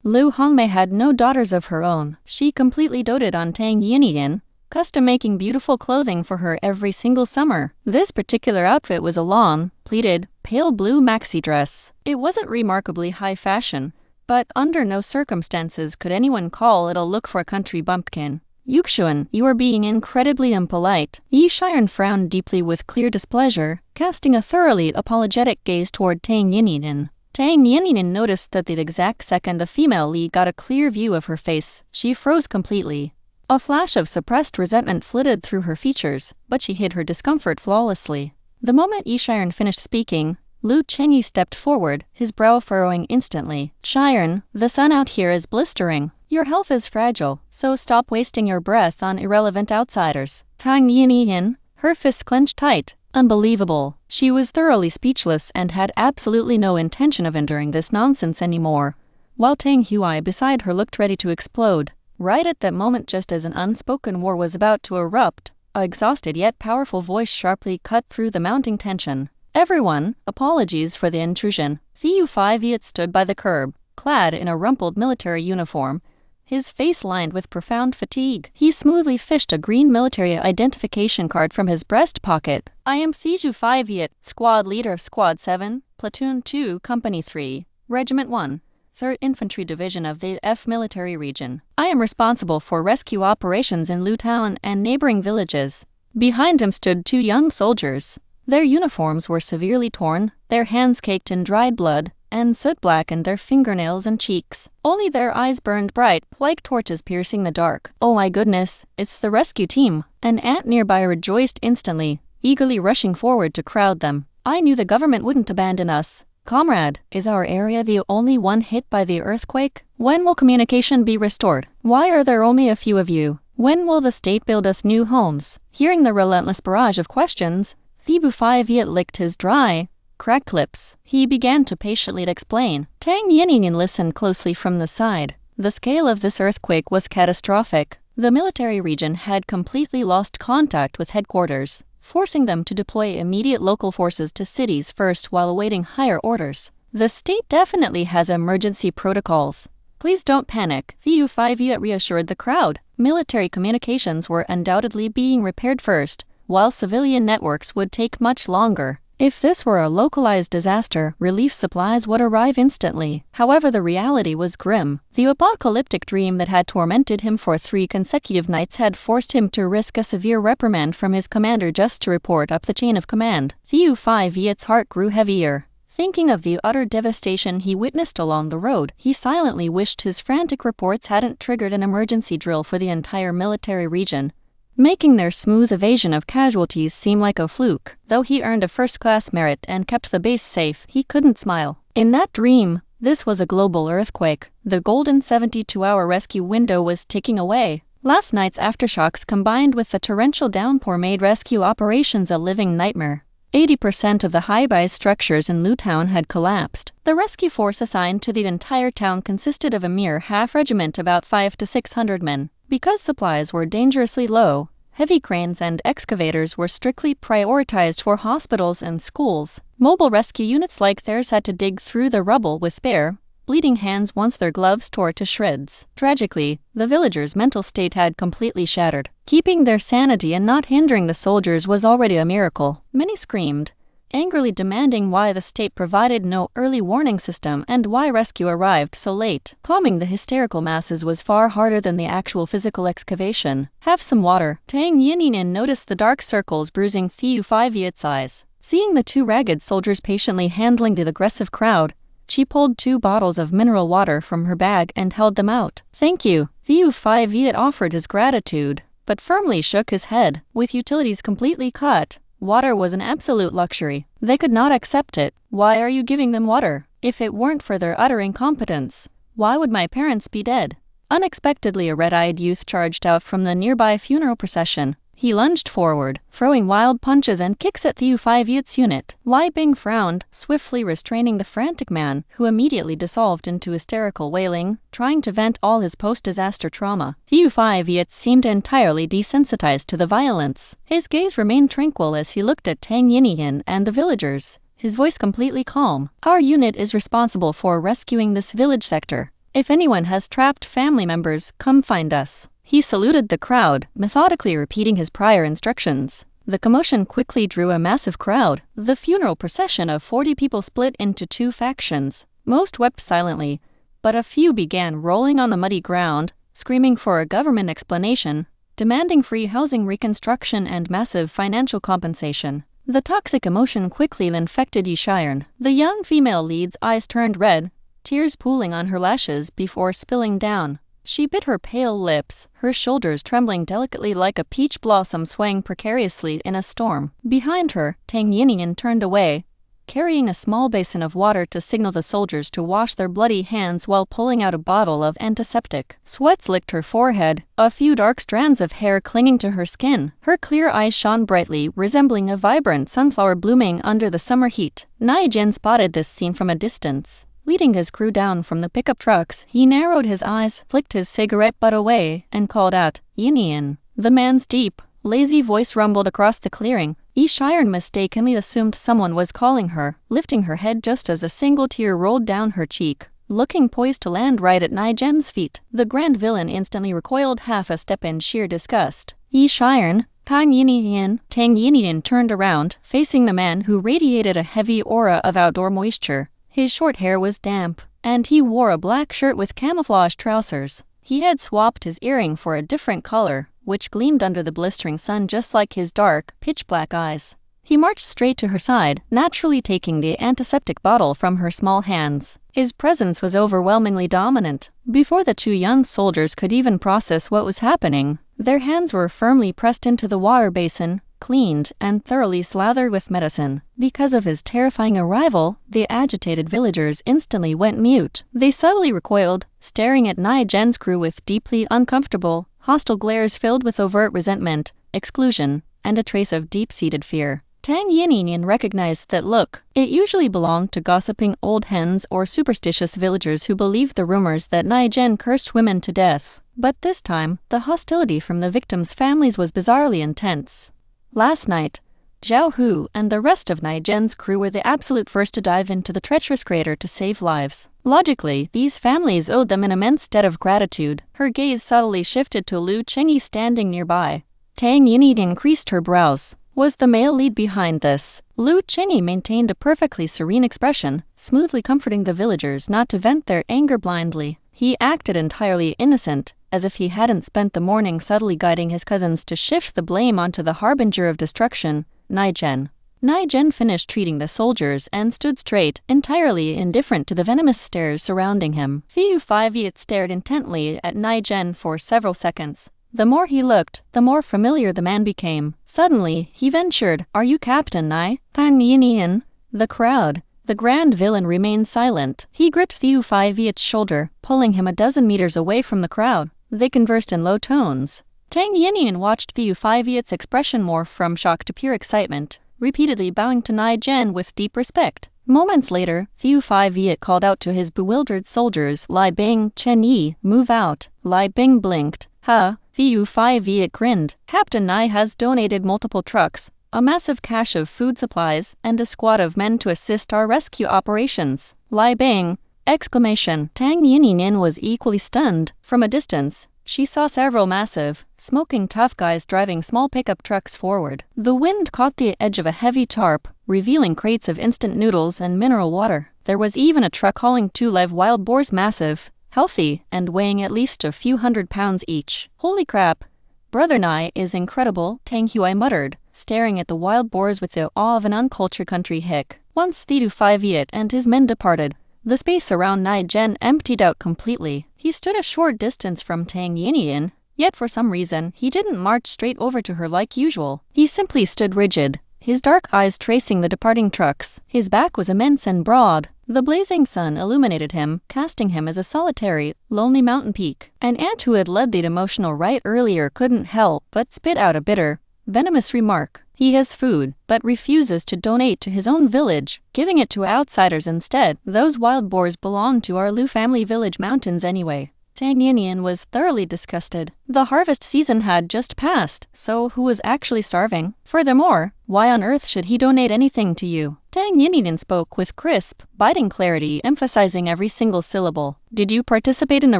Lu Hongmei had no daughters of her own. She completely doted on Tang Yinyin, custom-making beautiful clothing for her every single summer. This particular outfit was a long, pleated, pale blue maxi dress. It wasn't remarkably high fashion, but under no circumstances could anyone call it a look for a country bumpkin. Yuxuan, you are being incredibly impolite. Yi Shiren frowned deeply with clear displeasure, casting a thoroughly apologetic gaze toward Tang Yinyin. Tang Yinyin noticed that the exact second the female Li got a clear view of her face, she froze completely. A flash of suppressed resentment flitted through her features, but she hid her discomfort flawlessly. The moment Yi Shiren finished speaking, Lu Chengyi stepped forward, his brow furrowing instantly. Shiren, the sun out here is blistering. Your health is fragile, so stop wasting your breath on irrelevant outsiders. Tang Yinyin, her fists clenched tight. Unbelievable. She was thoroughly speechless and had absolutely no intention of enduring this nonsense anymore. While Tang Huai beside her looked ready to explode. Right at that moment, just as an unspoken war was about to erupt, an exhausted yet powerful voice sharply cut through the mounting tension. Everyone, apologies for the intrusion. Thieu 5 Viet stood by the curb, clad in a rumpled military uniform, his face lined with profound fatigue. He smoothly fished a green military identification card from his breast pocket. I am Thieu 5 Viet, squad leader of Squad 7, Platoon 2, Company 3, Regiment 1. 3rd Infantry Division of the F Military Region. I am responsible for rescue operations in Lu Town and neighboring villages. Behind him stood 2 young soldiers. Their uniforms were severely torn, their hands caked in dried blood, and soot blackened their fingernails and cheeks. Only their eyes burned bright, like torches piercing the dark. Oh my goodness, it's the rescue team. An ant nearby rejoiced instantly, eagerly rushing forward to crowd them. I knew the government wouldn't abandon us. Comrade, is our area the only one hit by the earthquake? When will communication be restored? Why are there only a few of you? When will the state build us new homes? Hearing the relentless barrage of questions, Thieu 5 Viet licked his dry, cracked lips. He began to patiently explain. Tang Yinyin listened closely from the side. The scale of this earthquake was catastrophic. The military region had completely lost contact with headquarters, forcing them to deploy immediate local forces to cities first while awaiting higher orders. The state definitely has emergency protocols. Please don't panic, Thieu 5 Viet reassured the crowd. Military communications were undoubtedly being repaired first, while civilian networks would take much longer. If this were a localized disaster, relief supplies would arrive instantly. However, the reality was grim. The apocalyptic dream that had tormented him for 3 consecutive nights had forced him to risk a severe reprimand from his commander just to report up the chain of command. Thieu 5 Viet's heart grew heavier. Thinking of the utter devastation he witnessed along the road, he silently wished his frantic reports hadn't triggered an emergency drill for the entire military region, making their smooth evasion of casualties seem like a fluke. Though he earned a first-class merit and kept the base safe, he couldn't smile. In that dream, this was a global earthquake. The golden 72-hour rescue window was ticking away. Last night's aftershocks combined with the torrential downpour made rescue operations a living nightmare. 80% of the high-rise structures in Lu Town had collapsed. The rescue force assigned to the entire town consisted of a mere half-regiment, about 500 to 600 men. Because supplies were dangerously low, heavy cranes and excavators were strictly prioritized for hospitals and schools. Mobile rescue units like theirs had to dig through the rubble with bare, bleeding hands once their gloves tore to shreds. Tragically, the villagers' mental state had completely shattered. Keeping their sanity and not hindering the soldiers was already a miracle. Many screamed, angrily demanding why the state provided no early warning system and why rescue arrived so late. Calming the hysterical masses was far harder than the actual physical excavation. Have some water. Tang Yinyin noticed the dark circles bruising Thieu 5 Viet's eyes. Seeing the 2 ragged soldiers patiently handling the aggressive crowd, she pulled 2 bottles of mineral water from her bag and held them out. Thank you. Thieu 5 Viet offered his gratitude, but firmly shook his head. With utilities completely cut, water was an absolute luxury. They could not accept it. Why are you giving them water? If it weren't for their utter incompetence, why would my parents be dead? Unexpectedly, a red-eyed youth charged out from the nearby funeral procession. He lunged forward, throwing wild punches and kicks at Thieu 5 Viet's unit. Li Bing frowned, swiftly restraining the frantic man, who immediately dissolved into hysterical wailing, trying to vent all his post-disaster trauma. Thieu 5 Viet seemed entirely desensitized to the violence. His gaze remained tranquil as he looked at Tang Yinyin and the villagers, his voice completely calm. Our unit is responsible for rescuing this village sector. If anyone has trapped family members, come find us." He saluted the crowd, methodically repeating his prior instructions. The commotion quickly drew a massive crowd. The funeral procession of 40 people split into 2 factions. Most wept silently, but a few began rolling on the muddy ground, screaming for a government explanation, demanding free housing reconstruction and massive financial compensation. The toxic emotion quickly infected Yishiren. The young female lead's eyes turned red, tears pooling on her lashes before spilling down. She bit her pale lips, her shoulders trembling delicately like a peach blossom swaying precariously in a storm. Behind her, Tang Yinyin turned away, carrying a small basin of water to signal the soldiers to wash their bloody hands while pulling out a bottle of antiseptic. Sweats licked her forehead, a few dark strands of hair clinging to her skin. Her clear eyes shone brightly, resembling a vibrant sunflower blooming under the summer heat. Nie Gen spotted this scene from a distance. Leading his crew down from the pickup trucks, he narrowed his eyes, flicked his cigarette butt away, and called out, "Yinyin." The man's deep, lazy voice rumbled across the clearing. Yishiren mistakenly assumed someone was calling her, lifting her head just as a single tear rolled down her cheek. Looking poised to land right at Nie Gen's feet, the grand villain instantly recoiled half a step in sheer disgust. Yishiren, Tang Yinyin turned around, facing the man who radiated a heavy aura of outdoor moisture. His short hair was damp, and he wore a black shirt with camouflage trousers. He had swapped his earring for a different color, which gleamed under the blistering sun just like his dark, pitch-black eyes. He marched straight to her side, naturally taking the antiseptic bottle from her small hands. His presence was overwhelmingly dominant. Before the 2 young soldiers could even process what was happening, their hands were firmly pressed into the water basin, cleaned, and thoroughly slathered with medicine. Because of his terrifying arrival, the agitated villagers instantly went mute. They subtly recoiled, staring at Nie Gen's crew with deeply uncomfortable, hostile glares filled with overt resentment, exclusion, and a trace of deep-seated fear. Tang Yinyin recognized that look. It usually belonged to gossiping old hens or superstitious villagers who believed the rumors that Nie Gen cursed women to death. But this time, the hostility from the victims' families was bizarrely intense. Last night, Zhao Hu and the rest of Nie Gen's crew were the absolute first to dive into the treacherous crater to save lives. Logically, these families owed them an immense debt of gratitude. Her gaze subtly shifted to Lu Chenyi standing nearby. Tang Yinyin increased her brows. Was the male lead behind this? Lu Chenyi maintained a perfectly serene expression, smoothly comforting the villagers not to vent their anger blindly. He acted entirely innocent, as if he hadn't spent the morning subtly guiding his cousins to shift the blame onto the harbinger of destruction, Nie Gen. Nie Gen finished treating the soldiers and stood straight, entirely indifferent to the venomous stares surrounding him. Thieu 5 stared intently at Nie Gen for several seconds. The more he looked, the more familiar the man became. Suddenly, he ventured, "Are you Captain Nie?" Tang Yinyin. The crowd. The grand villain remained silent. He gripped Thieu 5's shoulder, pulling him a dozen meters away from the crowd. They conversed in low tones. Tang Yinyin watched Thieu 5's expression morph from shock to pure excitement, repeatedly bowing to Nie Gen with deep respect. Moments later, Thieu 5 called out to his bewildered soldiers, "Lai Bing, Chen Yi, move out." Lai Bing blinked. "Huh?" Thieu 5 grinned. "Captain Nie has donated multiple trucks, a massive cache of food supplies, and a squad of men to assist our rescue operations." Lai Bing! Exclamation. Tang Yinyin was equally stunned. From a distance, she saw several massive, smoking tough guys driving small pickup trucks forward. The wind caught the edge of a heavy tarp, revealing crates of instant noodles and mineral water. There was even a truck hauling 2 live wild boars, massive, healthy, and weighing at least a few hundred pounds each. "Holy crap! Brother Nie is incredible," Tang Hui muttered, staring at the wild boars with the awe of an uncultured country hick. Once Thieu 5 and his men departed, the space around Nie Gen emptied out completely. He stood a short distance from Tang Yinyin, yet for some reason, he didn't march straight over to her like usual. He simply stood rigid, his dark eyes tracing the departing trucks. His back was immense and broad. The blazing sun illuminated him, casting him as a solitary, lonely mountain peak. An ant who had led the emotional rite earlier couldn't help but spit out a bitter, venomous remark. He has food, but refuses to donate to his own village, giving it to outsiders instead. Those wild boars belong to our Lu family village mountains anyway. Tang Yinyin was thoroughly disgusted. The harvest season had just passed, so who was actually starving? Furthermore, why on earth should he donate anything to you? Tang Yinyin spoke with crisp, biting clarity, emphasizing every single syllable. Did you participate in the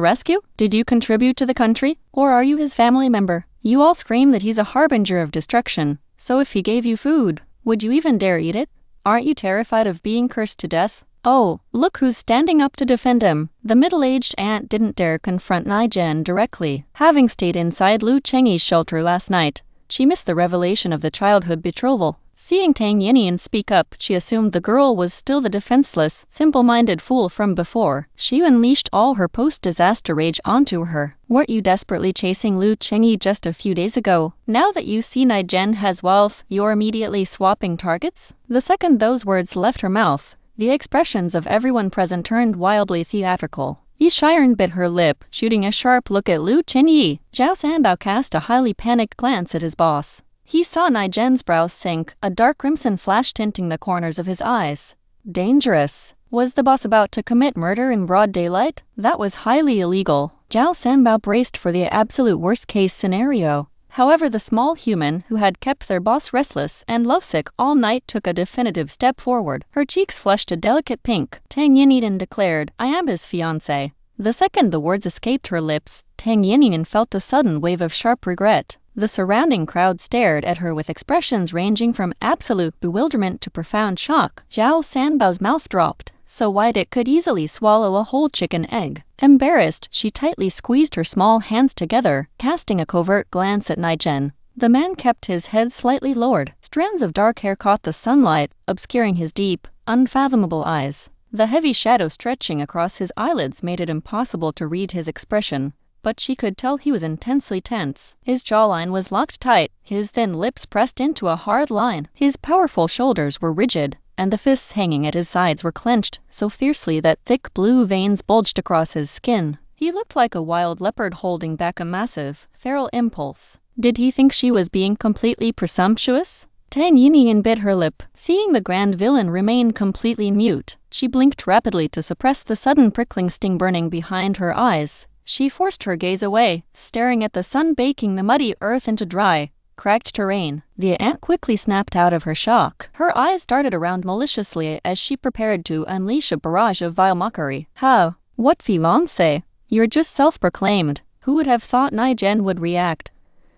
rescue? Did you contribute to the country? Or are you his family member? You all scream that he's a harbinger of destruction. So if he gave you food, would you even dare eat it? Aren't you terrified of being cursed to death? Oh, look who's standing up to defend him. The middle-aged aunt didn't dare confront Nie Gen directly. Having stayed inside Lu Chengyi's shelter last night, she missed the revelation of the childhood betrothal. Seeing Tang Yinyin speak up, she assumed the girl was still the defenseless, simple-minded fool from before. She unleashed all her post-disaster rage onto her. Weren't you desperately chasing Lu Chengyi just a few days ago? Now that you see Nie Gen has wealth, you're immediately swapping targets? The second those words left her mouth, the expressions of everyone present turned wildly theatrical. Yi Shiren bit her lip, shooting a sharp look at Lu Chengyi. Zhao Sanbao cast a highly panicked glance at his boss. He saw Nie Gen's brows sink, a dark crimson flash tinting the corners of his eyes. Dangerous. Was the boss about to commit murder in broad daylight? That was highly illegal. Zhao Sanbao braced for the absolute worst-case scenario. However, the small human who had kept their boss restless and lovesick all night took a definitive step forward. Her cheeks flushed a delicate pink. Tang Yinyin declared, "I am his fiancé." The second the words escaped her lips, Tang Yinyin felt a sudden wave of sharp regret. The surrounding crowd stared at her with expressions ranging from absolute bewilderment to profound shock. Zhao Sanbao's mouth dropped, so wide it could easily swallow a whole chicken egg. Embarrassed, she tightly squeezed her small hands together, casting a covert glance at Nie Gen. The man kept his head slightly lowered. Strands of dark hair caught the sunlight, obscuring his deep, unfathomable eyes. The heavy shadow stretching across his eyelids made it impossible to read his expression, but she could tell he was intensely tense. His jawline was locked tight, his thin lips pressed into a hard line. His powerful shoulders were rigid, and the fists hanging at his sides were clenched so fiercely that thick blue veins bulged across his skin. He looked like a wild leopard holding back a massive, feral impulse. Did he think she was being completely presumptuous? Tang Yinyin bit her lip. Seeing the grand villain remain completely mute, she blinked rapidly to suppress the sudden prickling sting burning behind her eyes. She forced her gaze away, staring at the sun baking the muddy earth into dry, cracked terrain. The aunt quickly snapped out of her shock. Her eyes darted around maliciously as she prepared to unleash a barrage of vile mockery. How? What fiancé? You're just self-proclaimed. Who would have thought Nie Gen would react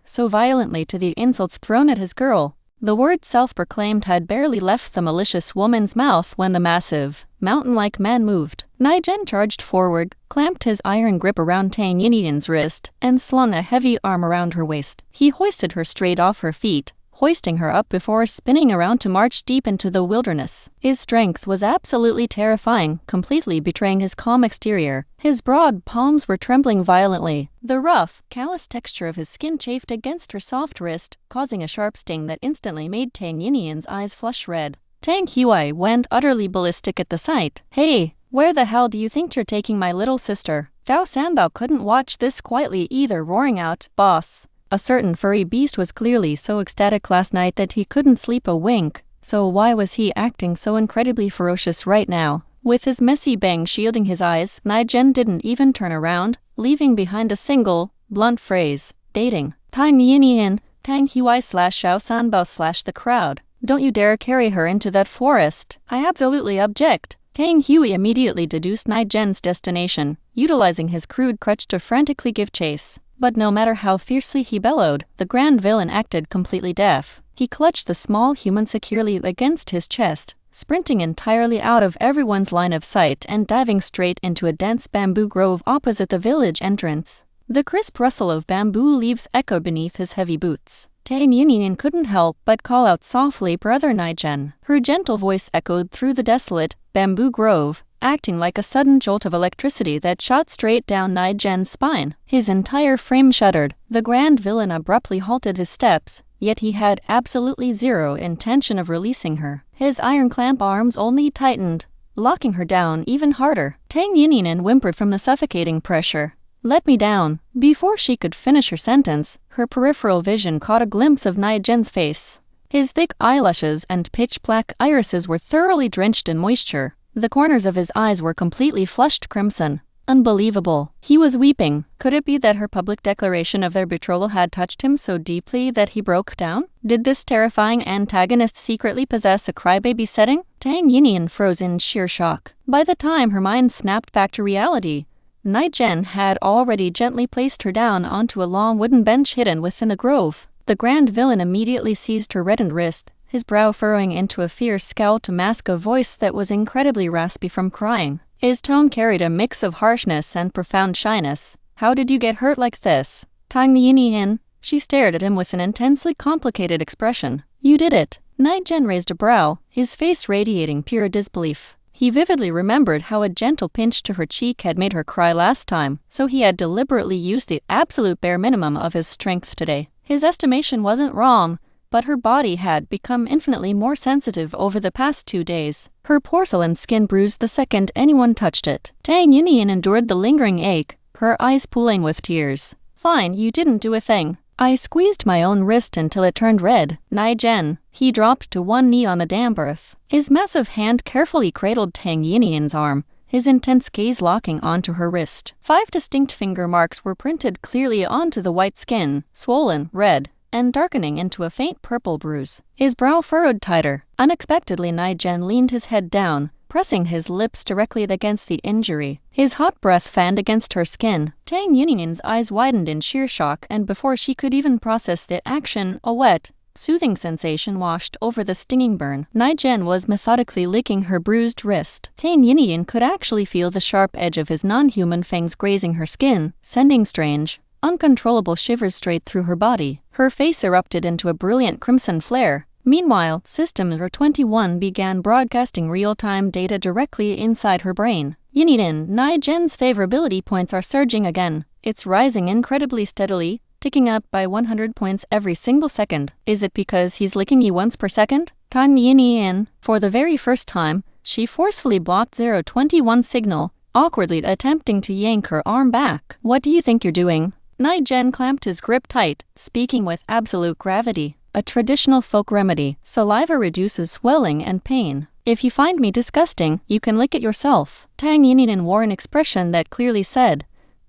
so violently to the insults thrown at his girl? The word self-proclaimed had barely left the malicious woman's mouth when the massive, mountain-like man moved. Nie Gen charged forward, clamped his iron grip around Tang Yinyin's wrist, and slung a heavy arm around her waist. He hoisted her straight off her feet, hoisting her up before spinning around to march deep into the wilderness. His strength was absolutely terrifying, completely betraying his calm exterior. His broad palms were trembling violently. The rough, callous texture of his skin chafed against her soft wrist, causing a sharp sting that instantly made Tang Yinyin's eyes flush red. Tang Huai went utterly ballistic at the sight. "Hey, where the hell do you think you're taking my little sister?" Zhao Sanbao couldn't watch this quietly either, roaring out, "Boss!" A certain furry beast was clearly so ecstatic last night that he couldn't sleep a wink, so why was he acting so incredibly ferocious right now? With his messy bang shielding his eyes, Nie Gen didn't even turn around, leaving behind a single, blunt phrase, "Dating." Tang Yinyin, Tang Huai / Xiao Sanbao / the crowd. "Don't you dare carry her into that forest. I absolutely object." Tang Hui immediately deduced Nie Gen's destination, utilizing his crude crutch to frantically give chase. But no matter how fiercely he bellowed, the grand villain acted completely deaf. He clutched the small human securely against his chest, sprinting entirely out of everyone's line of sight and diving straight into a dense bamboo grove opposite the village entrance. The crisp rustle of bamboo leaves echoed beneath his heavy boots. Tang Yinyin couldn't help but call out softly, "Brother Nie Gen." Her gentle voice echoed through the desolate, bamboo grove, acting like a sudden jolt of electricity that shot straight down Nie Gen's spine. His entire frame shuddered. The grand villain abruptly halted his steps, yet he had absolutely zero intention of releasing her. His iron clamp arms only tightened, locking her down even harder. Tang Yinyin whimpered from the suffocating pressure. "Let me down." Before she could finish her sentence, her peripheral vision caught a glimpse of Nie Gen's face. His thick eyelashes and pitch-black irises were thoroughly drenched in moisture. The corners of his eyes were completely flushed crimson. Unbelievable. He was weeping. Could it be that her public declaration of their betrothal had touched him so deeply that he broke down? Did this terrifying antagonist secretly possess a crybaby setting? Tang Yinyin froze in sheer shock. By the time her mind snapped back to reality, Nie Gen had already gently placed her down onto a long wooden bench hidden within the grove. The grand villain immediately seized her reddened wrist, his brow furrowing into a fierce scowl to mask a voice that was incredibly raspy from crying. His tone carried a mix of harshness and profound shyness. "How did you get hurt like this?" Tang Yinyin. She stared at him with an intensely complicated expression. "You did it." Nie Gen raised a brow, his face radiating pure disbelief. He vividly remembered how a gentle pinch to her cheek had made her cry last time, so he had deliberately used the absolute bare minimum of his strength today. His estimation wasn't wrong, but her body had become infinitely more sensitive over the past 2 days. Her porcelain skin bruised the second anyone touched it. Tang Yinyin endured the lingering ache, her eyes pooling with tears. "Fine, you didn't do a thing. I squeezed my own wrist until it turned red." Nie Gen. He dropped to one knee on the damp earth. His massive hand carefully cradled Tang Yinyin's arm, his intense gaze locking onto her wrist. 5 distinct finger marks were printed clearly onto the white skin, swollen, red, and darkening into a faint purple bruise. His brow furrowed tighter. Unexpectedly, Nie Gen leaned his head down, pressing his lips directly against the injury. His hot breath fanned against her skin. Tang Yinyin's eyes widened in sheer shock, and before she could even process the action, a wet, soothing sensation washed over the stinging burn. Nie Gen was methodically licking her bruised wrist. Tang Yinyin could actually feel the sharp edge of his non-human fangs grazing her skin, sending strange, uncontrollable shivers straight through her body. Her face erupted into a brilliant crimson flare. Meanwhile, System R21 began broadcasting real-time data directly inside her brain. Yinyin, Nie Gen's favorability points are surging again. It's rising incredibly steadily, ticking up by 100 points every single second. Is it because he's licking you once per second? Tang Yinyin. For the very first time, she forcefully blocked 021's signal, awkwardly attempting to yank her arm back. "What do you think you're doing?" Nie Gen clamped his grip tight, speaking with absolute gravity. "A traditional folk remedy. Saliva reduces swelling and pain. If you find me disgusting, you can lick it yourself." Tang Yinyin wore an expression that clearly said,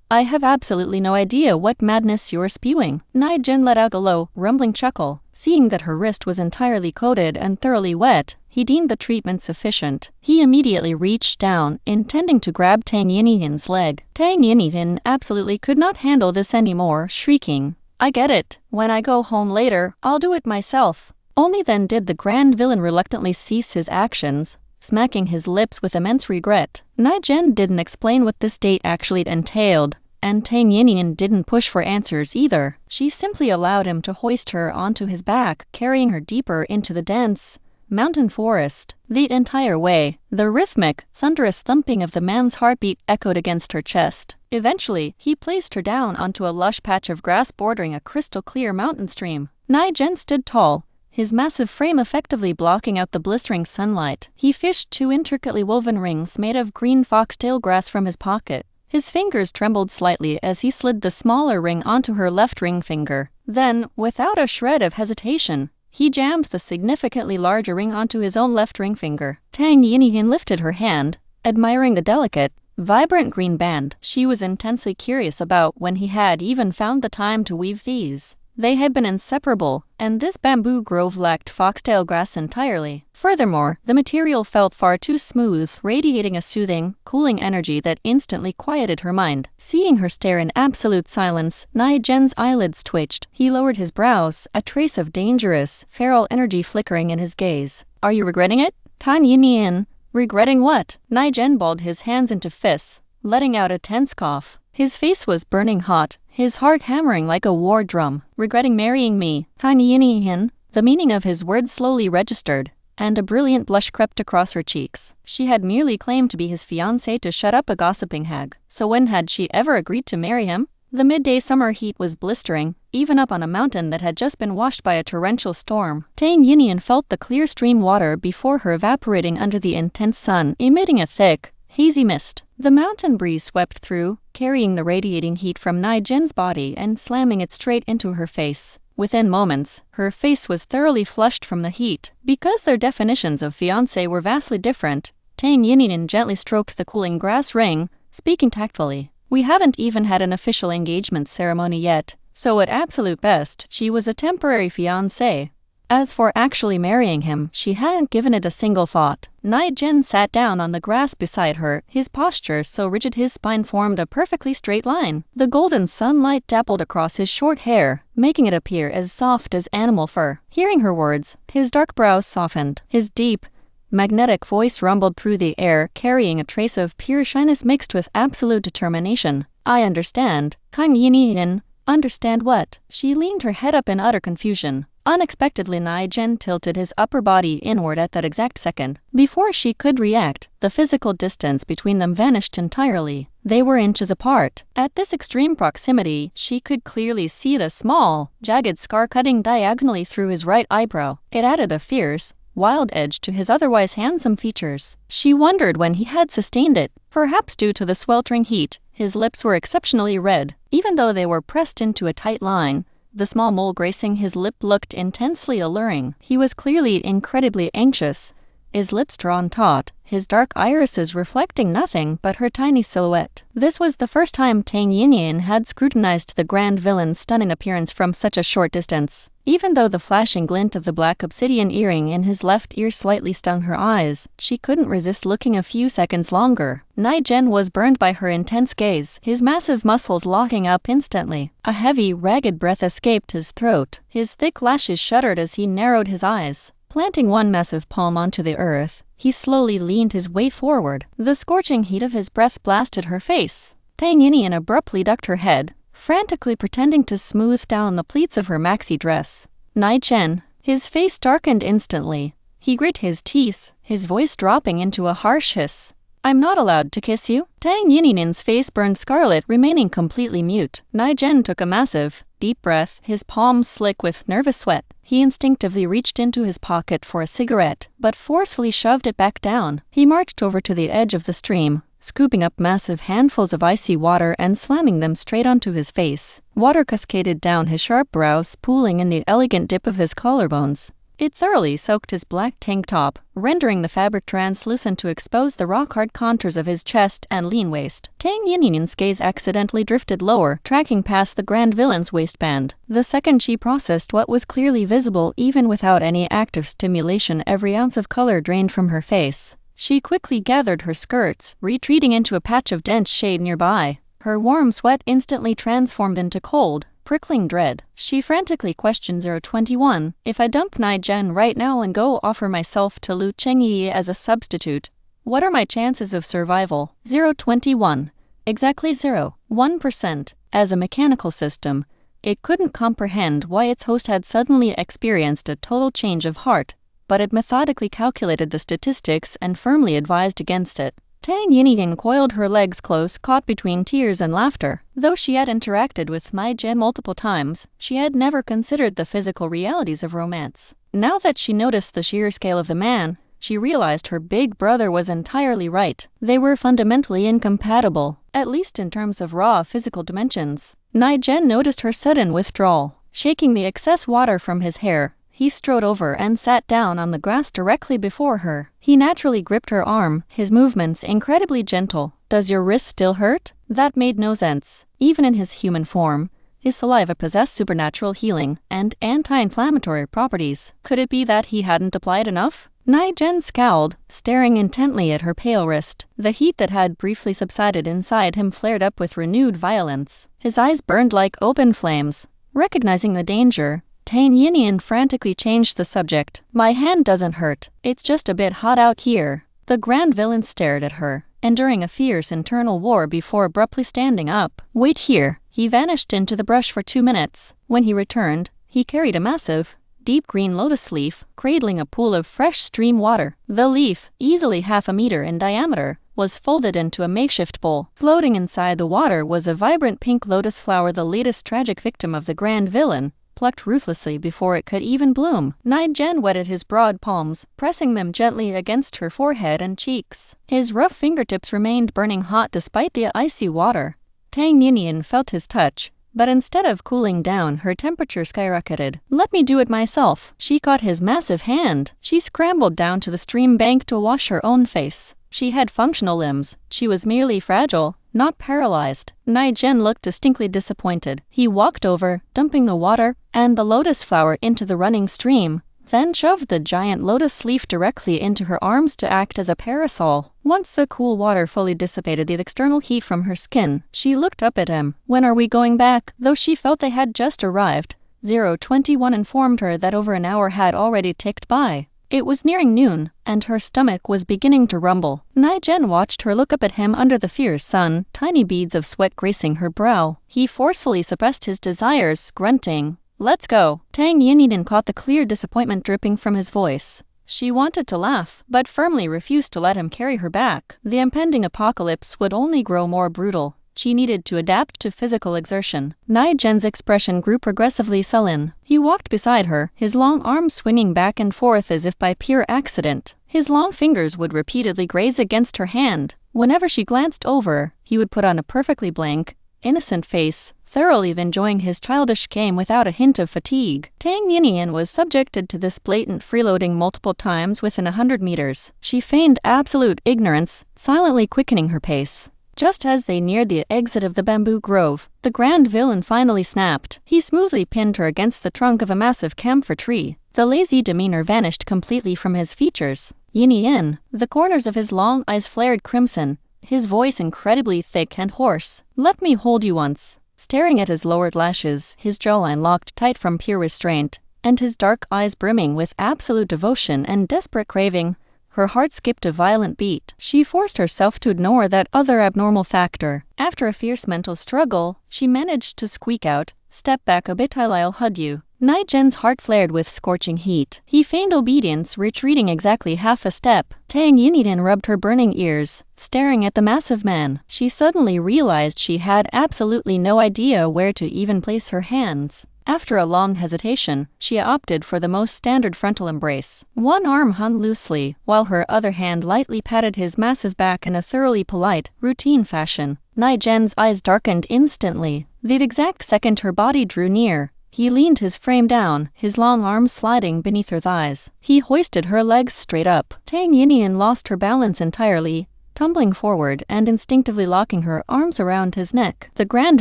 "I have absolutely no idea what madness you're spewing." Nie Gen let out a low, rumbling chuckle. Seeing that her wrist was entirely coated and thoroughly wet, he deemed the treatment sufficient. He immediately reached down, intending to grab Tang Yinyin's leg. Tang Yinyin absolutely could not handle this anymore, shrieking, "I get it. When I go home later, I'll do it myself." Only then did the grand villain reluctantly cease his actions, smacking his lips with immense regret. Nie Gen didn't explain what this date actually entailed, and Tang Yinyin didn't push for answers either. She simply allowed him to hoist her onto his back, carrying her deeper into the dense mountain forest. The entire way, the rhythmic, thunderous thumping of the man's heartbeat echoed against her chest. Eventually, he placed her down onto a lush patch of grass bordering a crystal-clear mountain stream. Nie Gen stood tall, his massive frame effectively blocking out the blistering sunlight. He fished 2 intricately woven rings made of green foxtail grass from his pocket. His fingers trembled slightly as he slid the smaller ring onto her left ring finger. Then, without a shred of hesitation, he jammed the significantly larger ring onto his own left ring finger. Tang Yinyin lifted her hand, admiring the delicate, vibrant green band she was intensely curious about when he had even found the time to weave these. They had been inseparable, and this bamboo grove lacked foxtail grass entirely. Furthermore, the material felt far too smooth, radiating a soothing, cooling energy that instantly quieted her mind. Seeing her stare in absolute silence, Nie Gen's eyelids twitched. He lowered his brows, a trace of dangerous, feral energy flickering in his gaze. "Are you regretting it?" Tang Yinyin. "Regretting what?" Nie Gen balled his hands into fists, letting out a tense cough. His face was burning hot, his heart hammering like a war drum. "Regretting marrying me." Tang Yinyin. The meaning of his words slowly registered, and a brilliant blush crept across her cheeks. She had merely claimed to be his fiancé to shut up a gossiping hag. So when had she ever agreed to marry him? The midday summer heat was blistering, even up on a mountain that had just been washed by a torrential storm. Tang Yinyin felt the clear stream water before her evaporating under the intense sun, emitting a thick, hazy mist. The mountain breeze swept through, carrying the radiating heat from Nie Gen's body and slamming it straight into her face. Within moments, her face was thoroughly flushed from the heat. Because their definitions of fiancé were vastly different, Tang Yinyin gently stroked the cooling grass ring, speaking tactfully. "We haven't even had an official engagement ceremony yet, so at absolute best, she was a temporary fiancé. As for actually marrying him, she hadn't given it a single thought." Nie Gen sat down on the grass beside her, his posture so rigid his spine formed a perfectly straight line. The golden sunlight dappled across his short hair, making it appear as soft as animal fur. Hearing her words, his dark brows softened. His deep, magnetic voice rumbled through the air, carrying a trace of pure shyness mixed with absolute determination. "I understand." Tang Yinyin. "Understand what?" She leaned her head up in utter confusion. Unexpectedly, Nie Gen tilted his upper body inward at that exact second. Before she could react, the physical distance between them vanished entirely. They were inches apart. At this extreme proximity, she could clearly see the small, jagged scar cutting diagonally through his right eyebrow. It added a fierce, wild edge to his otherwise handsome features. She wondered when he had sustained it. Perhaps due to the sweltering heat, his lips were exceptionally red. Even though they were pressed into a tight line, the small mole gracing his lip looked intensely alluring. He was clearly incredibly anxious, his lips drawn taut, his dark irises reflecting nothing but her tiny silhouette. This was the first time Tang Yinyin had scrutinized the grand villain's stunning appearance from such a short distance. Even though the flashing glint of the black obsidian earring in his left ear slightly stung her eyes, she couldn't resist looking a few seconds longer. Nie Gen was burned by her intense gaze, his massive muscles locking up instantly. A heavy, ragged breath escaped his throat. His thick lashes shuddered as he narrowed his eyes. Planting one massive palm onto the earth, he slowly leaned his weight forward. The scorching heat of his breath blasted her face. Tang Yinyin abruptly ducked her head, frantically pretending to smooth down the pleats of her maxi dress. Nie Gen. His face darkened instantly. He grit his teeth, his voice dropping into a harsh hiss. "I'm not allowed to kiss you?" Tang Yinin's face burned scarlet, remaining completely mute. Nie Gen took a massive, deep breath, his palms slick with nervous sweat. He instinctively reached into his pocket for a cigarette, but forcefully shoved it back down. He marched over to the edge of the stream, scooping up massive handfuls of icy water and slamming them straight onto his face. Water cascaded down his sharp brows, pooling in the elegant dip of his collarbones. It thoroughly soaked his black tank top, rendering the fabric translucent to expose the rock-hard contours of his chest and lean waist. Tang Yinin's gaze accidentally drifted lower, tracking past the grand villain's waistband. The second she processed what was clearly visible even without any active stimulation, every ounce of color drained from her face. She quickly gathered her skirts, retreating into a patch of dense shade nearby. Her warm sweat instantly transformed into cold, prickling dread. She frantically questioned 021, "If I dump Nie Gen right now and go offer myself to Lu Chengyi as a substitute, what are my chances of survival?" 021. Exactly 0.1%. As a mechanical system, it couldn't comprehend why its host had suddenly experienced a total change of heart, but it methodically calculated the statistics and firmly advised against it. Tang Yinyin coiled her legs close, caught between tears and laughter. Though she had interacted with Nie Gen multiple times, she had never considered the physical realities of romance. Now that she noticed the sheer scale of the man, she realized her big brother was entirely right. They were fundamentally incompatible, at least in terms of raw physical dimensions. Nie Gen noticed her sudden withdrawal. Shaking the excess water from his hair, he strode over and sat down on the grass directly before her. He naturally gripped her arm, his movements incredibly gentle. "Does your wrist still hurt?" That made no sense. Even in his human form, his saliva possessed supernatural healing and anti-inflammatory properties. Could it be that he hadn't applied enough? Nie Gen scowled, staring intently at her pale wrist. The heat that had briefly subsided inside him flared up with renewed violence. His eyes burned like open flames. Recognizing the danger, Tang Yinyin frantically changed the subject. "My hand doesn't hurt. It's just a bit hot out here." The grand villain stared at her, enduring a fierce internal war before abruptly standing up. "Wait here." He vanished into the brush for 2 minutes. When he returned, he carried a massive, deep green lotus leaf, cradling a pool of fresh stream water. The leaf, easily 1/2 meter in diameter, was folded into a makeshift bowl. Floating inside the water was a vibrant pink lotus flower, the latest tragic victim of the grand villain, plucked ruthlessly before it could even bloom. Nie Gen wetted his broad palms, pressing them gently against her forehead and cheeks. His rough fingertips remained burning hot despite the icy water. Tang Yinyin felt his touch, but instead of cooling down, her temperature skyrocketed. "Let me do it myself." She caught his massive hand. She scrambled down to the stream bank to wash her own face. She had functional limbs. She was merely fragile, not paralyzed. Nie Gen looked distinctly disappointed. He walked over, dumping the water and the lotus flower into the running stream, then shoved the giant lotus leaf directly into her arms to act as a parasol. Once the cool water fully dissipated the external heat from her skin, she looked up at him. "When are we going back?" Though she felt they had just arrived, 021 informed her that over an hour had already ticked by. It was nearing noon, and her stomach was beginning to rumble. Nie Gen watched her look up at him under the fierce sun, tiny beads of sweat gracing her brow. He forcefully suppressed his desires, grunting, "Let's go." Tang Yinyin caught the clear disappointment dripping from his voice. She wanted to laugh, but firmly refused to let him carry her back. The impending apocalypse would only grow more brutal. She needed to adapt to physical exertion. Nie Gen's expression grew progressively sullen. He walked beside her, his long arms swinging back and forth as if by pure accident. His long fingers would repeatedly graze against her hand. Whenever she glanced over, he would put on a perfectly blank, innocent face, thoroughly enjoying his childish game without a hint of fatigue. Tang Yinyin was subjected to this blatant freeloading multiple times within 100 meters. She feigned absolute ignorance, silently quickening her pace. Just as they neared the exit of the bamboo grove, the grand villain finally snapped. He smoothly pinned her against the trunk of a massive camphor tree. The lazy demeanor vanished completely from his features. Yinyin, the corners of his long eyes flared crimson, his voice incredibly thick and hoarse. "Let me hold you once." Staring at his lowered lashes, his jawline locked tight from pure restraint, and his dark eyes brimming with absolute devotion and desperate craving, her heart skipped a violent beat. She forced herself to ignore that other abnormal factor. After a fierce mental struggle, she managed to squeak out, "Step back a bit, I'll hug you." Nie Gen's heart flared with scorching heat. He feigned obedience, retreating exactly half a step. Tang Yinyin rubbed her burning ears, staring at the massive man. She suddenly realized she had absolutely no idea where to even place her hands. After a long hesitation, she opted for the most standard frontal embrace. One arm hung loosely, while her other hand lightly patted his massive back in a thoroughly polite, routine fashion. Nie Gen's eyes darkened instantly. The exact second her body drew near, he leaned his frame down, his long arms sliding beneath her thighs. He hoisted her legs straight up. Tang Yinyin lost her balance entirely, tumbling forward and instinctively locking her arms around his neck. The grand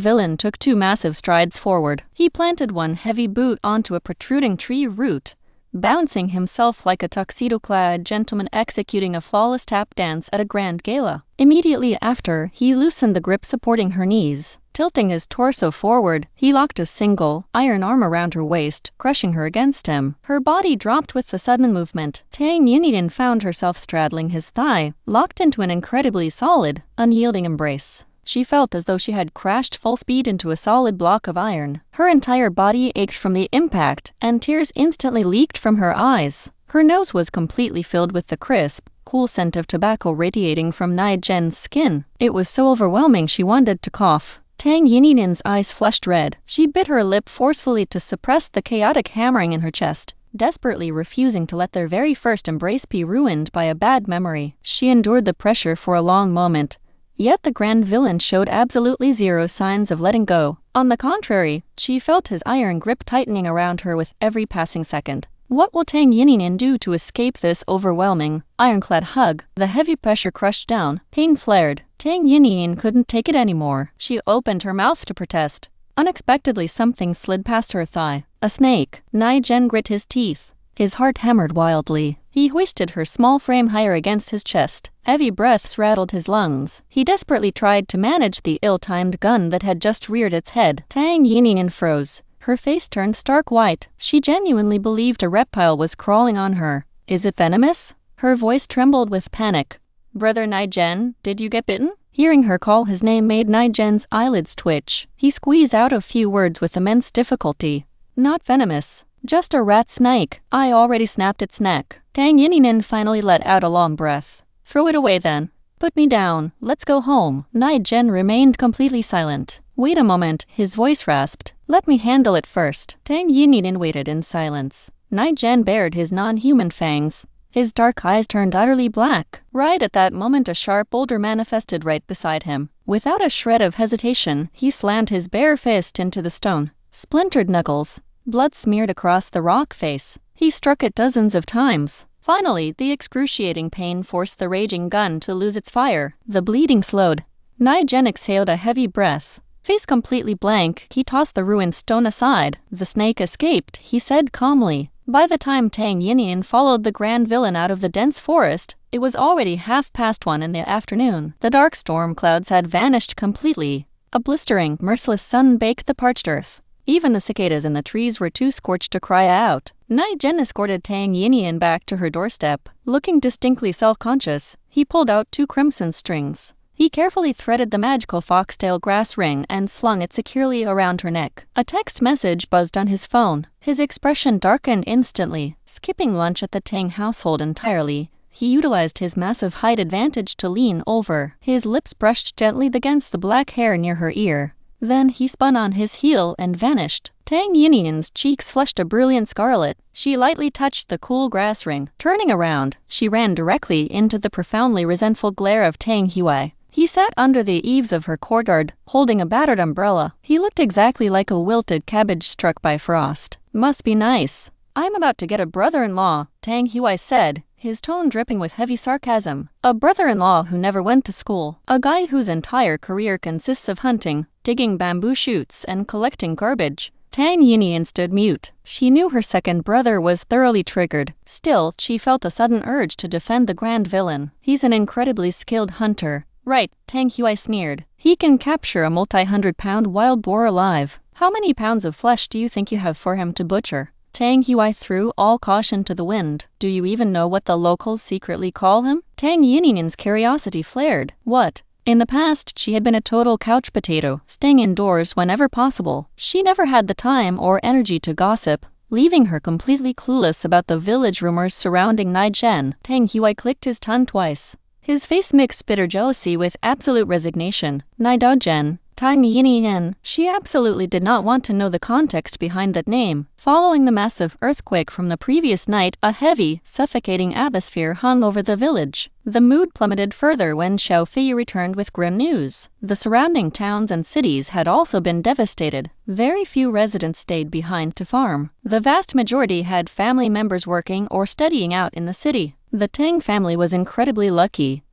villain took 2 massive strides forward. He planted one heavy boot onto a protruding tree root, bouncing himself like a tuxedo-clad gentleman executing a flawless tap dance at a grand gala. Immediately after, he loosened the grip supporting her knees. Tilting his torso forward, he locked a single, iron arm around her waist, crushing her against him. Her body dropped with the sudden movement. Tang Yinyin found herself straddling his thigh, locked into an incredibly solid, unyielding embrace. She felt as though she had crashed full speed into a solid block of iron. Her entire body ached from the impact, and tears instantly leaked from her eyes. Her nose was completely filled with the crisp, cool scent of tobacco radiating from Nie Gen's skin. It was so overwhelming she wanted to cough. Tang Yinyin's eyes flushed red. She bit her lip forcefully to suppress the chaotic hammering in her chest, desperately refusing to let their very first embrace be ruined by a bad memory. She endured the pressure for a long moment, yet the grand villain showed absolutely zero signs of letting go. On the contrary, she felt his iron grip tightening around her with every passing second. What will Tang Yinyin do to escape this overwhelming, ironclad hug? The heavy pressure crushed down. Pain flared. Tang Yinyin couldn't take it anymore. She opened her mouth to protest. Unexpectedly, something slid past her thigh. A snake. Nie Gen grit his teeth. His heart hammered wildly. He hoisted her small frame higher against his chest. Heavy breaths rattled his lungs. He desperately tried to manage the ill-timed gun that had just reared its head. Tang Yinyin froze. Her face turned stark white. She genuinely believed a reptile was crawling on her. "Is it venomous?" Her voice trembled with panic. "Brother Nie Gen, did you get bitten?" Hearing her call his name made Nie Gen's eyelids twitch. He squeezed out a few words with immense difficulty. "Not venomous. Just a rat snake. I already snapped its neck." Tang Yinyin finally let out a long breath. "Throw it away then. Put me down. Let's go home." Nie Gen remained completely silent. "Wait a moment," his voice rasped. "Let me handle it first." Tang Yinyin waited in silence. Nie Gen bared his non-human fangs. His dark eyes turned utterly black. Right at that moment, a sharp boulder manifested right beside him. Without a shred of hesitation, he slammed his bare fist into the stone. Splintered knuckles. Blood smeared across the rock face. He struck it dozens of times. Finally, the excruciating pain forced the raging gun to lose its fire. The bleeding slowed. Nie Gen exhaled a heavy breath. Face completely blank, he tossed the ruined stone aside. The snake escaped, he said calmly. By the time Tang Yinyin followed the grand villain out of the dense forest, it was already 1:30 in the afternoon. The dark storm clouds had vanished completely. A blistering, merciless sun baked the parched earth. Even the cicadas in the trees were too scorched to cry out. Nie Gen escorted Tang Yinyin back to her doorstep. Looking distinctly self-conscious, he pulled out 2 crimson strings. He carefully threaded the magical foxtail grass ring and slung it securely around her neck. A text message buzzed on his phone. His expression darkened instantly. Skipping lunch at the Tang household entirely, he utilized his massive height advantage to lean over. His lips brushed gently against the black hair near her ear. Then he spun on his heel and vanished. Tang Yinyin's cheeks flushed a brilliant scarlet. She lightly touched the cool grass ring. Turning around, she ran directly into the profoundly resentful glare of Tang Huai. He sat under the eaves of her courtyard, holding a battered umbrella. He looked exactly like a wilted cabbage struck by frost. Must be nice. I'm about to get a brother-in-law, Tang Huai said, his tone dripping with heavy sarcasm. A brother-in-law who never went to school. A guy whose entire career consists of hunting, digging bamboo shoots, and collecting garbage. Tang Yinyin stood mute. She knew her second brother was thoroughly triggered. Still, she felt a sudden urge to defend the grand villain. He's an incredibly skilled hunter. Right, Tang Huai sneered. He can capture a multi-100-pound wild boar alive. How many pounds of flesh do you think you have for him to butcher? Tang Huai threw all caution to the wind. Do you even know what the locals secretly call him? Tang Yinyin's curiosity flared. What? In the past, she had been a total couch potato, staying indoors whenever possible. She never had the time or energy to gossip, leaving her completely clueless about the village rumors surrounding Nie Gen. Tang Huai clicked his tongue twice. His face mixed bitter jealousy with absolute resignation. Nie Gen, Tang Yinyin. She absolutely did not want to know the context behind that name. Following the massive earthquake from the previous night, a heavy, suffocating atmosphere hung over the village. The mood plummeted further when Xiao Fei returned with grim news. The surrounding towns and cities had also been devastated. Very few residents stayed behind to farm. The vast majority had family members working or studying out in the city. The Tang family was incredibly lucky.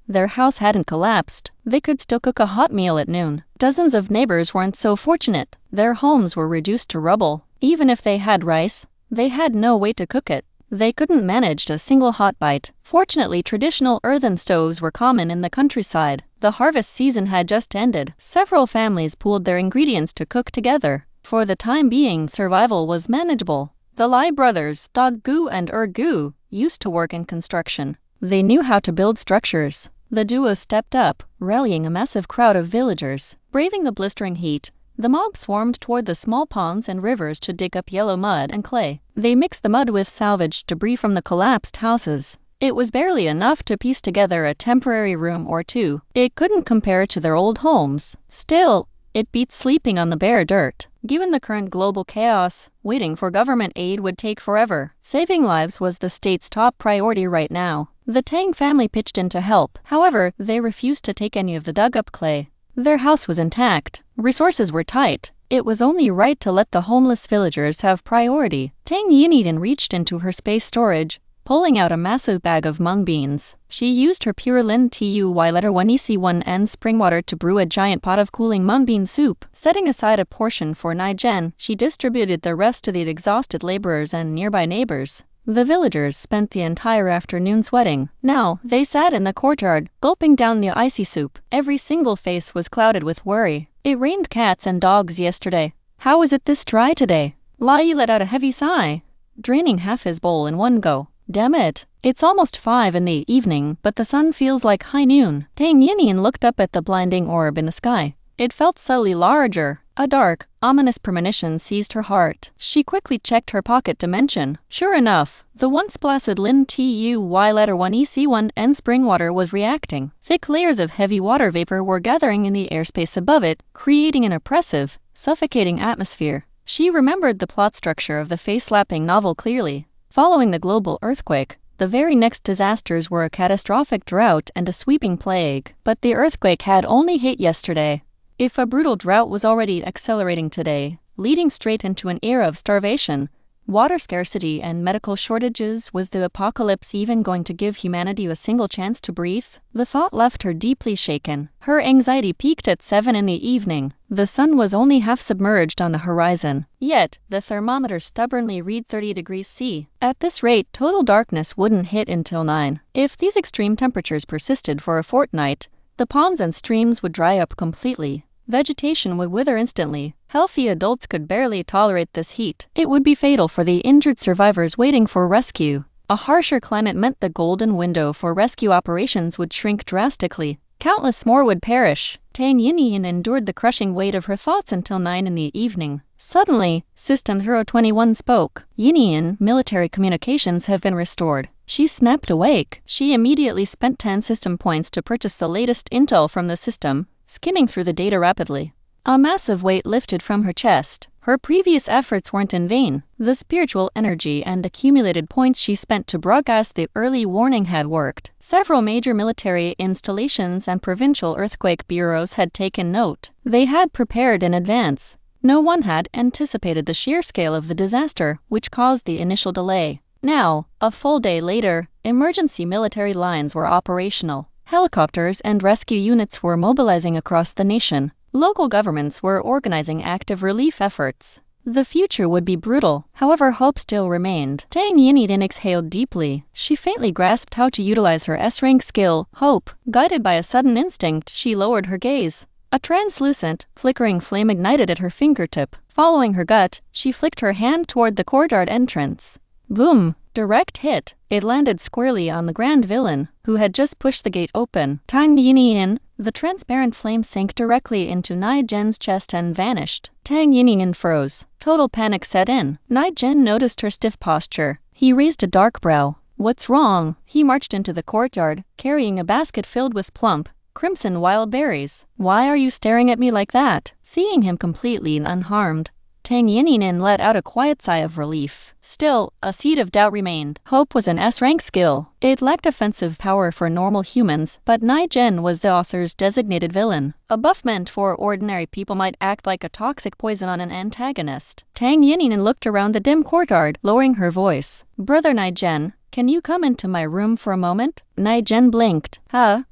Their house hadn't collapsed. They could still cook a hot meal at noon. Dozens of neighbors weren't so fortunate. Their homes were reduced to rubble. Even if they had rice, they had no way to cook it. They couldn't manage a single hot bite. Fortunately, traditional earthen stoves were common in the countryside. The harvest season had just ended. Several families pooled their ingredients to cook together. For the time being, survival was manageable. The Lai brothers, Dog Gu and Gu, used to work in construction. They knew how to build structures. The duo stepped up, rallying a massive crowd of villagers. Braving the blistering heat, the mob swarmed toward the small ponds and rivers to dig up yellow mud and clay. They mixed the mud with salvaged debris from the collapsed houses. It was barely enough to piece together a temporary room or two. It couldn't compare to their old homes. Still, it beat sleeping on the bare dirt. Given the current global chaos, waiting for government aid would take forever. Saving lives was the state's top priority right now. The Tang family pitched in to help. However, they refused to take any of the dug-up clay. Their house was intact. Resources were tight. It was only right to let the homeless villagers have priority. Tang Yinyin reached into her space storage, pulling out a massive bag of mung beans. She used her pure Lin Tuy letter 1EC1N spring water to brew a giant pot of cooling mung bean soup. Setting aside a portion for Nie Gen, she distributed the rest to the exhausted laborers and nearby neighbors. The villagers spent the entire afternoon sweating. Now, they sat in the courtyard, gulping down the icy soup. Every single face was clouded with worry. It rained cats and dogs yesterday. How is it this dry today? Lai let out a heavy sigh, draining half his bowl in one go. Damn it. It's almost 5 in the evening, but the sun feels like high noon. Tang Yinyin looked up at the blinding orb in the sky. It felt subtly larger. A dark, ominous premonition seized her heart. She quickly checked her pocket dimension. Sure enough, the once placid Lin Tuy letter 1EC1N spring water was reacting. Thick layers of heavy water vapor were gathering in the airspace above it, creating an oppressive, suffocating atmosphere. She remembered the plot structure of the face-slapping novel clearly. Following the global earthquake, the very next disasters were a catastrophic drought and a sweeping plague. But the earthquake had only hit yesterday. If a brutal drought was already accelerating today, leading straight into an era of starvation, Water scarcity and medical shortages. Was the apocalypse even going to give humanity a single chance to breathe? The thought left her deeply shaken. Her anxiety peaked at 7 in the evening. The sun was only half submerged on the horizon. Yet, the thermometer stubbornly read 30 degrees C. At this rate, total darkness wouldn't hit until 9. If these extreme temperatures persisted for a fortnight, the ponds and streams would dry up completely. Vegetation would wither instantly. Healthy adults could barely tolerate this heat. It would be fatal for the injured survivors waiting for rescue. A harsher climate meant the golden window for rescue operations would shrink drastically. Countless more would perish. Tang Yinyin endured the crushing weight of her thoughts until 9 in the evening. Suddenly, System 021 spoke. Yinyin, military communications have been restored. She snapped awake. She immediately spent 10 system points to purchase the latest intel from the system, skimming through the data rapidly. A massive weight lifted from her chest. Her previous efforts weren't in vain. The spiritual energy and accumulated points she spent to broadcast the early warning had worked. Several major military installations and provincial earthquake bureaus had taken note. They had prepared in advance. No one had anticipated the sheer scale of the disaster, which caused the initial delay. Now, a full day later, emergency military lines were operational. Helicopters and rescue units were mobilizing across the nation. Local governments were organizing active relief efforts. The future would be brutal, however hope still remained. Tang Yinyin exhaled deeply. She faintly grasped how to utilize her S-rank skill, hope. Guided by a sudden instinct, she lowered her gaze. A translucent, flickering flame ignited at her fingertip. Following her gut, she flicked her hand toward the courtyard entrance. Boom! Direct hit. It landed squarely on the grand villain, who had just pushed the gate open. Tang Yinyin. The transparent flame sank directly into Nie Gen's chest and vanished. Tang Yinyin froze. Total panic set in. Nie Gen noticed her stiff posture. He raised a dark brow. What's wrong? He marched into the courtyard, carrying a basket filled with plump, crimson wild berries. Why are you staring at me like that? Seeing him completely unharmed, Tang Yinyin let out a quiet sigh of relief. Still, a seed of doubt remained. Hope was an S-rank skill. It lacked offensive power for normal humans, but Nie Gen was the author's designated villain. A buff meant for ordinary people might act like a toxic poison on an antagonist. Tang Yinyin looked around the dim courtyard, lowering her voice. Brother Nie Gen, can you come into my room for a moment? Nie Gen blinked.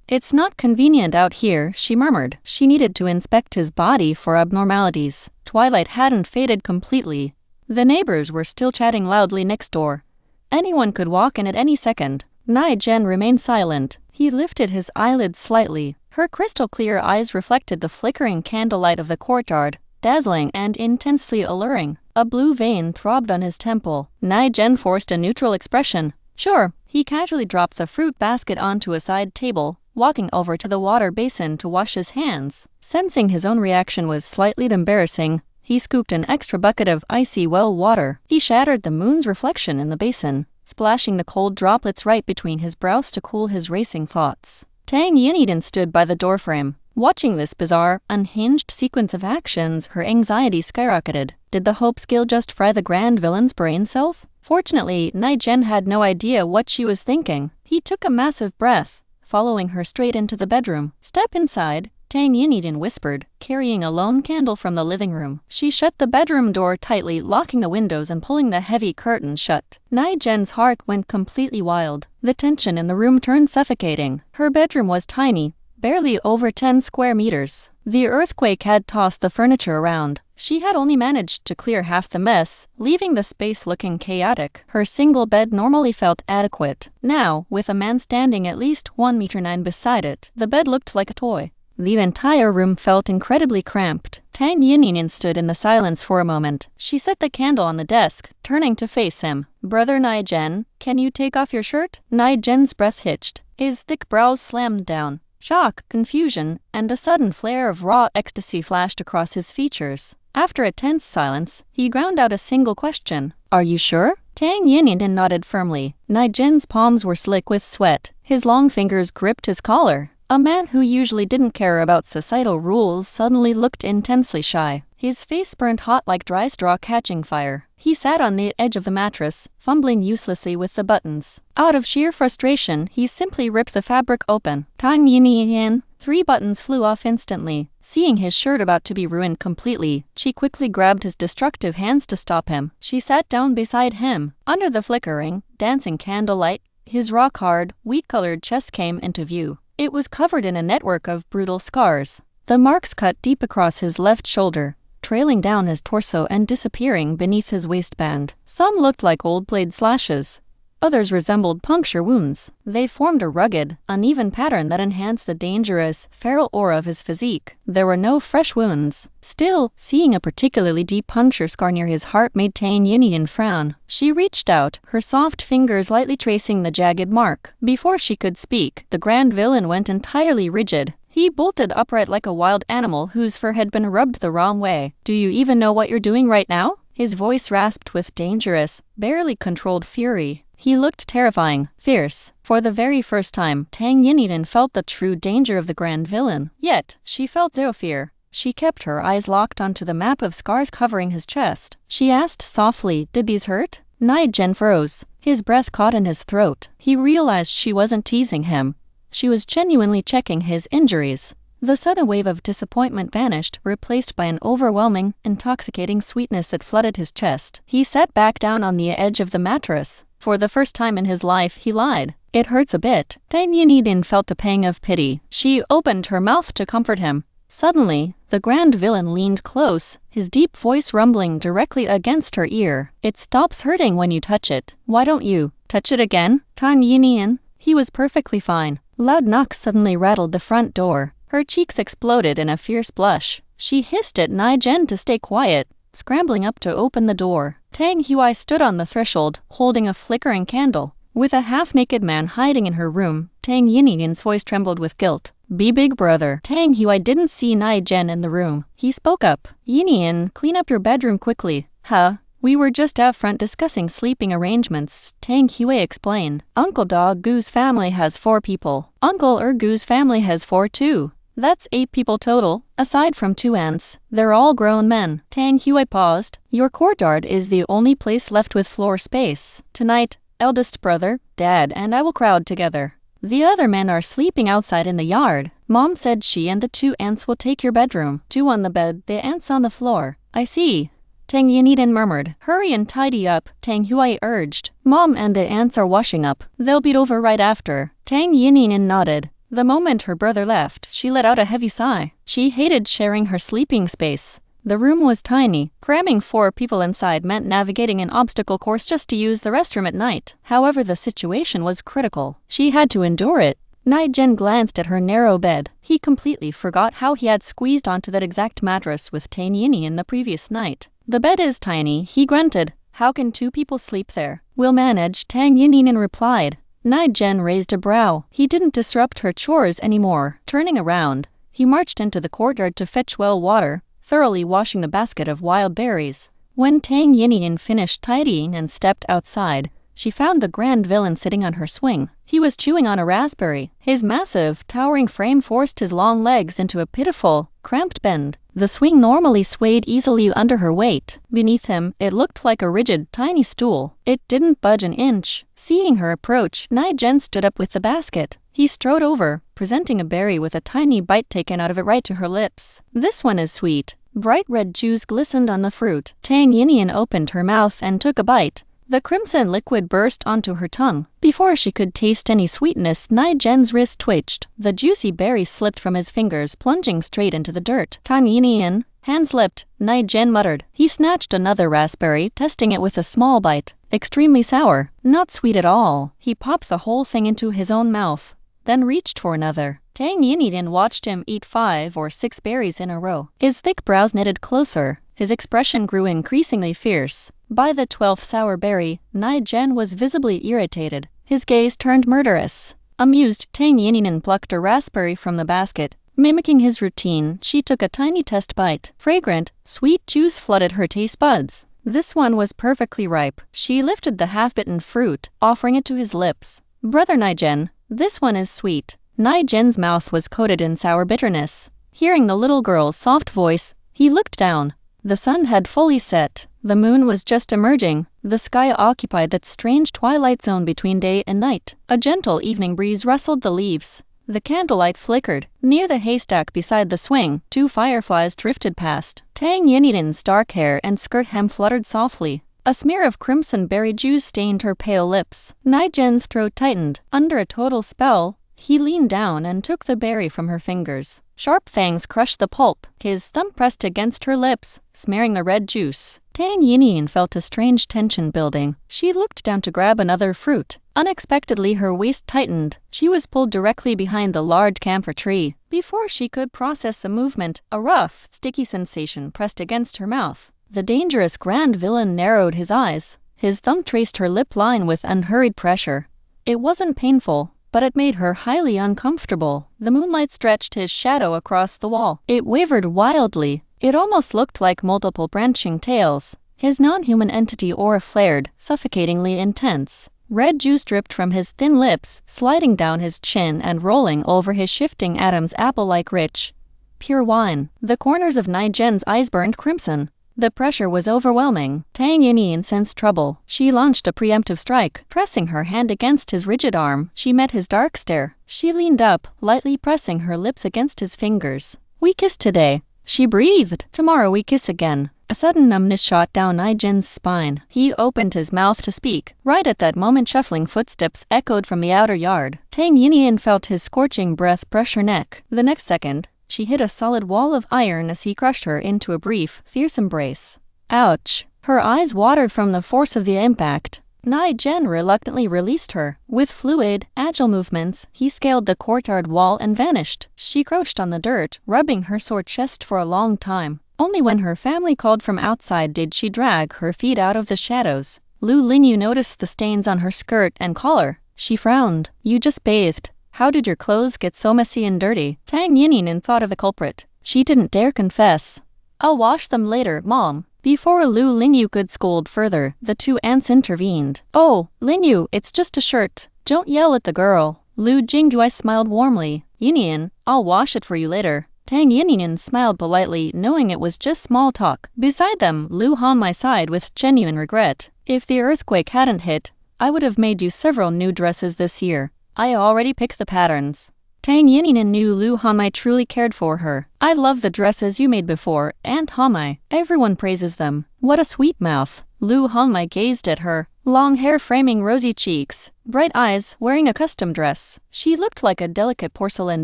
It's not convenient out here, she murmured. She needed to inspect his body for abnormalities. Twilight hadn't faded completely. The neighbors were still chatting loudly next door. Anyone could walk in at any second. Nie Gen remained silent. He lifted his eyelids slightly. Her crystal-clear eyes reflected the flickering candlelight of the courtyard, dazzling and intensely alluring. A blue vein throbbed on his temple. Nie Gen forced a neutral expression. Sure. He casually dropped the fruit basket onto a side table, walking over to the water basin to wash his hands. Sensing his own reaction was slightly embarrassing, he scooped an extra bucket of icy well water. He shattered the moon's reflection in the basin, splashing the cold droplets right between his brows to cool his racing thoughts. Tang Yinyin stood by the doorframe. Watching this bizarre, unhinged sequence of actions, her anxiety skyrocketed. Did the hope skill just fry the grand villain's brain cells? Fortunately, Nie Gen had no idea what she was thinking. He took a massive breath, following her straight into the bedroom. Step inside, Tang Yinyin whispered, carrying a lone candle from the living room. She shut the bedroom door tightly, locking the windows and pulling the heavy curtain shut. Nie Gen's heart went completely wild. The tension in the room turned suffocating. Her bedroom was tiny, barely over 10 square meters. The earthquake had tossed the furniture around. She had only managed to clear half the mess, leaving the space looking chaotic. Her single bed normally felt adequate. Now, with a man standing at least 1.9 meters beside it, the bed looked like a toy. The entire room felt incredibly cramped. Tang Yinyin stood in the silence for a moment. She set the candle on the desk, turning to face him. Brother Nie Gen, can you take off your shirt? Nie Gen's breath hitched. His thick brows slammed down. Shock, confusion, and a sudden flare of raw ecstasy flashed across his features. After a tense silence, he ground out a single question. Are you sure? Tang Yinyin nodded firmly. Nie Gen's palms were slick with sweat. His long fingers gripped his collar. A man who usually didn't care about societal rules suddenly looked intensely shy. His face burned hot like dry straw catching fire. He sat on the edge of the mattress, fumbling uselessly with the buttons. Out of sheer frustration, he simply ripped the fabric open. Tang Yinyin, 3 buttons flew off instantly. Seeing his shirt about to be ruined completely, she quickly grabbed his destructive hands to stop him. She sat down beside him. Under the flickering, dancing candlelight, his rock-hard, wheat-colored chest came into view. It was covered in a network of brutal scars. The marks cut deep across his left shoulder, trailing down his torso and disappearing beneath his waistband. Some looked like old blade slashes. Others resembled puncture wounds. They formed a rugged, uneven pattern that enhanced the dangerous, feral aura of his physique. There were no fresh wounds. Still, seeing a particularly deep puncture scar near his heart made Tang Yinyin frown. She reached out, her soft fingers lightly tracing the jagged mark. Before she could speak, the grand villain went entirely rigid. He bolted upright like a wild animal whose fur had been rubbed the wrong way. "Do you even know what you're doing right now?" His voice rasped with dangerous, barely controlled fury. He looked terrifying, fierce. For the very first time, Tang Yinyin felt the true danger of the grand villain. Yet, she felt zero fear. She kept her eyes locked onto the map of scars covering his chest. She asked softly, "Did these hurt?" Nie Gen froze. His breath caught in his throat. He realized she wasn't teasing him. She was genuinely checking his injuries. The sudden wave of disappointment vanished, replaced by an overwhelming, intoxicating sweetness that flooded his chest. He sat back down on the edge of the mattress. For the first time in his life, he lied. "It hurts a bit." Tang Yinyin felt a pang of pity. She opened her mouth to comfort him. Suddenly, the grand villain leaned close, his deep voice rumbling directly against her ear. "It stops hurting when you touch it. Why don't you touch it again?" Tang Yinyin. He was perfectly fine. Loud knocks suddenly rattled the front door. Her cheeks exploded in a fierce blush. She hissed at Nie Gen to stay quiet, scrambling up to open the door. Tang Hui stood on the threshold, holding a flickering candle. With a half-naked man hiding in her room, Tang Yinyin's voice trembled with guilt. "Be big brother." Tang Hui didn't see Nie Gen in the room. He spoke up. "Yinyin, clean up your bedroom quickly." "Huh? We were just out front discussing sleeping arrangements," Tang Hui explained. "Uncle Dog Goo's family has 4 people. Uncle Goo's family has 4 too. That's 8 people total, aside from 2 ants. They're all grown men." Tang Hui paused. "Your courtyard is the only place left with floor space. Tonight, eldest brother, dad, and I will crowd together. The other men are sleeping outside in the yard. Mom said she and the 2 ants will take your bedroom. 2 on the bed, the ants on the floor." "I see," Tang Yinyin murmured. "Hurry and tidy up," Tang Hui urged. "Mom and the ants are washing up. They'll be over right after." Tang Yinyin nodded. The moment her brother left, she let out a heavy sigh. She hated sharing her sleeping space. The room was tiny. Cramming 4 people inside meant navigating an obstacle course just to use the restroom at night. However, the situation was critical. She had to endure it. Nie Gen glanced at her narrow bed. He completely forgot how he had squeezed onto that exact mattress with Tang Yinyin the previous night. "The bed is tiny," he grunted. "How can 2 people sleep there?" "We'll manage," Tang Yinyin replied. Nie Gen raised a brow. He didn't disrupt her chores anymore. Turning around, he marched into the courtyard to fetch well water, thoroughly washing the basket of wild berries. When Tang Yinyin finished tidying and stepped outside, she found the grand villain sitting on her swing. He was chewing on a raspberry. His massive, towering frame forced his long legs into a pitiful, cramped bend. The swing normally swayed easily under her weight. Beneath him, it looked like a rigid, tiny stool. It didn't budge an inch. Seeing her approach, Nie Gen stood up with the basket. He strode over, presenting a berry with a tiny bite taken out of it right to her lips. "This one is sweet." Bright red juice glistened on the fruit. Tang Yinyin opened her mouth and took a bite. The crimson liquid burst onto her tongue. Before she could taste any sweetness, Nie Gen's wrist twitched. The juicy berry slipped from his fingers, plunging straight into the dirt. "Tang Yinyin," hands lipped, Nie Gen muttered. He snatched another raspberry, testing it with a small bite. Extremely sour. Not sweet at all. He popped the whole thing into his own mouth, then reached for another. Tang Yinyin watched him eat 5 or 6 berries in a row. His thick brows knitted closer. His expression grew increasingly fierce. By the 12th sour berry, Nie Gen was visibly irritated. His gaze turned murderous. Amused, Tang Yinyin plucked a raspberry from the basket. Mimicking his routine, she took a tiny test bite. Fragrant, sweet juice flooded her taste buds. This one was perfectly ripe. She lifted the half-bitten fruit, offering it to his lips. "Brother Nie Gen, this one is sweet." Nie Gen's mouth was coated in sour bitterness. Hearing the little girl's soft voice, he looked down. The sun had fully set. The moon was just emerging. The sky occupied that strange twilight zone between day and night. A gentle evening breeze rustled the leaves. The candlelight flickered. Near the haystack beside the swing, 2 fireflies drifted past. Tang Yinyin's dark hair and skirt hem fluttered softly. A smear of crimson berry juice stained her pale lips. Nie Gen's throat tightened. Under a total spell, he leaned down and took the berry from her fingers. Sharp fangs crushed the pulp. His thumb pressed against her lips, smearing the red juice. Tang Yinyin felt a strange tension building. She looked down to grab another fruit. Unexpectedly, her waist tightened. She was pulled directly behind the large camphor tree. Before she could process the movement, a rough, sticky sensation pressed against her mouth. The dangerous grand villain narrowed his eyes. His thumb traced her lip line with unhurried pressure. It wasn't painful, but it made her highly uncomfortable. The moonlight stretched his shadow across the wall. It wavered wildly. It almost looked like multiple branching tails. His non-human entity aura flared, suffocatingly intense. Red juice dripped from his thin lips, sliding down his chin and rolling over his shifting atoms apple-like rich, pure wine. The corners of Nie Gen's eyes burned crimson. The pressure was overwhelming. Tang Yinyin sensed trouble. She launched a preemptive strike. Pressing her hand against his rigid arm, she met his dark stare. She leaned up, lightly pressing her lips against his fingers. "We kissed today," she breathed. "Tomorrow we kiss again." A sudden numbness shot down Nie Gen's spine. He opened his mouth to speak. Right at that moment, shuffling footsteps echoed from the outer yard. Tang Yinyin felt his scorching breath brush her neck. The next second, she hit a solid wall of iron as he crushed her into a brief, fierce embrace. Ouch! Her eyes watered from the force of the impact. Nie Gen reluctantly released her. With fluid, agile movements, he scaled the courtyard wall and vanished. She crouched on the dirt, rubbing her sore chest for a long time. Only when her family called from outside did she drag her feet out of the shadows. Lu Linyu noticed the stains on her skirt and collar. She frowned. "You just bathed. How did your clothes get so messy and dirty?" Tang Yinyin thought of a culprit. She didn't dare confess. "I'll wash them later, Mom." Before Lu Linyu could scold further, the 2 aunts intervened. "Oh, Linyu, it's just a shirt. Don't yell at the girl." Lu Jingdui smiled warmly. "Yinyin, I'll wash it for you later." Tang Yinyin smiled politely, knowing it was just small talk. Beside them, Lu Hanmai sighed with genuine regret. "If the earthquake hadn't hit, I would have made you several new dresses this year. I already picked the patterns." Tang Yinyin knew Lu Hanmai truly cared for her. "I love the dresses you made before, Aunt Hanmai. Everyone praises them." "What a sweet mouth." Lu Hanmai gazed at her. Long hair framing rosy cheeks, bright eyes, wearing a custom dress. She looked like a delicate porcelain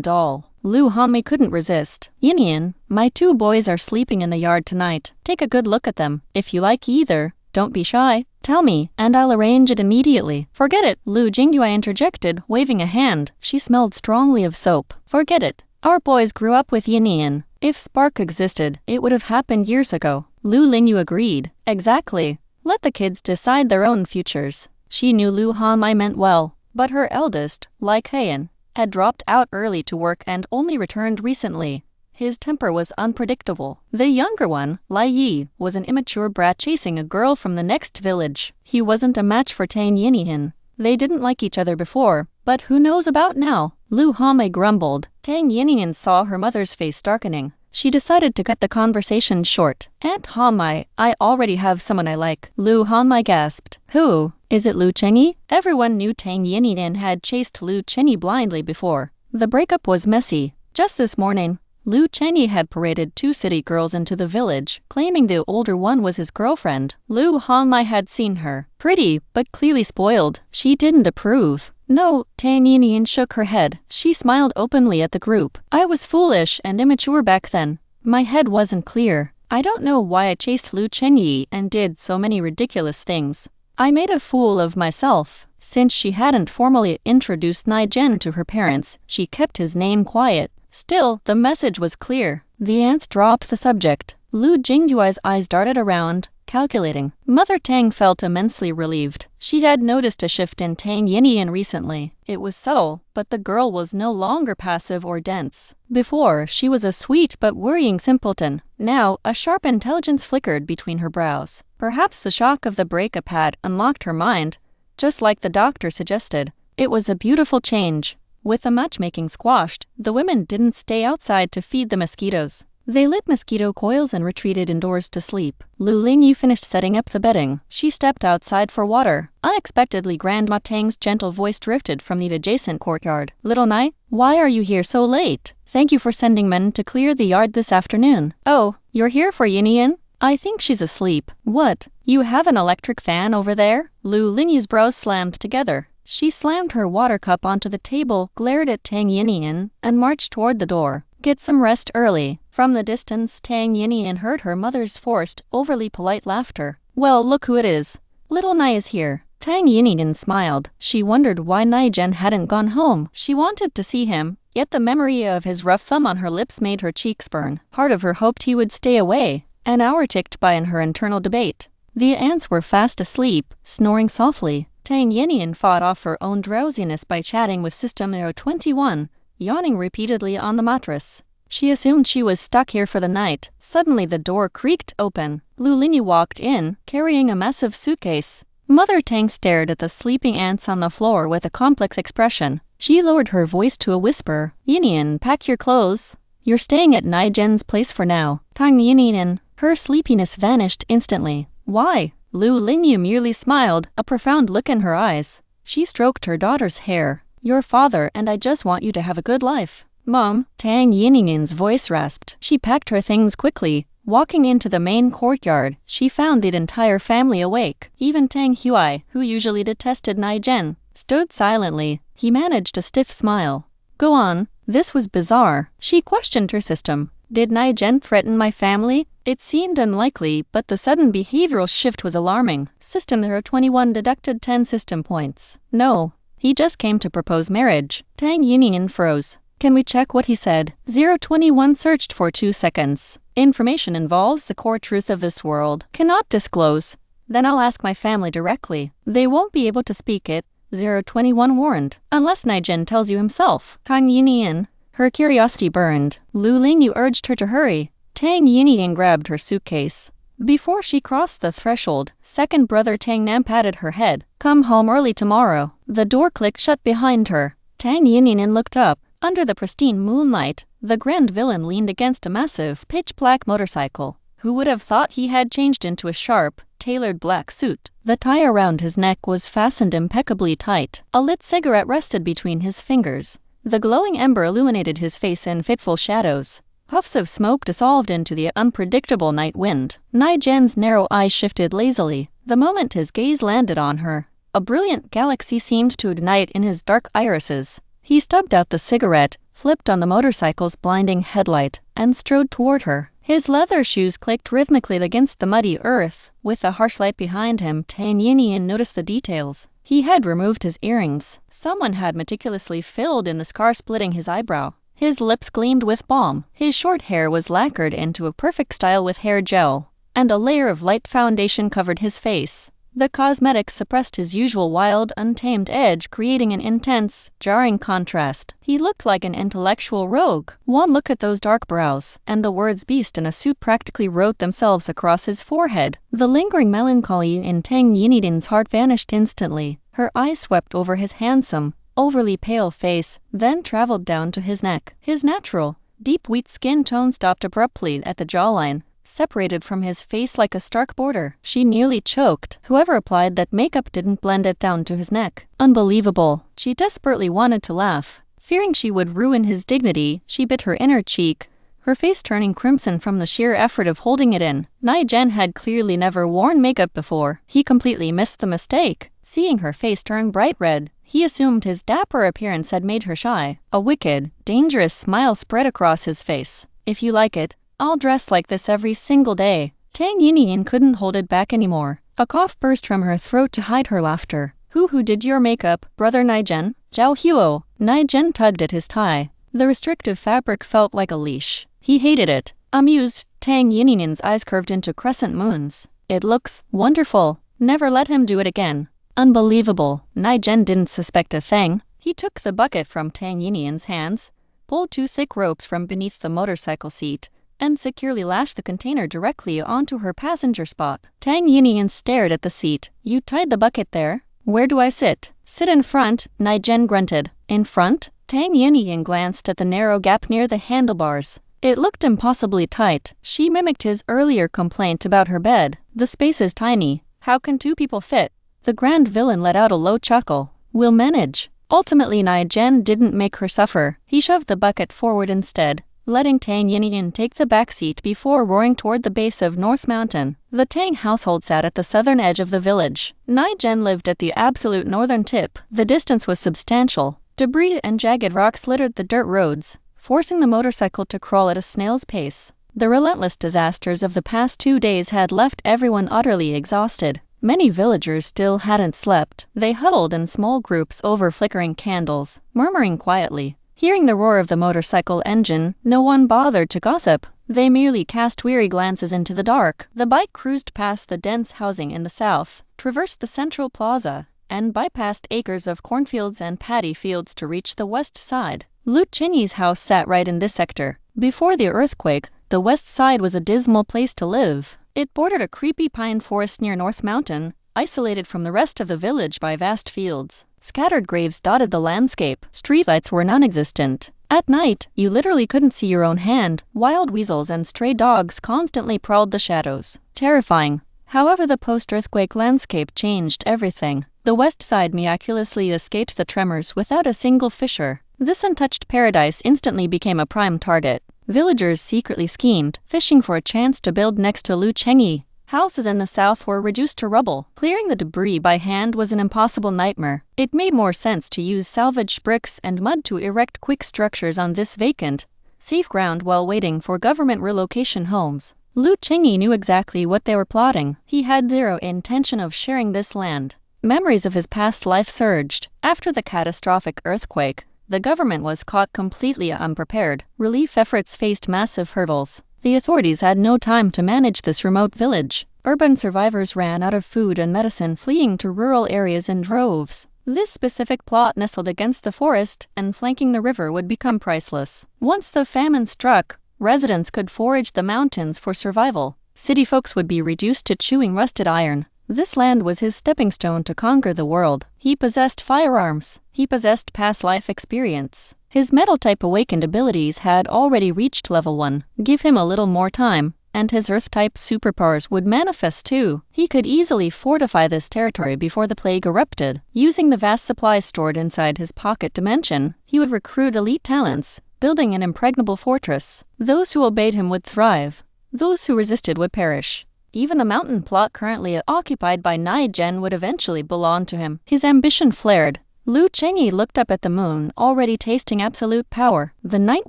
doll. Lu Hanmei couldn't resist. "Yinyin, my 2 boys are sleeping in the yard tonight. Take a good look at them. If you like either, don't be shy. Tell me, and I'll arrange it immediately." "Forget it," Lu Jingdui interjected, waving a hand. She smelled strongly of soap. "Forget it. Our boys grew up with Yinyin. If spark existed, it would have happened years ago." Lu Linyu agreed. "Exactly. Let the kids decide their own futures." She knew Lu Hanmai meant well, but her eldest, Lai Kayan, had dropped out early to work and only returned recently. His temper was unpredictable. The younger one, Lai Yi, was an immature brat chasing a girl from the next village. He wasn't a match for Tang Yinyin. They didn't like each other before, but who knows about now? Lu Hanmei grumbled. Tang Yinyin saw her mother's face darkening. She decided to cut the conversation short. "Aunt Hanmei, I already have someone I like." Lu Hanmei gasped. "Who? Is it Lu Chengyi?" Everyone knew Tang Yinyin had chased Lu Chengyi blindly before. The breakup was messy. Just this morning, Lu Chengyi had paraded 2 city girls into the village, claiming the older one was his girlfriend. Lu Hanmei had seen her. Pretty, but clearly spoiled. She didn't approve. "No," Tang Yinyin shook her head. She smiled openly at the group. "I was foolish and immature back then. My head wasn't clear. I don't know why I chased Lu Chengyi and did so many ridiculous things. I made a fool of myself." Since she hadn't formally introduced Nie Gen to her parents, she kept his name quiet. Still, the message was clear. The aunts dropped the subject. Lu Jingdui's eyes darted around, calculating. Mother Tang felt immensely relieved. She had noticed a shift in Tang Yinyin recently. It was subtle, but the girl was no longer passive or dense. Before, she was a sweet but worrying simpleton. Now, a sharp intelligence flickered between her brows. Perhaps the shock of the breakup had unlocked her mind, just like the doctor suggested. It was a beautiful change. With the matchmaking squashed, the women didn't stay outside to feed the mosquitoes. They lit mosquito coils and retreated indoors to sleep. Lu Lingyu finished setting up the bedding. She stepped outside for water. Unexpectedly, Grandma Tang's gentle voice drifted from the adjacent courtyard. "Little Nai, why are you here so late? Thank you for sending men to clear the yard this afternoon." "Oh, you're here for Yinyin? I think she's asleep." "What? You have an electric fan over there?" Lu Lingyu's brows slammed together. She slammed her water cup onto the table, glared at Tang Yinyin, and marched toward the door. "Get some rest early." From the distance, Tang Yinyin heard her mother's forced, overly polite laughter. "Well, look who it is. Little Nai is here." Tang Yinyin smiled. She wondered why Nie Gen hadn't gone home. She wanted to see him, yet the memory of his rough thumb on her lips made her cheeks burn. Part of her hoped he would stay away. An hour ticked by in her internal debate. The ants were fast asleep, snoring softly. Tang Yinyin fought off her own drowsiness by chatting with System 021, yawning repeatedly on the mattress. She assumed she was stuck here for the night. Suddenly the door creaked open. Lu Lingyu walked in, carrying a massive suitcase. Mother Tang stared at the sleeping ants on the floor with a complex expression. She lowered her voice to a whisper. "Yinyin, pack your clothes. You're staying at Nie Gen's place for now." Tang Yinyin, her sleepiness vanished instantly. "Why?" Lu Lingyu merely smiled, a profound look in her eyes. She stroked her daughter's hair. "Your father and I just want you to have a good life." "Mom," Tang Yinyin's voice rasped. She packed her things quickly. Walking into the main courtyard, she found the entire family awake. Even Tang Huai, who usually detested Nie Gen, stood silently. He managed a stiff smile. "Go on." This was bizarre. She questioned her system. "Did Nie Gen threaten my family?" It seemed unlikely, but the sudden behavioral shift was alarming. System 021 deducted 10 system points. "No. He just came to propose marriage." Tang Yinyin froze. "Can we check what he said?" 021 searched for 2 seconds. "Information involves the core truth of this world. Cannot disclose." "Then I'll ask my family directly." "They won't be able to speak it," 021 warned. "Unless Nie Gen tells you himself." Tang Yinyin, her curiosity burned. Lu Lingyu urged her to hurry. Tang Yinyin grabbed her suitcase. Before she crossed the threshold, second brother Tang Nam patted her head. "Come home early tomorrow." The door clicked shut behind her. Tang Yinyin looked up. Under the pristine moonlight, the grand villain leaned against a massive, pitch-black motorcycle. Who would have thought he had changed into a sharp, tailored black suit? The tie around his neck was fastened impeccably tight. A lit cigarette rested between his fingers. The glowing ember illuminated his face in fitful shadows. Puffs of smoke dissolved into the unpredictable night wind. Nie Gen's narrow eyes shifted lazily, the moment his gaze landed on her. A brilliant galaxy seemed to ignite in his dark irises. He stubbed out the cigarette, flipped on the motorcycle's blinding headlight, and strode toward her. His leather shoes clicked rhythmically against the muddy earth. With the harsh light behind him, Tang Yinyin noticed the details. He had removed his earrings. Someone had meticulously filled in the scar splitting his eyebrow. His lips gleamed with balm. His short hair was lacquered into a perfect style with hair gel, and a layer of light foundation covered his face. The cosmetics suppressed his usual wild, untamed edge, creating an intense, jarring contrast. He looked like an intellectual rogue. One look at those dark brows, and the words "beast" in a suit practically wrote themselves across his forehead. The lingering melancholy in Tang Yinyin's heart vanished instantly. Her eyes swept over his handsome, overly pale face, then traveled down to his neck. His natural, deep wheat skin tone stopped abruptly at the jawline, separated from his face like a stark border. She nearly choked. Whoever applied that makeup didn't blend it down to his neck. Unbelievable. She desperately wanted to laugh. Fearing she would ruin his dignity, she bit her inner cheek, her face turning crimson from the sheer effort of holding it in. Nie Gen had clearly never worn makeup before. He completely missed the mistake. Seeing her face turn bright red, he assumed his dapper appearance had made her shy. A wicked, dangerous smile spread across his face. "If you like it, I'll dress like this every single day." Tang Yinyin couldn't hold it back anymore. A cough burst from her throat to hide her laughter. Who did your makeup, brother Nie Gen?" "Zhao Huo." Nie Gen tugged at his tie. The restrictive fabric felt like a leash. He hated it. Amused, Tang Yinyin's eyes curved into crescent moons. "It looks wonderful." Never let him do it again. Unbelievable. Nie Gen didn't suspect a thing. He took the bucket from Tang Yinyin's hands, pulled 2 thick ropes from beneath the motorcycle seat, and securely lashed the container directly onto her passenger spot. Tang Yinyin stared at the seat. "You tied the bucket there? Where do I sit?" "Sit in front," Nie Gen grunted. "In front?" Tang Yinyin glanced at the narrow gap near the handlebars. It looked impossibly tight. She mimicked his earlier complaint about her bed. The space is tiny. How can 2 people fit? The grand villain let out a low chuckle. We'll manage. Ultimately, Nie Gen didn't make her suffer. He shoved the bucket forward instead, letting Tang Yinyin take the backseat before roaring toward the base of North Mountain. The Tang household sat at the southern edge of the village. Nie Gen lived at the absolute northern tip. The distance was substantial. Debris and jagged rocks littered the dirt roads, forcing the motorcycle to crawl at a snail's pace. The relentless disasters of the past 2 days had left everyone utterly exhausted. Many villagers still hadn't slept. They huddled in small groups over flickering candles, murmuring quietly. Hearing the roar of the motorcycle engine, no one bothered to gossip. They merely cast weary glances into the dark. The bike cruised past the dense housing in the south, traversed the central plaza, and bypassed acres of cornfields and paddy fields to reach the west side. Lu Chenyi's house sat right in this sector. Before the earthquake, the west side was a dismal place to live. It bordered a creepy pine forest near North Mountain, isolated from the rest of the village by vast fields. Scattered graves dotted the landscape. Streetlights were non-existent. At night, you literally couldn't see your own hand. Wild weasels and stray dogs constantly prowled the shadows. Terrifying. However, the post-earthquake landscape changed everything. The west side miraculously escaped the tremors without a single fissure. This untouched paradise instantly became a prime target. Villagers secretly schemed, fishing for a chance to build next to Lu Chenyi. Houses in the south were reduced to rubble. Clearing the debris by hand was an impossible nightmare. It made more sense to use salvaged bricks and mud to erect quick structures on this vacant, safe ground while waiting for government relocation homes. Lu Chenyi knew exactly what they were plotting. He had zero intention of sharing this land. Memories of his past life surged. After the catastrophic earthquake, the government was caught completely unprepared. Relief efforts faced massive hurdles. The authorities had no time to manage this remote village. Urban survivors ran out of food and medicine, fleeing to rural areas in droves. This specific plot nestled against the forest and flanking the river would become priceless. Once the famine struck, residents could forage the mountains for survival. City folks would be reduced to chewing rusted iron. This land was his stepping stone to conquer the world. He possessed firearms. He possessed past life experience. His metal-type awakened abilities had already reached level 1. Give him a little more time, and his earth-type superpowers would manifest too. He could easily fortify this territory before the plague erupted. Using the vast supplies stored inside his pocket dimension, he would recruit elite talents, building an impregnable fortress. Those who obeyed him would thrive. Those who resisted would perish. Even the mountain plot currently occupied by Nie Gen would eventually belong to him. His ambition flared. Lu Chenyi looked up at the moon, already tasting absolute power. The night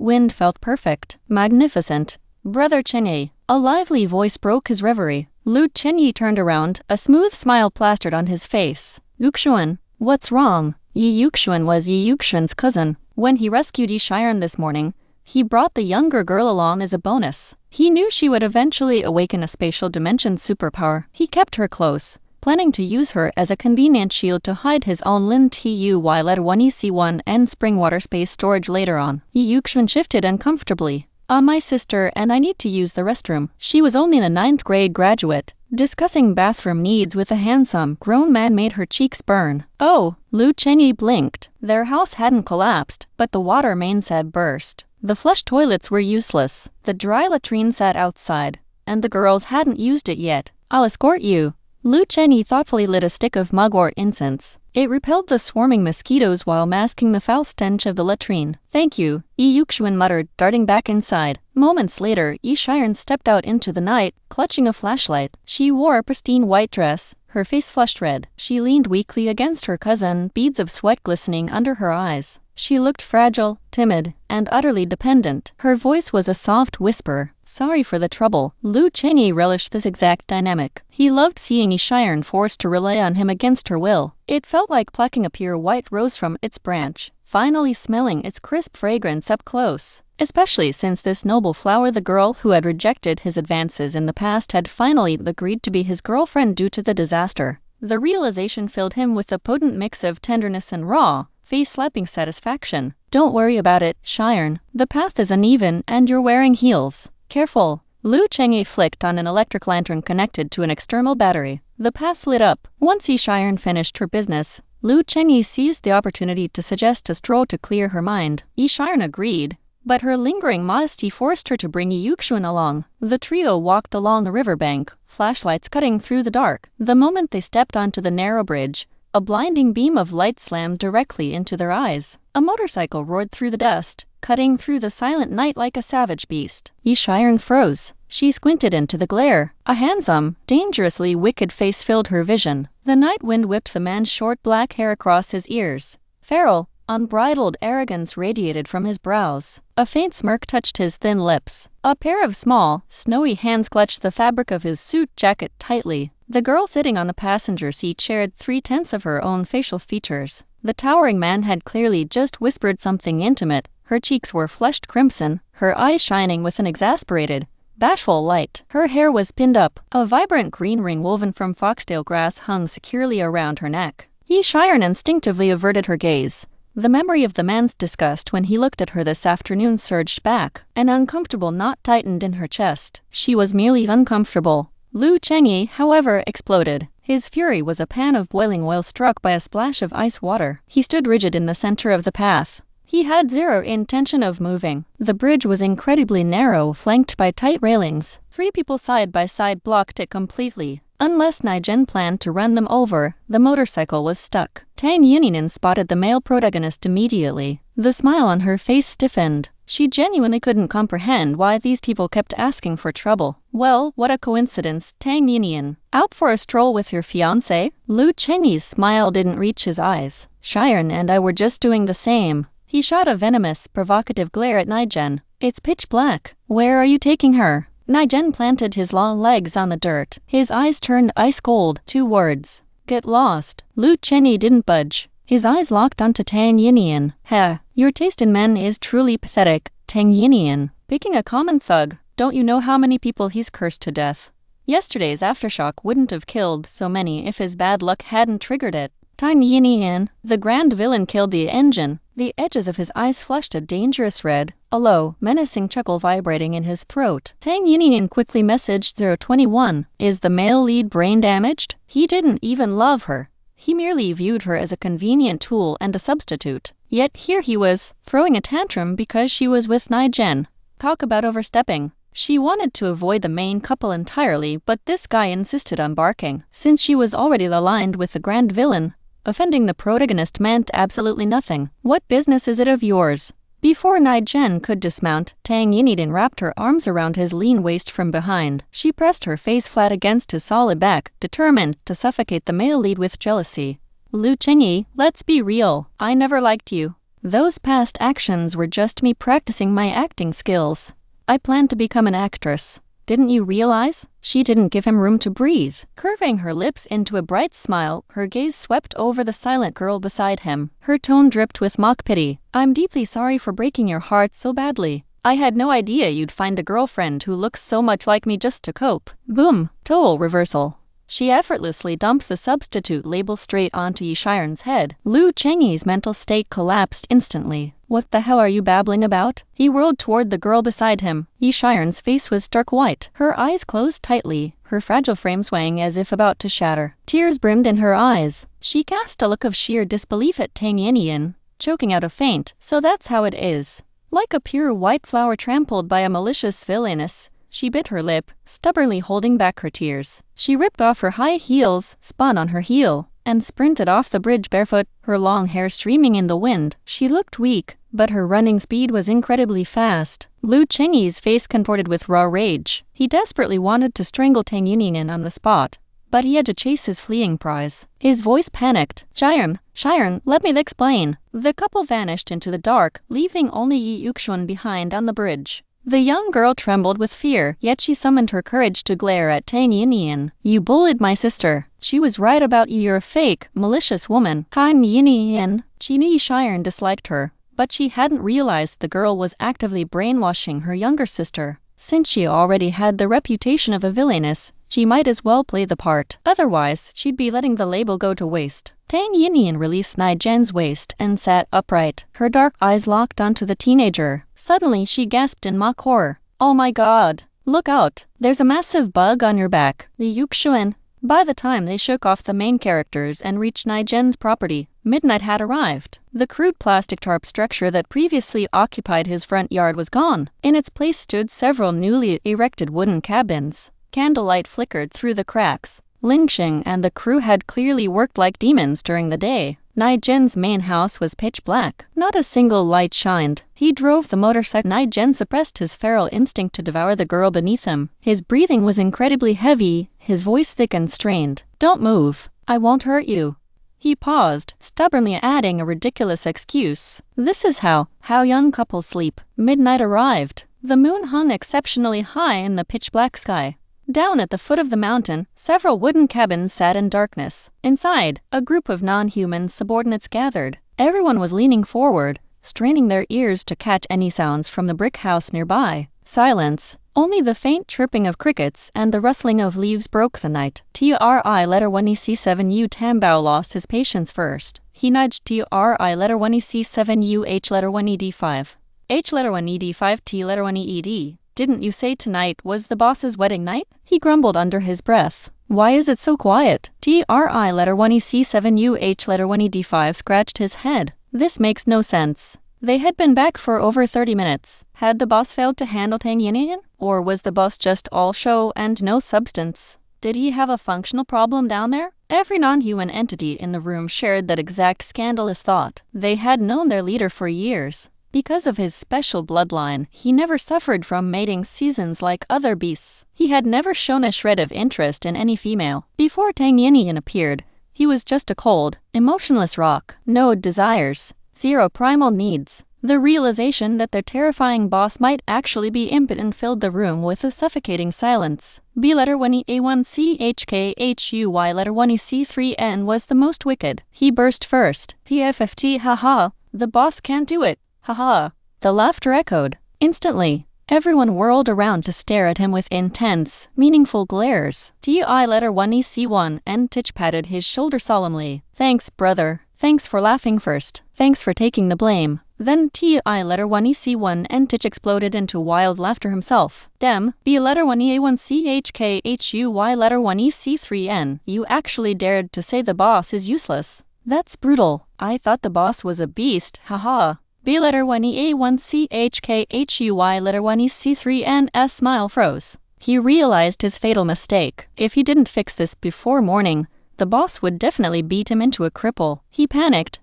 wind felt perfect. Magnificent. Brother Chenyi. A lively voice broke his reverie. Lu Chenyi turned around, a smooth smile plastered on his face. Yuxuan, what's wrong? Yi Yuxuan was Yi Yuxuan's cousin. When he rescued Yi Shiren this morning, he brought the younger girl along as a bonus. He knew she would eventually awaken a spatial dimension superpower. He kept her close, planning to use her as a convenient shield to hide his own Lin Tu while at 1EC1 and Springwater space storage later on. Yi Yuxuan shifted uncomfortably. My sister and I need to use the restroom. She was only the 9th grade graduate. Discussing bathroom needs with a handsome, grown man made her cheeks burn. Oh, Lu Chenyi blinked. Their house hadn't collapsed, but the water mains had burst. The flush toilets were useless. The dry latrine sat outside, and the girls hadn't used it yet. I'll escort you. Lu Chenyi thoughtfully lit a stick of mugwort incense. It repelled the swarming mosquitoes while masking the foul stench of the latrine. Thank you, Yi Yuxuan muttered, darting back inside. Moments later, Yi Shiren stepped out into the night, clutching a flashlight. She wore a pristine white dress, her face flushed red. She leaned weakly against her cousin, beads of sweat glistening under her eyes. She looked fragile, timid, and utterly dependent. Her voice was a soft whisper. Sorry for the trouble. Lu Chenyi relished this exact dynamic. He loved seeing Yi Shiren forced to rely on him against her will. It felt like plucking a pure white rose from its branch, finally smelling its crisp fragrance up close. Especially since this noble flower, the girl who had rejected his advances in the past, had finally agreed to be his girlfriend due to the disaster. The realization filled him with a potent mix of tenderness and raw, face-slapping satisfaction. Don't worry about it, Shiren. The path is uneven and you're wearing heels. Careful. Lu Chenyi flicked on an electric lantern connected to an external battery. The path lit up. Once Yi Shiren finished her business, Lu Chenyi seized the opportunity to suggest a stroll to clear her mind. Yi Shiren agreed, but her lingering modesty forced her to bring Yuxuan along. The trio walked along the riverbank, flashlights cutting through the dark. The moment they stepped onto the narrow bridge, a blinding beam of light slammed directly into their eyes. A motorcycle roared through the dust, cutting through the silent night like a savage beast. Yishiren froze. She squinted into the glare. A handsome, dangerously wicked face filled her vision. The night wind whipped the man's short black hair across his ears. Feral, unbridled arrogance radiated from his brows. A faint smirk touched his thin lips. A pair of small, snowy hands clutched the fabric of his suit jacket tightly. The girl sitting on the passenger seat shared 3/10 of her own facial features. The towering man had clearly just whispered something intimate. Her cheeks were flushed crimson, her eyes shining with an exasperated, bashful light. Her hair was pinned up. A vibrant green ring woven from foxtail grass hung securely around her neck. Yishiren instinctively averted her gaze. The memory of the man's disgust when he looked at her this afternoon surged back. An uncomfortable knot tightened in her chest. She was merely uncomfortable. Lu Chengyi, however, exploded. His fury was a pan of boiling oil struck by a splash of ice water. He stood rigid in the center of the path. He had zero intention of moving. The bridge was incredibly narrow, flanked by tight railings. 3 people side by side blocked it completely. Unless Nie Gen planned to run them over, the motorcycle was stuck. Tang Yinyin spotted the male protagonist immediately. The smile on her face stiffened. She genuinely couldn't comprehend why these people kept asking for trouble. Well, what a coincidence, Tang Yinyin. Out for a stroll with your fiancé? Lu Chengyi's smile didn't reach his eyes. Shiren and I were just doing the same. He shot a venomous, provocative glare at Nie Gen. It's pitch black. Where are you taking her? Nie Gen planted his long legs on the dirt. His eyes turned ice cold. 2 words. Get lost. Lu Chengyi didn't budge. His eyes locked onto Tang Yinyin. Heh, your taste in men is truly pathetic, Tang Yinyin. Picking a common thug, don't you know how many people he's cursed to death? Yesterday's aftershock wouldn't have killed so many if his bad luck hadn't triggered it. Tang Yinyin, the grand villain, killed the engine. The edges of his eyes flushed a dangerous red, a low, menacing chuckle vibrating in his throat. Tang Yinyin quickly messaged 021. Is the male lead brain damaged? He didn't even love her. He merely viewed her as a convenient tool and a substitute. Yet here he was, throwing a tantrum because she was with Nie Gen. Talk about overstepping. She wanted to avoid the main couple entirely, but this guy insisted on barking. Since she was already aligned with the grand villain, offending the protagonist meant absolutely nothing. What business is it of yours? Before Nie Gen could dismount, Tang Yinyin wrapped her arms around his lean waist from behind. She pressed her face flat against his solid back, determined to suffocate the male lead with jealousy. Lu Chengyi, let's be real. I never liked you. Those past actions were just me practicing my acting skills. I planned to become an actress. Didn't you realize? She didn't give him room to breathe. Curving her lips into a bright smile, her gaze swept over the silent girl beside him. Her tone dripped with mock pity. I'm deeply sorry for breaking your heart so badly. I had no idea you'd find a girlfriend who looks so much like me just to cope. Boom. Total reversal. She effortlessly dumped the substitute label straight onto Yishiren's head. Lu Chengyi's mental state collapsed instantly. What the hell are you babbling about? He whirled toward the girl beside him. Yishiren's face was stark white. Her eyes closed tightly, her fragile frame swaying as if about to shatter. Tears brimmed in her eyes. She cast a look of sheer disbelief at Tang Yinyin, choking out a faint. So that's how it is. Like a pure white flower trampled by a malicious villainess, she bit her lip, stubbornly holding back her tears. She ripped off her high heels, spun on her heel, and sprinted off the bridge barefoot, her long hair streaming in the wind. She looked weak, but her running speed was incredibly fast. Lu Chengyi's face contorted with raw rage. He desperately wanted to strangle Tang Yinyin on the spot, but he had to chase his fleeing prize. His voice panicked. Shiren, let me explain. The couple vanished into the dark, leaving only Yi Yuxuan behind on the bridge. The young girl trembled with fear, yet she summoned her courage to glare at Tang Yinyin. You bullied my sister. She was right about you. You're a fake, malicious woman. Tang Yinyin. She knew Shiren disliked her, but she hadn't realized the girl was actively brainwashing her younger sister. Since she already had the reputation of a villainess, she might as well play the part. Otherwise, she'd be letting the label go to waste. Tang Yinyin released Nie Gen's waist and sat upright, her dark eyes locked onto the teenager. Suddenly, she gasped in mock horror. Oh my god! Look out! There's a massive bug on your back. Li Yuxuan. By the time they shook off the main characters and reached Nie Gen's property, midnight had arrived. The crude plastic tarp structure that previously occupied his front yard was gone. In its place stood several newly erected wooden cabins. Candlelight flickered through the cracks. Ling Xing and the crew had clearly worked like demons during the day. Nie Gen's main house was pitch black. Not a single light shined. He drove the motorcycle. Nie Gen suppressed his feral instinct to devour the girl beneath him. His breathing was incredibly heavy, his voice thick and strained. "Don't move. I won't hurt you." He paused, stubbornly adding a ridiculous excuse. This is how young couples sleep. Midnight arrived. The moon hung exceptionally high in the pitch-black sky. Down at the foot of the mountain, several wooden cabins sat in darkness. Inside, a group of non-human subordinates gathered. Everyone was leaning forward, straining their ears to catch any sounds from the brick house nearby. Silence. Only the faint chirping of crickets and the rustling of leaves broke the night. TRI letter 1EC7U Tambao lost his patience first. He nudged TRI letter 1EC7U H letter 1ED5. H letter 1ED5 T letter 1ED. "Didn't you say tonight was the boss's wedding night?" He grumbled under his breath. "Why is it so quiet?" TRI letter 1EC7U H letter 1ED5 scratched his head. This makes no sense. They had been back for over 30 minutes. Had the boss failed to handle Tang Yinyin? Or was the boss just all show and no substance? Did he have a functional problem down there? Every non-human entity in the room shared that exact scandalous thought. They had known their leader for years. Because of his special bloodline, he never suffered from mating seasons like other beasts. He had never shown a shred of interest in any female. Before Tang Yinyin appeared, he was just a cold, emotionless rock. No desires. Zero primal needs. The realization that their terrifying boss might actually be impotent filled the room with a suffocating silence. B letter 1E A1CHKHUY letter 1EC3N was the most wicked. He burst first. PFFT haha, the boss can't do it. Haha. The laughter echoed. Instantly, everyone whirled around to stare at him with intense, meaningful glares. TI letter 1EC1 and Titch patted his shoulder solemnly. "Thanks, brother. Thanks for laughing first. Thanks for taking the blame." Then TI letter 1EC1 and Titch exploded into wild laughter himself. "Dem, B letter 1E A1CHKHUY letter 1EC3N. You actually dared to say the boss is useless. That's brutal. I thought the boss was a beast, haha." B letter 1E A1CHKHUY letter 1EC3N's smile froze. He realized his fatal mistake. If he didn't fix this before morning, the boss would definitely beat him into a cripple. He panicked,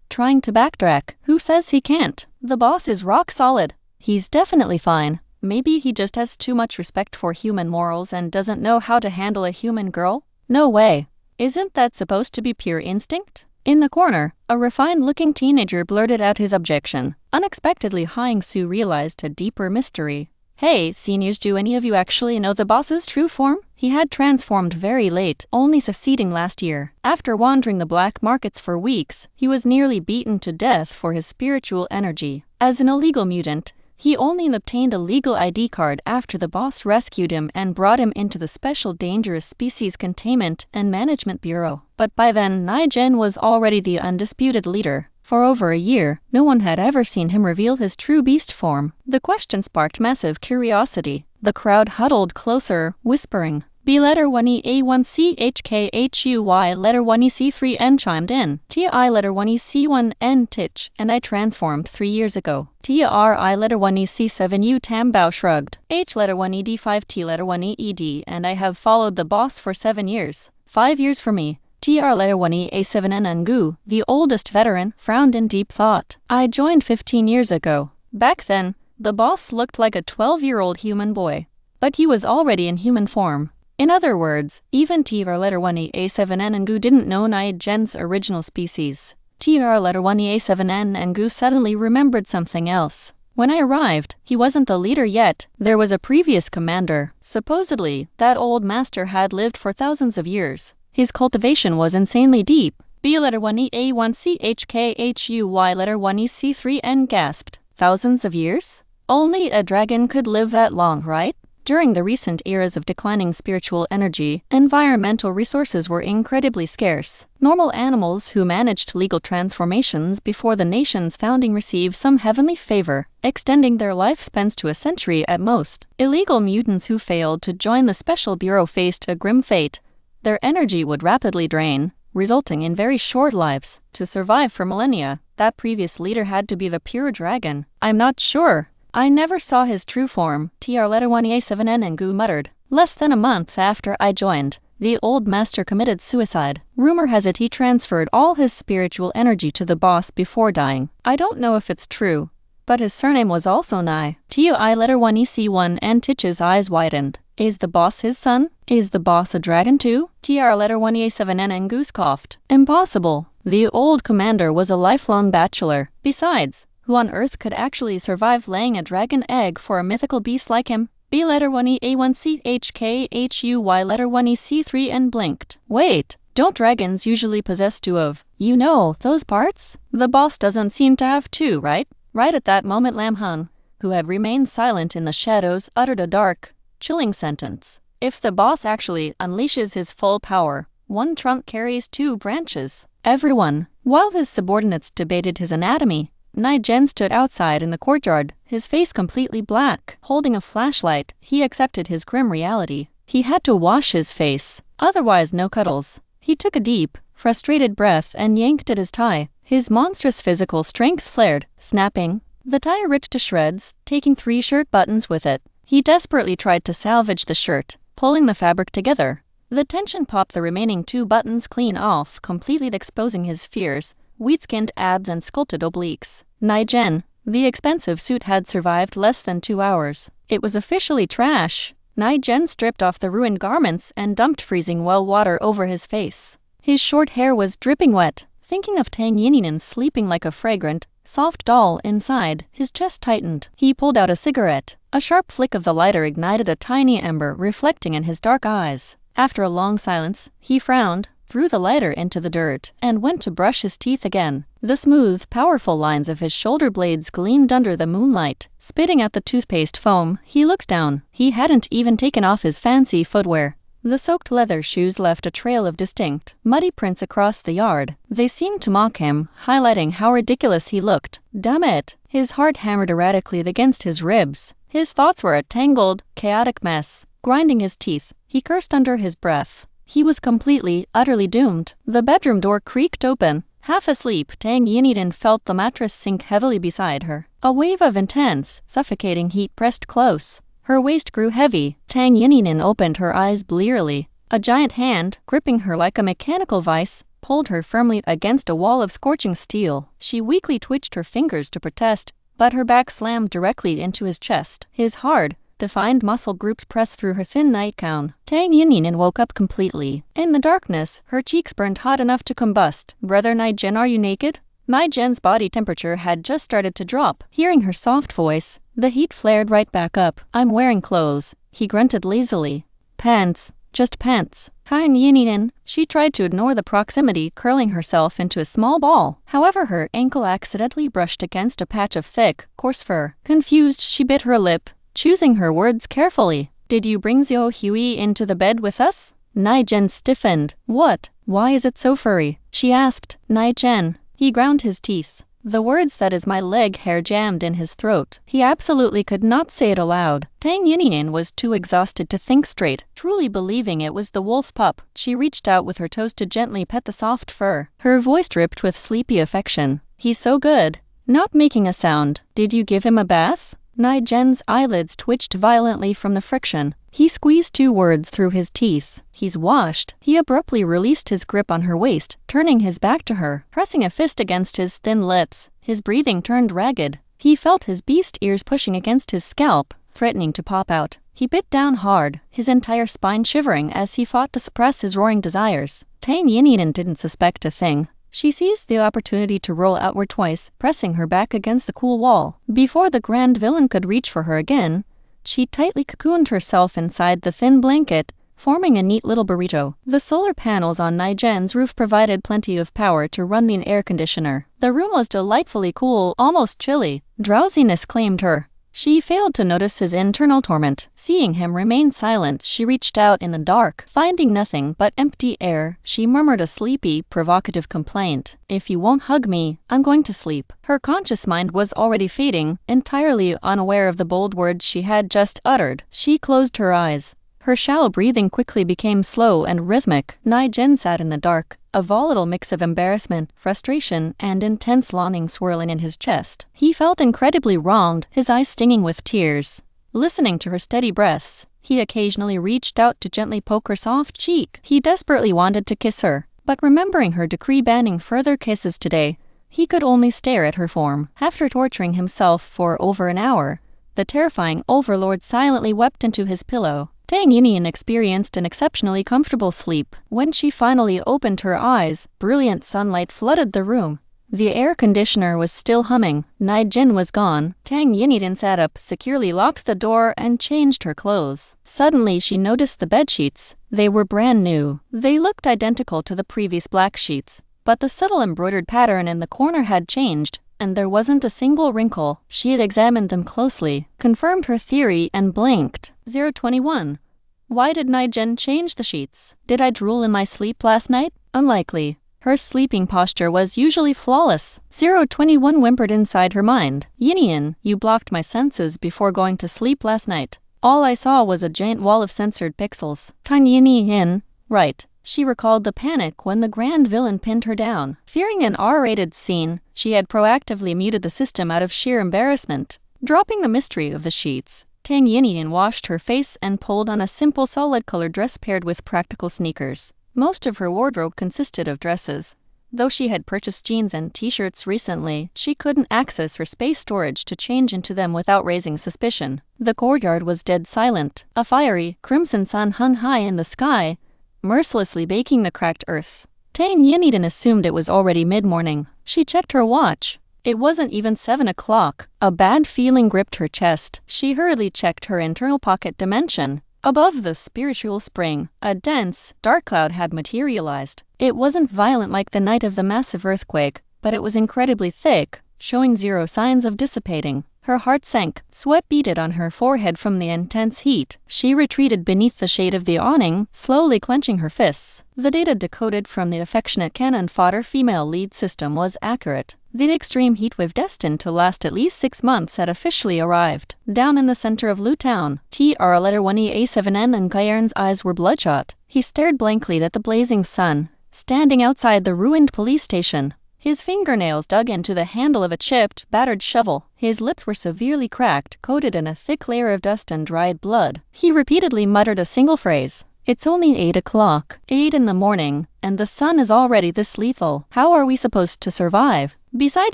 trying to backtrack. Who says he can't? The boss is rock solid. He's definitely fine. Maybe he just has too much respect for human morals and doesn't know how to handle a human girl? No way. Isn't that supposed to be pure instinct? In the corner, a refined-looking teenager blurted out his objection. Unexpectedly, Haing-Su realized a deeper mystery. "Hey, seniors, do any of you actually know the boss's true form? He had transformed very late, only succeeding last year. After wandering the black markets for weeks, he was nearly beaten to death for his spiritual energy. As an illegal mutant, he only obtained a legal ID card after the boss rescued him and brought him into the Special Dangerous Species Containment and Management Bureau. But by then, Nie Gen was already the undisputed leader. For over a year, no one had ever seen him reveal his true beast form. The question sparked massive curiosity. The crowd huddled closer, whispering. B letter 1E A1CHKHUY letter 1EC3N chimed in. TI letter 1EC1N Titch, and I transformed 3 years ago. TRI letter 1EC7U Tambao shrugged. H letter 1ED5 T letter 1EED, and I have followed the boss for 7 years. 5 years for me. TR letter 1EA7N Ngu, the oldest veteran, frowned in deep thought. I joined 15 years ago. Back then, the boss looked like a 12-year-old human boy. But he was already in human form. In other words, even TR letter 1EA7N Ngu didn't know Nie Gen's original species. TR letter 1EA7N Ngu suddenly remembered something else. When I arrived, he wasn't the leader yet. There was a previous commander. Supposedly, that old master had lived for thousands of years. His cultivation was insanely deep. B letter 1EA1CHKHUY letter 1EC3N gasped. Thousands of years? Only a dragon could live that long, right? During the recent eras of declining spiritual energy, environmental resources were incredibly scarce. Normal animals who managed legal transformations before the nation's founding received some heavenly favor, extending their lifespans to a century at most. Illegal mutants who failed to join the Special Bureau faced a grim fate. Their energy would rapidly drain. resulting in very short lives. To survive for millennia, that previous leader had to be the pure dragon. I'm not sure. I never saw his true form, TR1A7N Ngu muttered. Less than a month after I joined, the old master committed suicide. Rumor has it he transferred all his spiritual energy to the boss before dying. I don't know if it's true, but his surname was also Nie. TI1EC1 and Titch's eyes widened. Is the boss his son? Is the boss a dragon too? TR1A7N Ngu coughed. Impossible. The old commander was a lifelong bachelor. Besides, who on earth could actually survive laying a dragon egg for a mythical beast like him? B1EA1CHKHUY1EC3 and blinked. Wait, don't dragons usually possess two of, those parts? The boss doesn't seem to have two, right? Right at that moment Lam Hung, who had remained silent in the shadows, uttered a dark, chilling sentence. If the boss actually unleashes his full power, one trunk carries two branches. Everyone, while his subordinates debated his anatomy, Nie Gen stood outside in the courtyard, his face completely black. Holding a flashlight, he accepted his grim reality. He had to wash his face, otherwise no cuddles. He took a deep, frustrated breath and yanked at his tie. His monstrous physical strength flared, snapping. The tie ripped to shreds, taking 3 shirt buttons with it. He desperately tried to salvage the shirt, pulling the fabric together. The tension popped the remaining 2 buttons clean off, completely exposing his fierce, wheat-skinned abs and sculpted obliques. Nie Gen, the expensive suit had survived less than 2 hours. It was officially trash. Nie Gen stripped off the ruined garments and dumped freezing well water over his face. His short hair was dripping wet. Thinking of Tang Yinyin sleeping like a fragrant, soft doll inside, his chest tightened. He pulled out a cigarette. A sharp flick of the lighter ignited a tiny ember reflecting in his dark eyes. After a long silence, he frowned, threw the lighter into the dirt, and went to brush his teeth again. The smooth, powerful lines of his shoulder blades gleamed under the moonlight. Spitting out the toothpaste foam, he looked down. He hadn't even taken off his fancy footwear. The soaked leather shoes left a trail of distinct, muddy prints across the yard. They seemed to mock him, highlighting how ridiculous he looked. Damn it! His heart hammered erratically against his ribs. His thoughts were a tangled, chaotic mess. Grinding his teeth, he cursed under his breath. He was completely, utterly doomed. The bedroom door creaked open. Half asleep, Tang Yinyin felt the mattress sink heavily beside her. A wave of intense, suffocating heat pressed close. Her waist grew heavy. Tang Yinyin opened her eyes blearily. A giant hand, gripping her like a mechanical vice, pulled her firmly against a wall of scorching steel. She weakly twitched her fingers to protest, but her back slammed directly into his chest. His hard, defined muscle groups pressed through her thin nightgown. Tang Yinyin woke up completely. In the darkness, her cheeks burned hot enough to combust. Brother Nie Gen, are you naked? Nie Gen's body temperature had just started to drop. Hearing her soft voice, the heat flared right back up. I'm wearing clothes, he grunted lazily. Pants, just pants. Tang Yinyin, she tried to ignore the proximity, curling herself into a small ball. However, her ankle accidentally brushed against a patch of thick, coarse fur. Confused, she bit her lip, choosing her words carefully. Did you bring Xiao Hui into the bed with us? Nie Gen stiffened. What? Why is it so furry? She asked. Nie Gen. He ground his teeth. The words "that is my leg" hair jammed in his throat. He absolutely could not say it aloud. Tang Yinyin was too exhausted to think straight, truly believing it was the wolf pup. She reached out with her toes to gently pet the soft fur. Her voice dripped with sleepy affection. He's so good. Not making a sound. Did you give him a bath? Nie Gen's eyelids twitched violently from the friction. He squeezed 2 words through his teeth. He's washed. He abruptly released his grip on her waist, turning his back to her, pressing a fist against his thin lips. His breathing turned ragged. He felt his beast ears pushing against his scalp, threatening to pop out. He bit down hard, his entire spine shivering as he fought to suppress his roaring desires. Tang Yinyin didn't suspect a thing. She seized the opportunity to roll outward twice, pressing her back against the cool wall. Before the grand villain could reach for her again, she tightly cocooned herself inside the thin blanket, forming a neat little burrito. The solar panels on Nie Gen's roof provided plenty of power to run the air conditioner. The room was delightfully cool, almost chilly. Drowsiness claimed her. She failed to notice his internal torment. Seeing him remain silent, she reached out in the dark. Finding nothing but empty air, she murmured a sleepy, provocative complaint. If you won't hug me, I'm going to sleep. Her conscious mind was already fading, entirely unaware of the bold words she had just uttered. She closed her eyes. Her shallow breathing quickly became slow and rhythmic. Nie Gen sat in the dark, a volatile mix of embarrassment, frustration, and intense longing swirling in his chest. He felt incredibly wronged, his eyes stinging with tears. Listening to her steady breaths, he occasionally reached out to gently poke her soft cheek. He desperately wanted to kiss her, but remembering her decree banning further kisses today, he could only stare at her form. After torturing himself for over an hour, the terrifying overlord silently wept into his pillow. Tang Yinyin experienced an exceptionally comfortable sleep. When she finally opened her eyes, brilliant sunlight flooded the room. The air conditioner was still humming. Nie Gen was gone. Tang Yinyin sat up, securely locked the door, and changed her clothes. Suddenly she noticed the bedsheets. They were brand new. They looked identical to the previous black sheets, but the subtle embroidered pattern in the corner had changed, and there wasn't a single wrinkle. She had examined them closely, confirmed her theory, and blinked. 021. Why did Nie Gen change the sheets? Did I drool in my sleep last night? Unlikely. Her sleeping posture was usually flawless. 021 whimpered inside her mind. Yinyin, you blocked my senses before going to sleep last night. All I saw was a giant wall of censored pixels. Tang Yinyin, right. She recalled the panic when the grand villain pinned her down. Fearing an R-rated scene, she had proactively muted the system out of sheer embarrassment. Dropping the mystery of the sheets, Tang Yinyin washed her face and pulled on a simple solid-colored dress paired with practical sneakers. Most of her wardrobe consisted of dresses. Though she had purchased jeans and t-shirts recently, she couldn't access her space storage to change into them without raising suspicion. The courtyard was dead silent. A fiery, crimson sun hung high in the sky, mercilessly baking the cracked earth. Tang Yinyin assumed it was already mid-morning. She checked her watch. It wasn't even 7 o'clock. A bad feeling gripped her chest. She hurriedly checked her internal pocket dimension. Above the spiritual spring, a dense, dark cloud had materialized. It wasn't violent like the night of the massive earthquake, but it was incredibly thick, showing zero signs of dissipating. Her heart sank, sweat beaded on her forehead from the intense heat. She retreated beneath the shade of the awning, slowly clenching her fists. The data decoded from the affectionate Ken Fodder female lead system was accurate. The extreme heatwave destined to last at least 6 months had officially arrived. Down in the center of Lu Town, TR1A7N and Gyern's eyes were bloodshot. He stared blankly at the blazing sun, standing outside the ruined police station. His fingernails dug into the handle of a chipped, battered shovel. His lips were severely cracked, coated in a thick layer of dust and dried blood. He repeatedly muttered a single phrase. It's only 8 o'clock, 8 in the morning, and the sun is already this lethal. How are we supposed to survive? Beside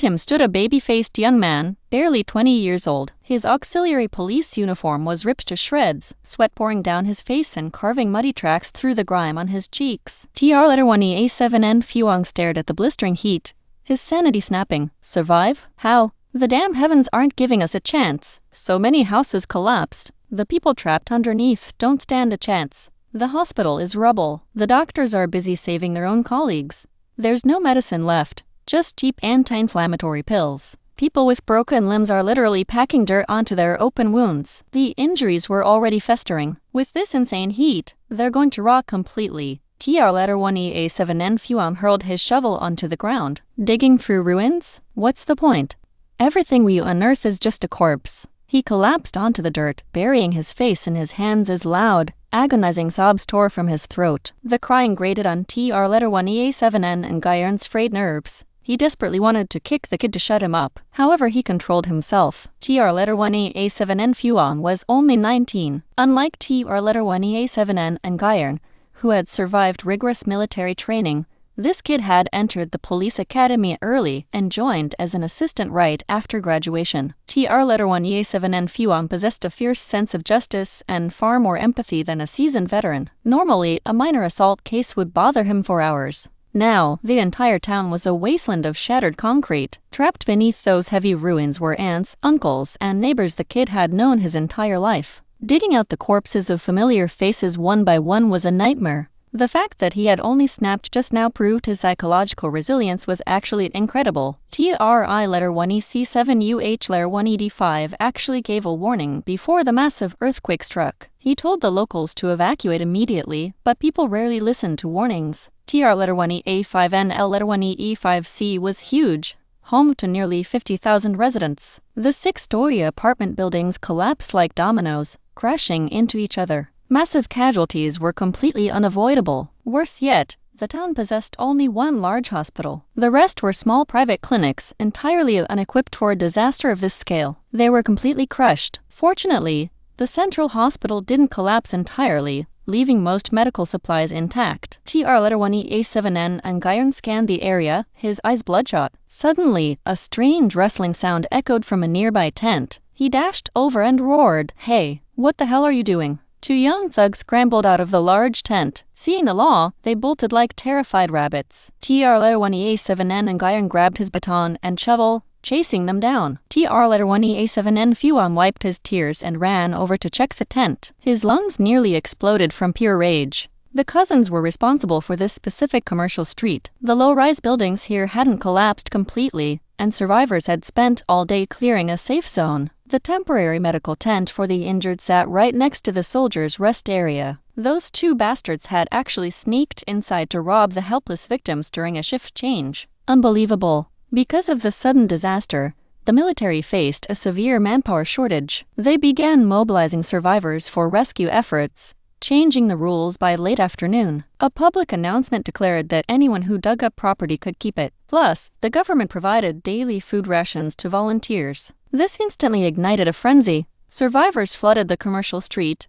him stood a baby-faced young man, barely 20 years old. His auxiliary police uniform was ripped to shreds, sweat pouring down his face and carving muddy tracks through the grime on his cheeks. TR1A7N Fuang stared at the blistering heat, his sanity snapping. Survive? How? The damn heavens aren't giving us a chance. So many houses collapsed. The people trapped underneath don't stand a chance. The hospital is rubble. The doctors are busy saving their own colleagues. There's no medicine left, just cheap anti-inflammatory pills. People with broken limbs are literally packing dirt onto their open wounds. The injuries were already festering. With this insane heat, they're going to rot completely. TR1A7N Fuang hurled his shovel onto the ground. Digging through ruins? What's the point? Everything we unearth is just a corpse. He collapsed onto the dirt, burying his face in his hands as loud, agonizing sobs tore from his throat. The crying grated on TR1A7N and Gyern's frayed nerves. He desperately wanted to kick the kid to shut him up. However, he controlled himself. TR1A7N Fuang was only 19. Unlike TR1A7N and Gyern, who had survived rigorous military training, this kid had entered the police academy early and joined as an assistant right after graduation. TR1A7N Fuang possessed a fierce sense of justice and far more empathy than a seasoned veteran. Normally, a minor assault case would bother him for hours. Now, the entire town was a wasteland of shattered concrete. Trapped beneath those heavy ruins were aunts, uncles, and neighbors the kid had known his entire life. Digging out the corpses of familiar faces one by one was a nightmare. The fact that he had only snapped just now proved his psychological resilience was actually incredible. TRI-1EC7UH-1ED5 actually gave a warning before the massive earthquake struck. He told the locals to evacuate immediately, but people rarely listened to warnings. TR1E5NL1EE5C was huge, home to nearly 50,000 residents. The 6-story apartment buildings collapsed like dominoes, crashing into each other. Massive casualties were completely unavoidable. Worse yet, The town possessed only one large hospital. The rest were small private clinics, entirely unequipped for a disaster of this scale. They were completely crushed. Fortunately, the central hospital didn't collapse entirely, leaving most medical supplies intact. TR-1E-A7N and Gyron scanned the area, his eyes bloodshot. Suddenly, a strange rustling sound echoed from a nearby tent. He dashed over and roared, "Hey, what the hell are you doing?" Two young thugs scrambled out of the large tent. Seeing the law, they bolted like terrified rabbits. TR-1E-A7N and Gyron grabbed his baton and shovel, chasing them down. TR-1E-A7N Fuan wiped his tears and ran over to check the tent. His lungs nearly exploded from pure rage. The cousins were responsible for this specific commercial street. The low-rise buildings here hadn't collapsed completely, and survivors had spent all day clearing a safe zone. The temporary medical tent for the injured sat right next to the soldiers' rest area. Those two bastards had actually sneaked inside to rob the helpless victims during a shift change. Unbelievable. Because of the sudden disaster, the military faced a severe manpower shortage. They began mobilizing survivors for rescue efforts, changing the rules by late afternoon. A public announcement declared that anyone who dug up property could keep it. Plus, the government provided daily food rations to volunteers. This instantly ignited a frenzy. Survivors flooded the commercial street,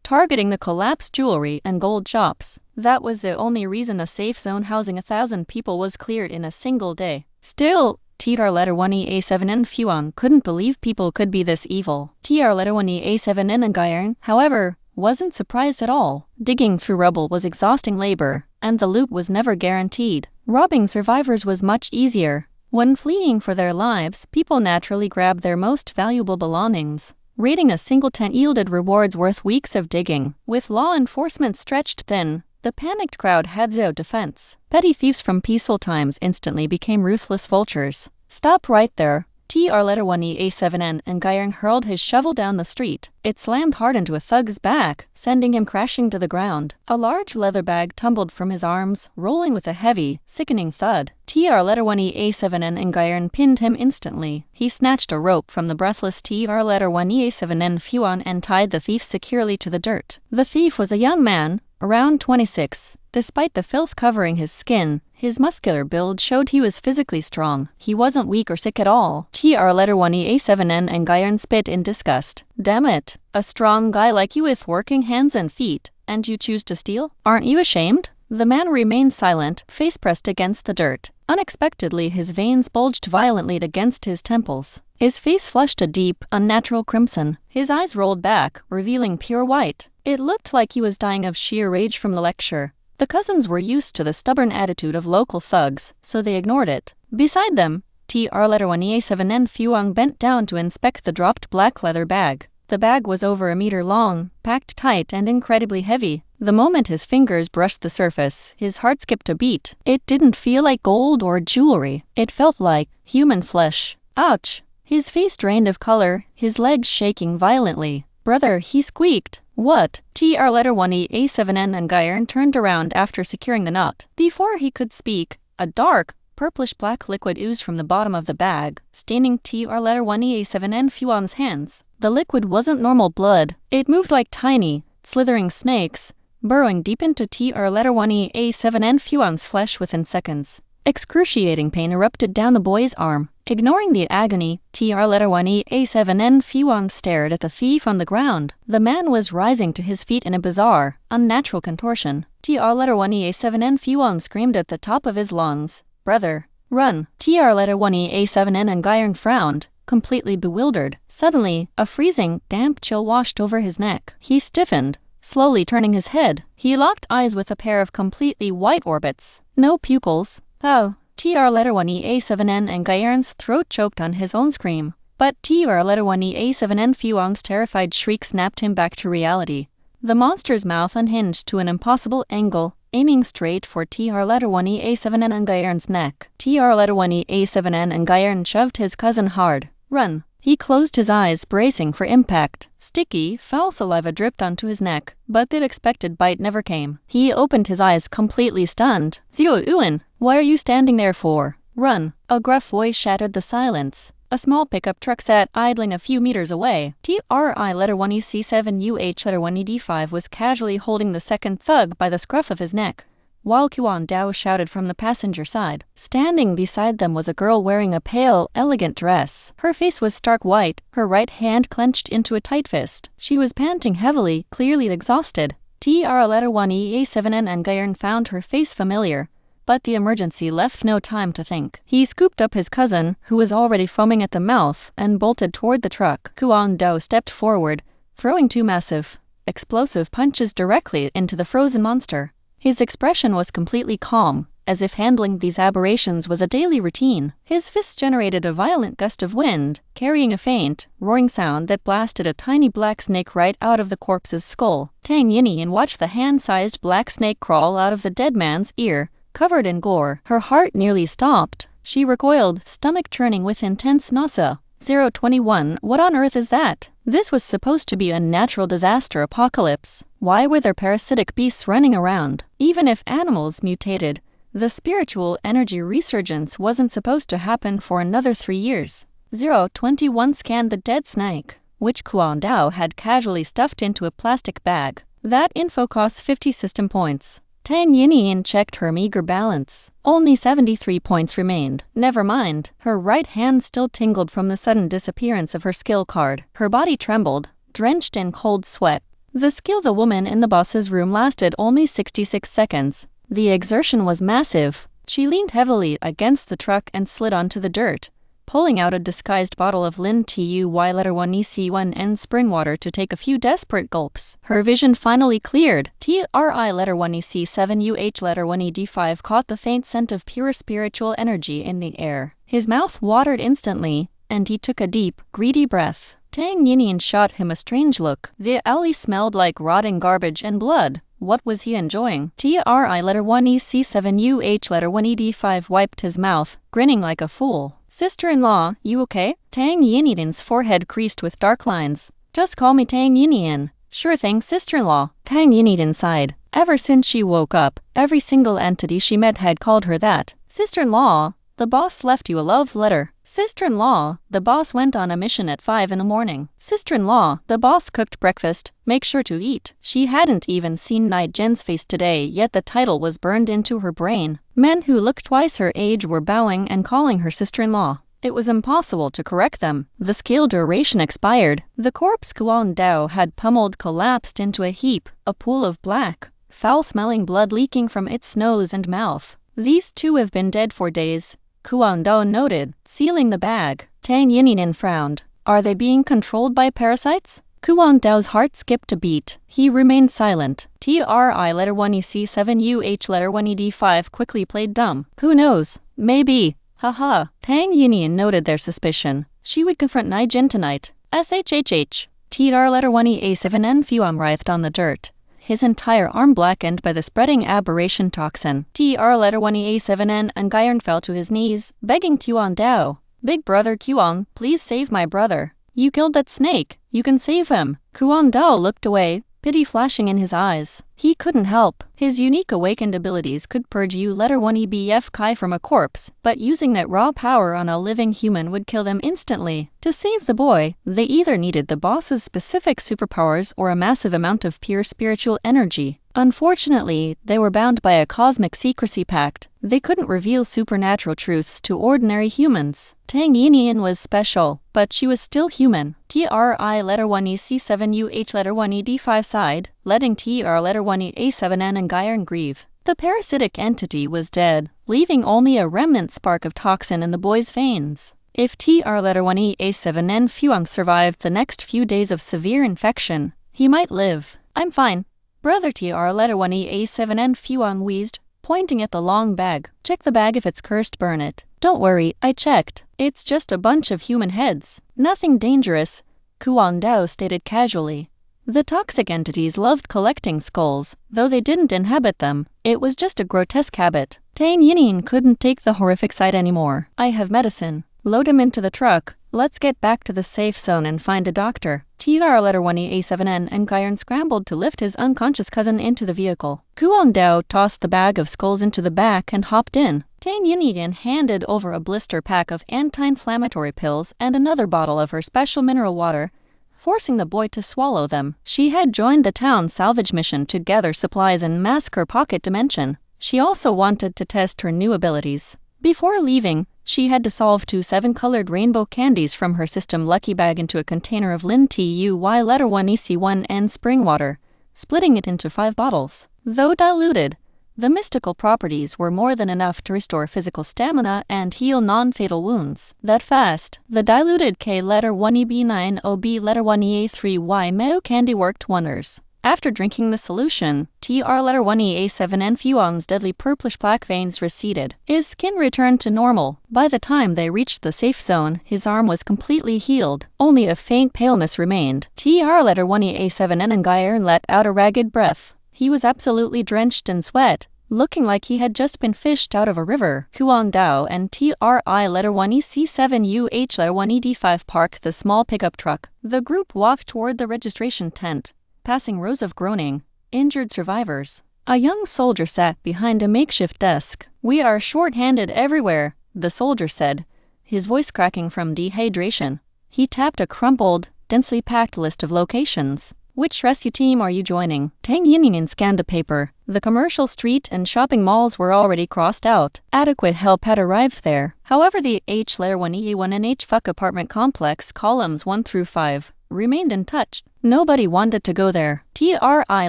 targeting the collapsed jewelry and gold shops. That was the only reason a safe zone housing 1,000 people was cleared in a single day. Still, TR-1E-A7N Fuan couldn't believe people could be this evil. TR-1E-A7N and Gyron, however, wasn't surprised at all. Digging through rubble was exhausting labor, and the loot was never guaranteed. Robbing survivors was much easier. When fleeing for their lives, people naturally grabbed their most valuable belongings. Raiding a single tent yielded rewards worth weeks of digging. With law enforcement stretched thin, the panicked crowd had zero defense. Petty thieves from peaceful times instantly became ruthless vultures. "Stop right there." TR-1E-A7N and Gyron hurled his shovel down the street. It slammed hard into a thug's back, sending him crashing to the ground. A large leather bag tumbled from his arms, rolling with a heavy, sickening thud. TR-1E-A7N and Gyron pinned him instantly. He snatched a rope from the breathless TR-1E-A7N Fuan and tied the thief securely to the dirt. The thief was a young man, around 26. Despite the filth covering his skin, his muscular build showed he was physically strong. He wasn't weak or sick at all. TR-1E-A7N and Gyron spit in disgust. "Damn it. A strong guy like you with working hands and feet, and you choose to steal? Aren't you ashamed?" The man remained silent, face pressed against the dirt. Unexpectedly, his veins bulged violently against his temples. His face flushed a deep, unnatural crimson. His eyes rolled back, revealing pure white. It looked like he was dying of sheer rage from the lecture. The cousins were used to the stubborn attitude of local thugs, so they ignored it. Beside them, TR-1E-A7N Fuang bent down to inspect the dropped black leather bag. The bag was over a meter long, packed tight and incredibly heavy. The moment his fingers brushed the surface, his heart skipped a beat. It didn't feel like gold or jewelry. It felt like human flesh. Ouch! His face drained of color, his legs shaking violently. "Brother," he squeaked. "What?" TR-1E-A7N and Gyron turned around after securing the knot. Before he could speak, a dark, purplish-black liquid oozed from the bottom of the bag, staining TR-1E-A7N Fuan's hands. The liquid wasn't normal blood. It moved like tiny, slithering snakes, burrowing deep into TR-1E-A7N Fuan's flesh within seconds. Excruciating pain erupted down the boy's arm. Ignoring the agony, TR-1E-A7N Fuan stared at the thief on the ground. The man was rising to his feet in a bizarre, unnatural contortion. TR-1E-A7N Fuan screamed at the top of his lungs, "Brother, run!" TR-1E-A7N and Gyron frowned, completely bewildered. Suddenly, a freezing, damp chill washed over his neck. He stiffened, slowly turning his head. He locked eyes with a pair of completely white orbits. No pupils. "Oh." TR-1E-A7N and Gyron's throat choked on his own scream. But TR-1E-A7N Fuang's terrified shriek snapped him back to reality. The monster's mouth unhinged to an impossible angle, aiming straight for TR-1E-A7N and Gyron's neck. TR-1E-A7N and Gyron shoved his cousin hard. "Run." He closed his eyes, bracing for impact. Sticky, foul saliva dripped onto his neck, but the expected bite never came. He opened his eyes, completely stunned. "Zio Uin, what are you standing there for? Run." A gruff voice shattered the silence. A small pickup truck sat idling a few meters away. TR-1E-C7UH-1ED5 was casually holding the second thug by the scruff of his neck. while Kuan Dao shouted from the passenger side. Standing beside them was a girl wearing a pale, elegant dress. Her face was stark white, her right hand clenched into a tight fist. She was panting heavily, clearly exhausted. Haotalerecaps and Gaiern found her face familiar, but the emergency left no time to think. He scooped up his cousin, who was already foaming at the mouth, and bolted toward the truck. Kuan Dao stepped forward, throwing two massive, explosive punches directly into the frozen monster. His expression was completely calm, as if handling these aberrations was a daily routine. His fists generated a violent gust of wind, carrying a faint, roaring sound that blasted a tiny black snake right out of the corpse's skull. Tang Yinyin watched the hand-sized black snake crawl out of the dead man's ear, covered in gore. Her heart nearly stopped. She recoiled, stomach churning with intense nausea. 021, what on earth is that? This was supposed to be a natural disaster apocalypse. Why were there parasitic beasts running around? Even if animals mutated, the spiritual energy resurgence wasn't supposed to happen for another 3 years. 021 scanned the dead snake, which Kuan Dao had casually stuffed into a plastic bag. That info costs 50 system points. Tang Yinyin checked her meager balance. Only 73 points remained. Never mind. Her right hand still tingled from the sudden disappearance of her skill card. Her body trembled, drenched in cold sweat. The skill the woman in the boss's room lasted only 66 seconds. The exertion was massive. She leaned heavily against the truck and slid onto the dirt, pulling out a disguised bottle of Lin Ty1EC1N spring water to take a few desperate gulps. Her vision finally cleared. TRI1EC7UH1ED5 caught the faint scent of pure spiritual energy in the air. His mouth watered instantly, and he took a deep, greedy breath. Tang Yinyin shot him a strange look. The alley smelled like rotting garbage and blood. What was he enjoying? TRI1EC7UH1ED5 wiped his mouth, grinning like a fool. Sister-in-law, you okay? Tang Yinyin's forehead creased with dark lines. Just call me Tang Yinyin. Sure thing, sister-in-law. Tang Yinyin sighed. Ever since she woke up, every single entity she met had called her that. Sister-in-law, the boss left you a love letter. Sister-in-law, the boss went on a mission at 5 in the morning. Sister-in-law, the boss cooked breakfast. Make sure to eat. She hadn't even seen Nie Gen's face today, yet the title was burned into her brain. Men who looked twice her age were bowing and calling her sister-in-law. It was impossible to correct them. The skill duration expired. The corpse Kuan Dao had pummeled collapsed into a heap, a pool of black, foul-smelling blood leaking from its nose and mouth. These two have been dead for days, Kuan Dao noted, sealing the bag. Tang Yinyin frowned. Are they being controlled by parasites? Kuan Dao's heart skipped a beat. He remained silent. TRI1EC7UH1ED5 quickly played dumb. Who knows? Maybe. Haha. Tang Yinyin noted their suspicion. She would confront Nie Gen tonight. SHHH. TR1EA7N Fuam writhed on the dirt, his entire arm blackened by the spreading aberration toxin. TR1EA7N and Gaiern fell to his knees, begging Kuan Dao. Big brother Kuan, please save my brother. You killed that snake. You can save him. Kuan Dao looked away, pity flashing in his eyes. He couldn't help. His unique awakened abilities could purge U1EBF Kai from a corpse, but using that raw power on a living human would kill them instantly. To save the boy, they either needed the boss's specific superpowers or a massive amount of pure spiritual energy. Unfortunately, they were bound by a cosmic secrecy pact. They couldn't reveal supernatural truths to ordinary humans. Tang Yinyin was special, but she was still human. TRI1EC7UH1ED5 sighed, letting TR1EA7N and Gaiern grieve. The parasitic entity was dead, leaving only a remnant spark of toxin in the boy's veins. If TR1EA7N Fuang survived the next few days of severe infection, he might live. I'm fine. Brother TR1EA7N Fuang wheezed, pointing at the long bag. Check the bag, if it's cursed, burn it. Don't worry, I checked. It's just a bunch of human heads. Nothing dangerous, Kuan Dao stated casually. The toxic entities loved collecting skulls, though they didn't inhabit them. It was just a grotesque habit. Tang Yinyin couldn't take the horrific sight anymore. I have medicine. Load him into the truck. Let's get back to the safe zone and find a doctor. TR1EA7N and Gaiern scrambled to lift his unconscious cousin into the vehicle. Kuan Dao tossed the bag of skulls into the back and hopped in. Tang Yinyin handed over a blister pack of anti-inflammatory pills and another bottle of her special mineral water, forcing the boy to swallow them. She had joined the town salvage mission to gather supplies and mask her pocket dimension. She also wanted to test her new abilities. Before leaving, she had to solve 2 7-colored rainbow candies from her system lucky bag into a container of Lin Tuy letter 1 EC1 and spring water, splitting it into 5 bottles. Though diluted, the mystical properties were more than enough to restore physical stamina and heal non-fatal wounds. That fast, the diluted K letter 1 EB9 OB letter 1 EA3Y Meo candy worked wonders. After drinking the solution, TR letter 1 EA7 and Fuang's deadly purplish black veins receded. His skin returned to normal. By the time they reached the safe zone, his arm was completely healed. Only a faint paleness remained. TR letter 1 EA7 and Nguyen let out a ragged breath. He was absolutely drenched in sweat, looking like he had just been fished out of a river. Huang Dao and TRI letter 1 EC7UH letter 1 ED5 parked the small pickup truck. The group walked toward the registration tent, passing rows of groaning, injured survivors. A young soldier sat behind a makeshift desk. "We are short-handed everywhere," the soldier said, his voice cracking from dehydration. He tapped a crumpled, densely packed list of locations. "Which rescue team are you joining?" Tang Yinyin scanned the paper. The commercial street and shopping malls were already crossed out. Adequate help had arrived there. However, the H layer 1 E1 and H fuck apartment complex columns 1 through 5 remained untouched. Nobody wanted to go there. TRI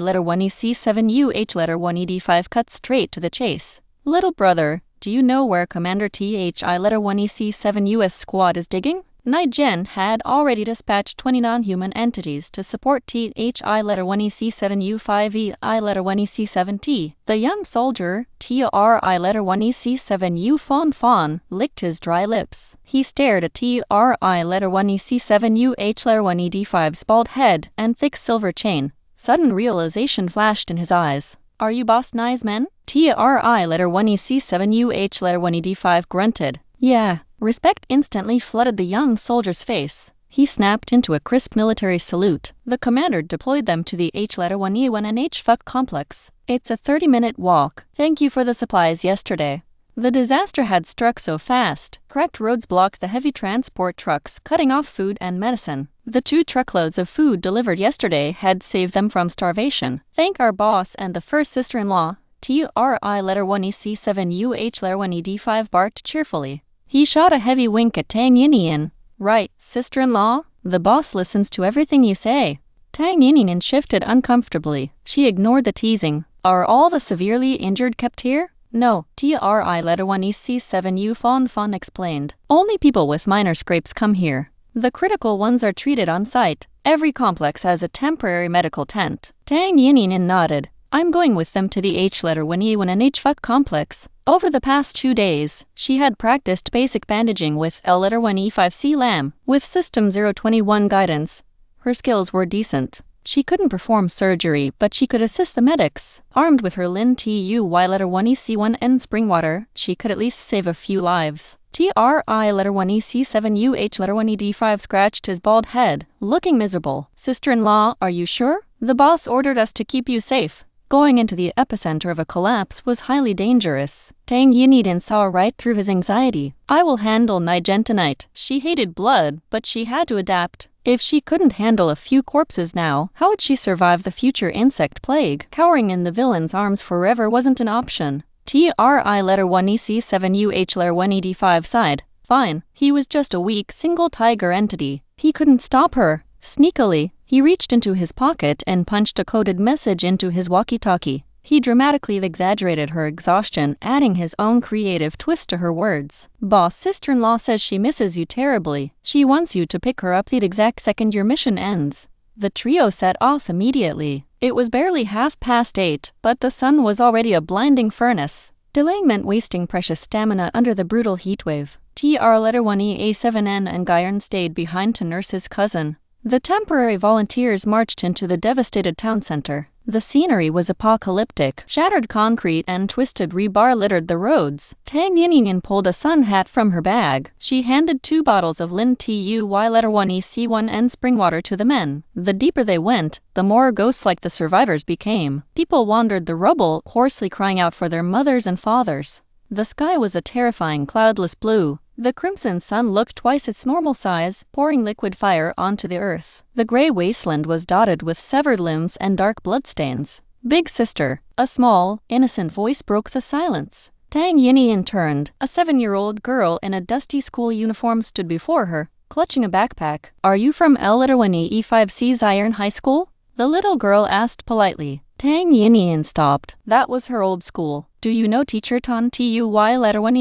letter 1 EC7UH letter 1 ED5 cut straight to the chase. "Little brother, do you know where Commander THI letter 1 EC7 US squad is digging?" Nie Gen had already dispatched 20 non-human entities to support THI letter 1 EC7U5EI letter 1 EC7T. The young soldier, TRI letter 1 EC7U Fon, licked his dry lips. He stared at TRI letter 1 EC7UH letter 1 ED5's bald head and thick silver chain. Sudden realization flashed in his eyes. "Are you Boss Nie's men?" TRI letter 1 EC7UH letter 1 ED5 grunted. "Yeah." Respect instantly flooded the young soldier's face. He snapped into a crisp military salute. The commander deployed them to the H letter 1 E1 and H fuck complex. "It's a 30-minute walk. Thank you for the supplies yesterday." The disaster had struck so fast. Cracked roads blocked the heavy transport trucks, cutting off food and medicine. The 2 truckloads of food delivered yesterday had saved them from starvation. "Thank our boss and the first sister-in-law." TRI letter 1 EC7UH letter 1 ED5 barked cheerfully. He shot a heavy wink at Tang Yinyin. "Right, sister-in-law? The boss listens to everything you say." Tang Yinyin shifted uncomfortably. She ignored the teasing. "Are all the severely injured kept here?" "No," TRI letter 1 EC7U Fon explained. "Only people with minor scrapes come here. The critical ones are treated on site. Every complex has a temporary medical tent." Tang Yinyin nodded. "I'm going with them to the H letter 1 E1 and H fuck complex." Over the past 2 days, she had practiced basic bandaging with L letter 1 E5C LAM. With System 021 guidance, her skills were decent. She couldn't perform surgery, but she could assist the medics. Armed with her Lin TUY letter 1 EC1 and spring water, she could at least save a few lives. TRI letter 1 EC7UH letter 1 ED5 scratched his bald head, looking miserable. "Sister-in-law, are you sure? The boss ordered us to keep you safe." Going into the epicenter of a collapse was highly dangerous. Tang Yinyin saw right through his anxiety. "I will handle Nie Gen tonight." She hated blood, but she had to adapt. If she couldn't handle a few corpses now, how would she survive the future insect plague? Cowering in the villain's arms forever wasn't an option. TRI letter 1 EC7UH letter 1 ED5 sighed. Fine, he was just a weak, single tiger entity. He couldn't stop her. Sneakily, he reached into his pocket and punched a coded message into his walkie-talkie. He dramatically exaggerated her exhaustion, adding his own creative twist to her words. "Boss sister-in-law says she misses you terribly. She wants you to pick her up the exact second your mission ends." The trio set off immediately. It was barely 8:30, but the sun was already a blinding furnace. Delaying meant wasting precious stamina under the brutal heatwave. TR letter 1 EA7N and Nguyen stayed behind to nurse his cousin. The temporary volunteers marched into the devastated town center. The scenery was apocalyptic. Shattered concrete and twisted rebar littered the roads. Tang Yinyin pulled a sun hat from her bag. She handed 2 bottles of Lin TUY letter 1 EC1 and spring water to the men. The deeper they went, the more ghost-like the survivors became. People wandered the rubble, hoarsely crying out for their mothers and fathers. The sky was a terrifying cloudless blue. The crimson sun looked twice its normal size, pouring liquid fire onto the earth. The gray wasteland was dotted with severed limbs and dark bloodstains. Big sister. A small, innocent voice broke the silence. Tang Yinyin turned. A 7-year-old girl in a dusty school uniform stood before her, clutching a backpack. Are you from L-1 E5C Iron High School? The little girl asked politely. Tang Yinyin stopped. That was her old school. Do you know teacher Tan Tuy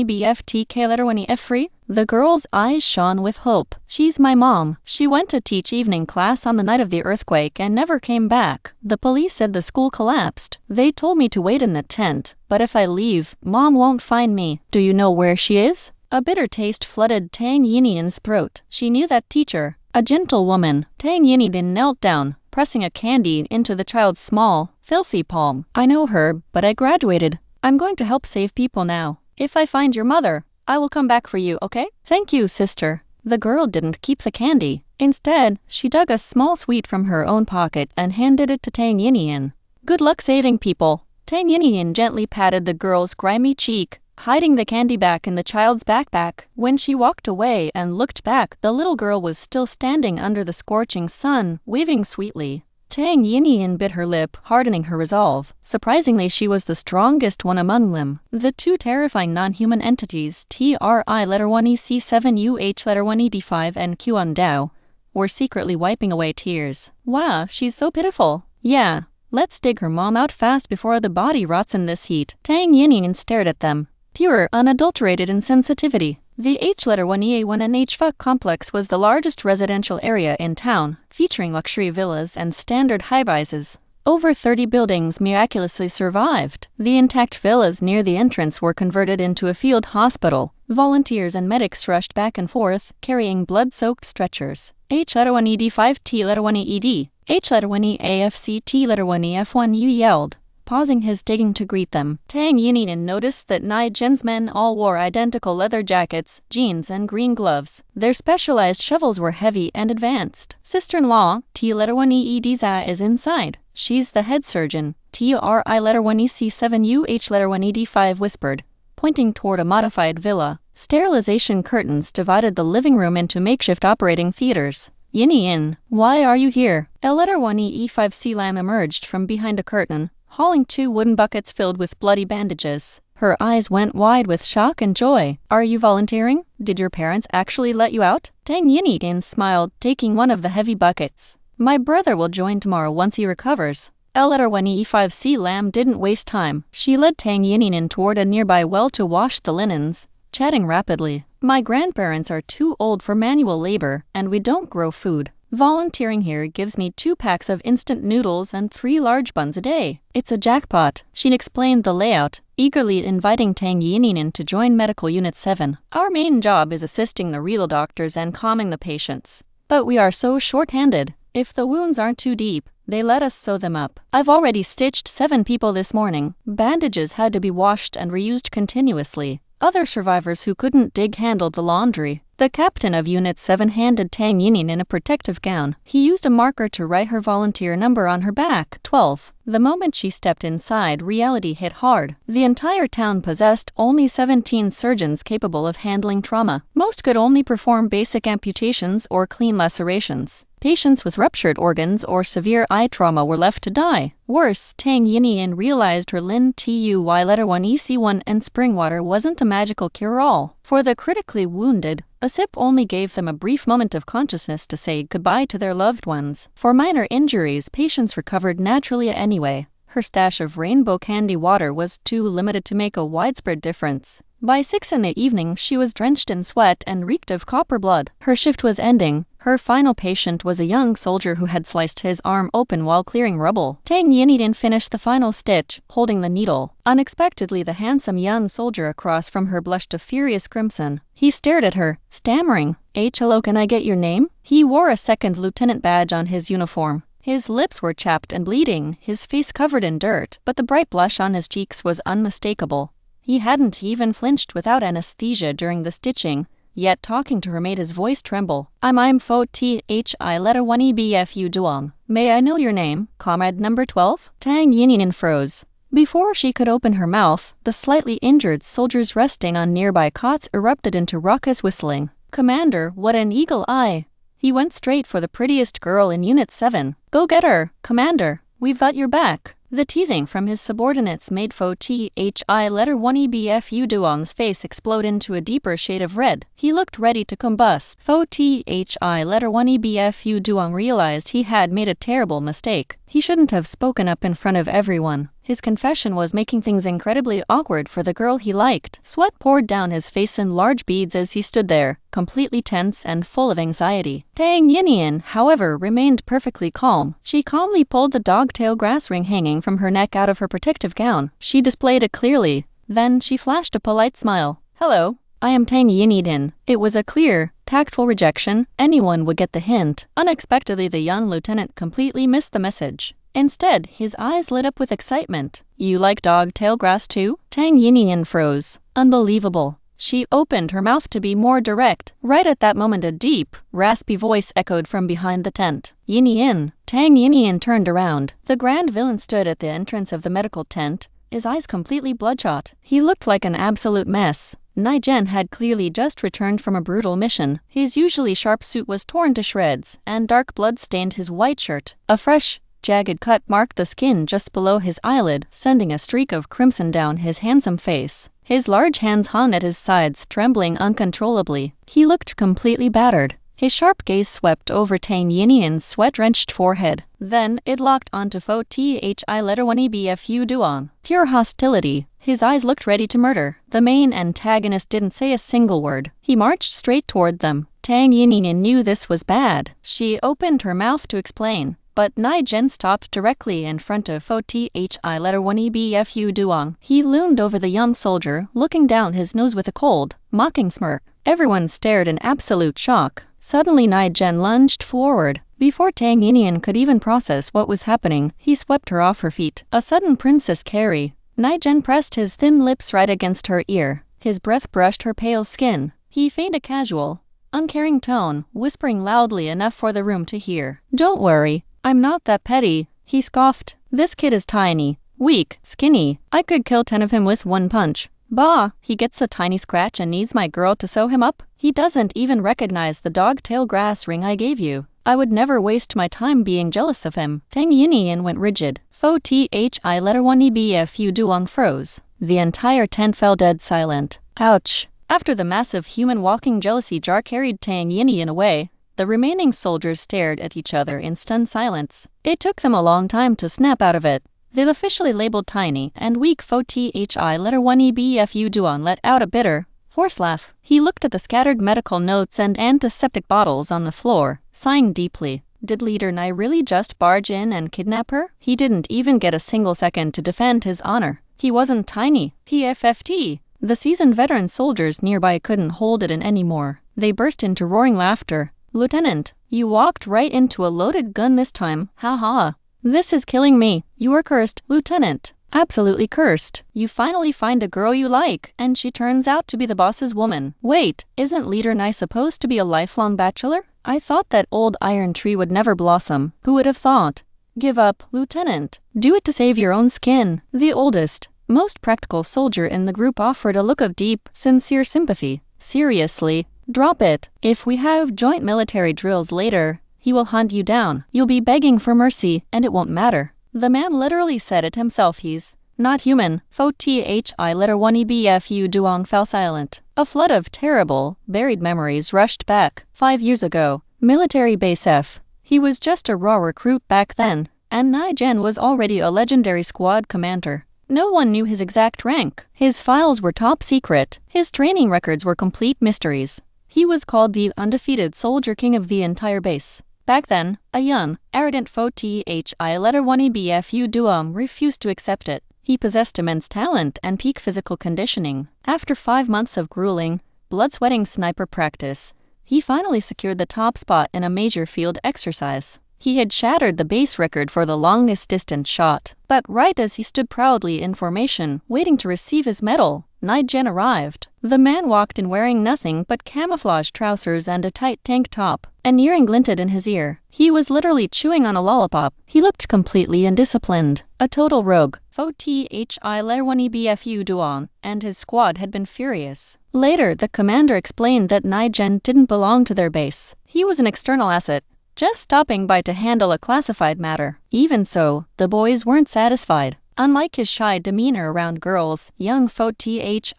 BFTK Free? The girl's eyes shone with hope. She's my mom. She went to teach evening class on the night of the earthquake and never came back. The police said the school collapsed. They told me to wait in the tent, but if I leave, mom won't find me. Do you know where she is? A bitter taste flooded Tang Yinyin's throat. She knew that teacher. A gentle woman. Tang Yinyin knelt down, pressing a candy into the child's small, filthy palm. I know her, but I graduated. I'm going to help save people now. If I find your mother, I will come back for you, okay? Thank you, sister. The girl didn't keep the candy. Instead, she dug a small sweet from her own pocket and handed it to Tang Yinyin. Good luck saving people. Tang Yinyin gently patted the girl's grimy cheek, hiding the candy back in the child's backpack. When she walked away and looked back, the little girl was still standing under the scorching sun, waving sweetly. Tang Yinyin bit her lip, hardening her resolve. Surprisingly, she was the strongest one among them. The two terrifying non-human entities, TRI-1EC7UH-1ED5 and Qundao, were secretly wiping away tears. Wow, she's so pitiful. Yeah, let's dig her mom out fast before the body rots in this heat. Tang Yinyin stared at them. Pure, unadulterated insensitivity. The H-1EA1 and HFUC complex was the largest residential area in town, featuring luxury villas and standard high-rises. Over 30 buildings miraculously survived. The intact villas near the entrance were converted into a field hospital. Volunteers and medics rushed back and forth, carrying blood-soaked stretchers. H-1ED5 T-1ED, H-1EAFC T-1EF1 yelled, pausing his digging to greet them. Tang Yinyin noticed that Nie Gen's men all wore identical leather jackets, jeans, and green gloves. Their specialized shovels were heavy and advanced. Sister-in-law, T-1EEDza is inside. She's the head surgeon. TRI-1EC7UH-1ED5 whispered, pointing toward a modified villa. Sterilization curtains divided the living room into makeshift operating theaters. Yinyin, why are you here? L-1E5C Lam emerged from behind a curtain, hauling 2 wooden buckets filled with bloody bandages. Her eyes went wide with shock and joy. Are you volunteering? Did your parents actually let you out? Tang Yinyin smiled, taking one of the heavy buckets. My brother will join tomorrow once he recovers. L-1E5C Lam didn't waste time. She led Tang Yinyin toward a nearby well to wash the linens, chatting rapidly. My grandparents are too old for manual labor, and we don't grow food. Volunteering here gives me 2 packs of instant noodles and 3 large buns a day. It's a jackpot. She explained the layout, eagerly inviting Tang Yinyin to join Medical Unit 7. Our main job is assisting the real doctors and calming the patients. But we are so short-handed. If the wounds aren't too deep, they let us sew them up. I've already stitched 7 people this morning. Bandages had to be washed and reused continuously. Other survivors who couldn't dig handled the laundry. The captain of Unit 7 handed Tang Yinyin in a protective gown. He used a marker to write her volunteer number on her back, 12. The moment she stepped inside, reality hit hard. The entire town possessed only 17 surgeons capable of handling trauma. Most could only perform basic amputations or clean lacerations. Patients with ruptured organs or severe eye trauma were left to die. Worse, Tang Yinyin realized her Lin Tuy-1EC1 and spring water wasn't a magical cure-all. For the critically wounded, a sip only gave them a brief moment of consciousness to say goodbye to their loved ones. For minor injuries, patients recovered naturally anyway. Her stash of rainbow candy water was too limited to make a widespread difference. By 6 in the evening, she was drenched in sweat and reeked of copper blood. Her shift was ending. Her final patient was a young soldier who had sliced his arm open while clearing rubble. Tang Yinyin finished the final stitch, holding the needle. Unexpectedly, the handsome young soldier across from her blushed a furious crimson. He stared at her, stammering, "Hello, can I get your name?" He wore a second lieutenant badge on his uniform. His lips were chapped and bleeding, his face covered in dirt, but the bright blush on his cheeks was unmistakable. He hadn't even flinched without anesthesia during the stitching, yet talking to her made his voice tremble. I'm Fo Thi-1EBFU Duong. May I know your name, comrade number 12? Tang Yinyin froze. Before she could open her mouth, the slightly injured soldiers resting on nearby cots erupted into raucous whistling. Commander, what an eagle eye! He went straight for the prettiest girl in Unit 7. Go get her, Commander. we've got your back." The teasing from his subordinates made Haotalerecaps' Duong's face explode into a deeper shade of red. He looked ready to combust. Haotalerecaps' Duong realized he had made a terrible mistake. He shouldn't have spoken up in front of everyone. His confession was making things incredibly awkward for the girl he liked. Sweat poured down his face in large beads as he stood there, completely tense and full of anxiety. Tang Yinyin, however, remained perfectly calm. She calmly pulled the dog-tail grass ring hanging from her neck out of her protective gown. She displayed it clearly. Then she flashed a polite smile. "Hello, I am Tang Yinyin." It was a clear, tactful rejection. Anyone would get the hint. Unexpectedly, the young lieutenant completely missed the message. Instead, his eyes lit up with excitement. "You like dog-tail grass too?" Tang Yinyin froze. Unbelievable. She opened her mouth to be more direct. Right at that moment, a deep, raspy voice echoed from behind the tent. "Yinyin." Tang Yinyin turned around. The grand villain stood at the entrance of the medical tent, his eyes completely bloodshot. He looked like an absolute mess. Nie Gen had clearly just returned from a brutal mission. His usually sharp suit was torn to shreds, and dark blood stained his white shirt. A fresh, jagged cut marked the skin just below his eyelid, sending a streak of crimson down his handsome face. His large hands hung at his sides, trembling uncontrollably. He looked completely battered. His sharp gaze swept over Tang Yinyin's sweat-drenched forehead. Then it locked onto Haotalerecaps' Duong. Pure hostility. His eyes looked ready to murder. The main antagonist didn't say a single word. He marched straight toward them. Tang Yinyin knew this was bad. She opened her mouth to explain, but Nie Gen stopped directly in front of Haotalerecaps' Duong. He loomed over the young soldier, looking down his nose with a cold, mocking smirk. Everyone stared in absolute shock. Suddenly Nie Gen lunged forward. Before Tang Yinyin could even process what was happening, he swept her off her feet. A sudden princess carry. Nie Gen pressed his thin lips right against her ear. His breath brushed her pale skin. He feigned a casual, uncaring tone, whispering loudly enough for the room to hear. "Don't worry, I'm not that petty," he scoffed. "This kid is tiny, weak, skinny. I could kill 10 of him with one punch. Bah, he gets a tiny scratch and needs my girl to sew him up? He doesn't even recognize the dog-tail grass ring I gave you. I would never waste my time being jealous of him." Tang Yinyin went rigid. Haotalerecaps' Duong froze. The entire tent fell dead silent. Ouch. After the massive human walking jealousy jar carried Tang Yinyin away, the remaining soldiers stared at each other in stunned silence. It took them a long time to snap out of it. The officially labeled tiny and weak Haotalerecaps' Duong let out a bitter, forced laugh. He looked at the scattered medical notes and antiseptic bottles on the floor, sighing deeply. Did Leader Nie really just barge in and kidnap her? He didn't even get a single second to defend his honor. He wasn't tiny. PFFT. The seasoned veteran soldiers nearby couldn't hold it in anymore. They burst into roaring laughter. "Lieutenant, you walked right into a loaded gun this time. Ha. This is killing me. You are cursed, Lieutenant. Absolutely cursed. You finally find a girl you like, and she turns out to be the boss's woman. Wait, isn't Leader Nie supposed to be a lifelong bachelor? I thought that old iron tree would never blossom. Who would have thought? Give up, Lieutenant. Do it to save your own skin." The oldest, most practical soldier in the group offered a look of deep, sincere sympathy. "Seriously, drop it. If we have joint military drills later, he will hunt you down. You'll be begging for mercy, and it won't matter." The man literally said it himself. He's not human. Haotalerecaps' Duong fell silent. A flood of terrible, buried memories rushed back. 5 years ago, Military Base F. He was just a raw recruit back then, and Nie Gen was already a legendary squad commander. No one knew his exact rank. His files were top secret. His training records were complete mysteries. He was called the undefeated soldier king of the entire base. Back then, a young, arrogant Haotalerecaps' Duong refused to accept it. He possessed immense talent and peak physical conditioning. After 5 months of grueling, blood-sweating sniper practice, he finally secured the top spot in a major field exercise. He had shattered the base record for the longest distance shot. But right as he stood proudly in formation, waiting to receive his medal, Nie Gen arrived. The man walked in wearing nothing but camouflage trousers and a tight tank top. An earring glinted in his ear. He was literally chewing on a lollipop. He looked completely indisciplined. A total rogue. Haotalerecaps' Duong and his squad had been furious. Later, the commander explained that Nie Gen didn't belong to their base. He was an external asset, just stopping by to handle a classified matter. Even so, the boys weren't satisfied. Unlike his shy demeanor around girls, young Haotalerecaps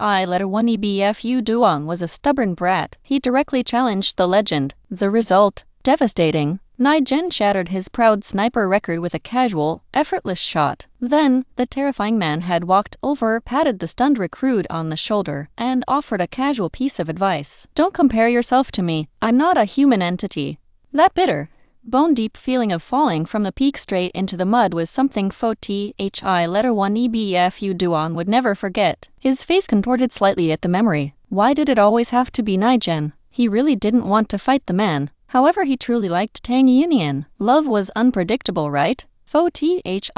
Duong was a stubborn brat. He directly challenged the legend. The result? Devastating. Nie Gen shattered his proud sniper record with a casual, effortless shot. Then, the terrifying man had walked over, patted the stunned recruit on the shoulder, and offered a casual piece of advice. Don't compare yourself to me. I'm not a human entity. That bitter, bone-deep feeling of falling from the peak straight into the mud was something Haotalerecaps Duong would never forget. His face contorted slightly at the memory. Why did it always have to be Nie Gen? He really didn't want to fight the man. However, he truly liked Tang Yinyin. Love was unpredictable, right? Haotalerecaps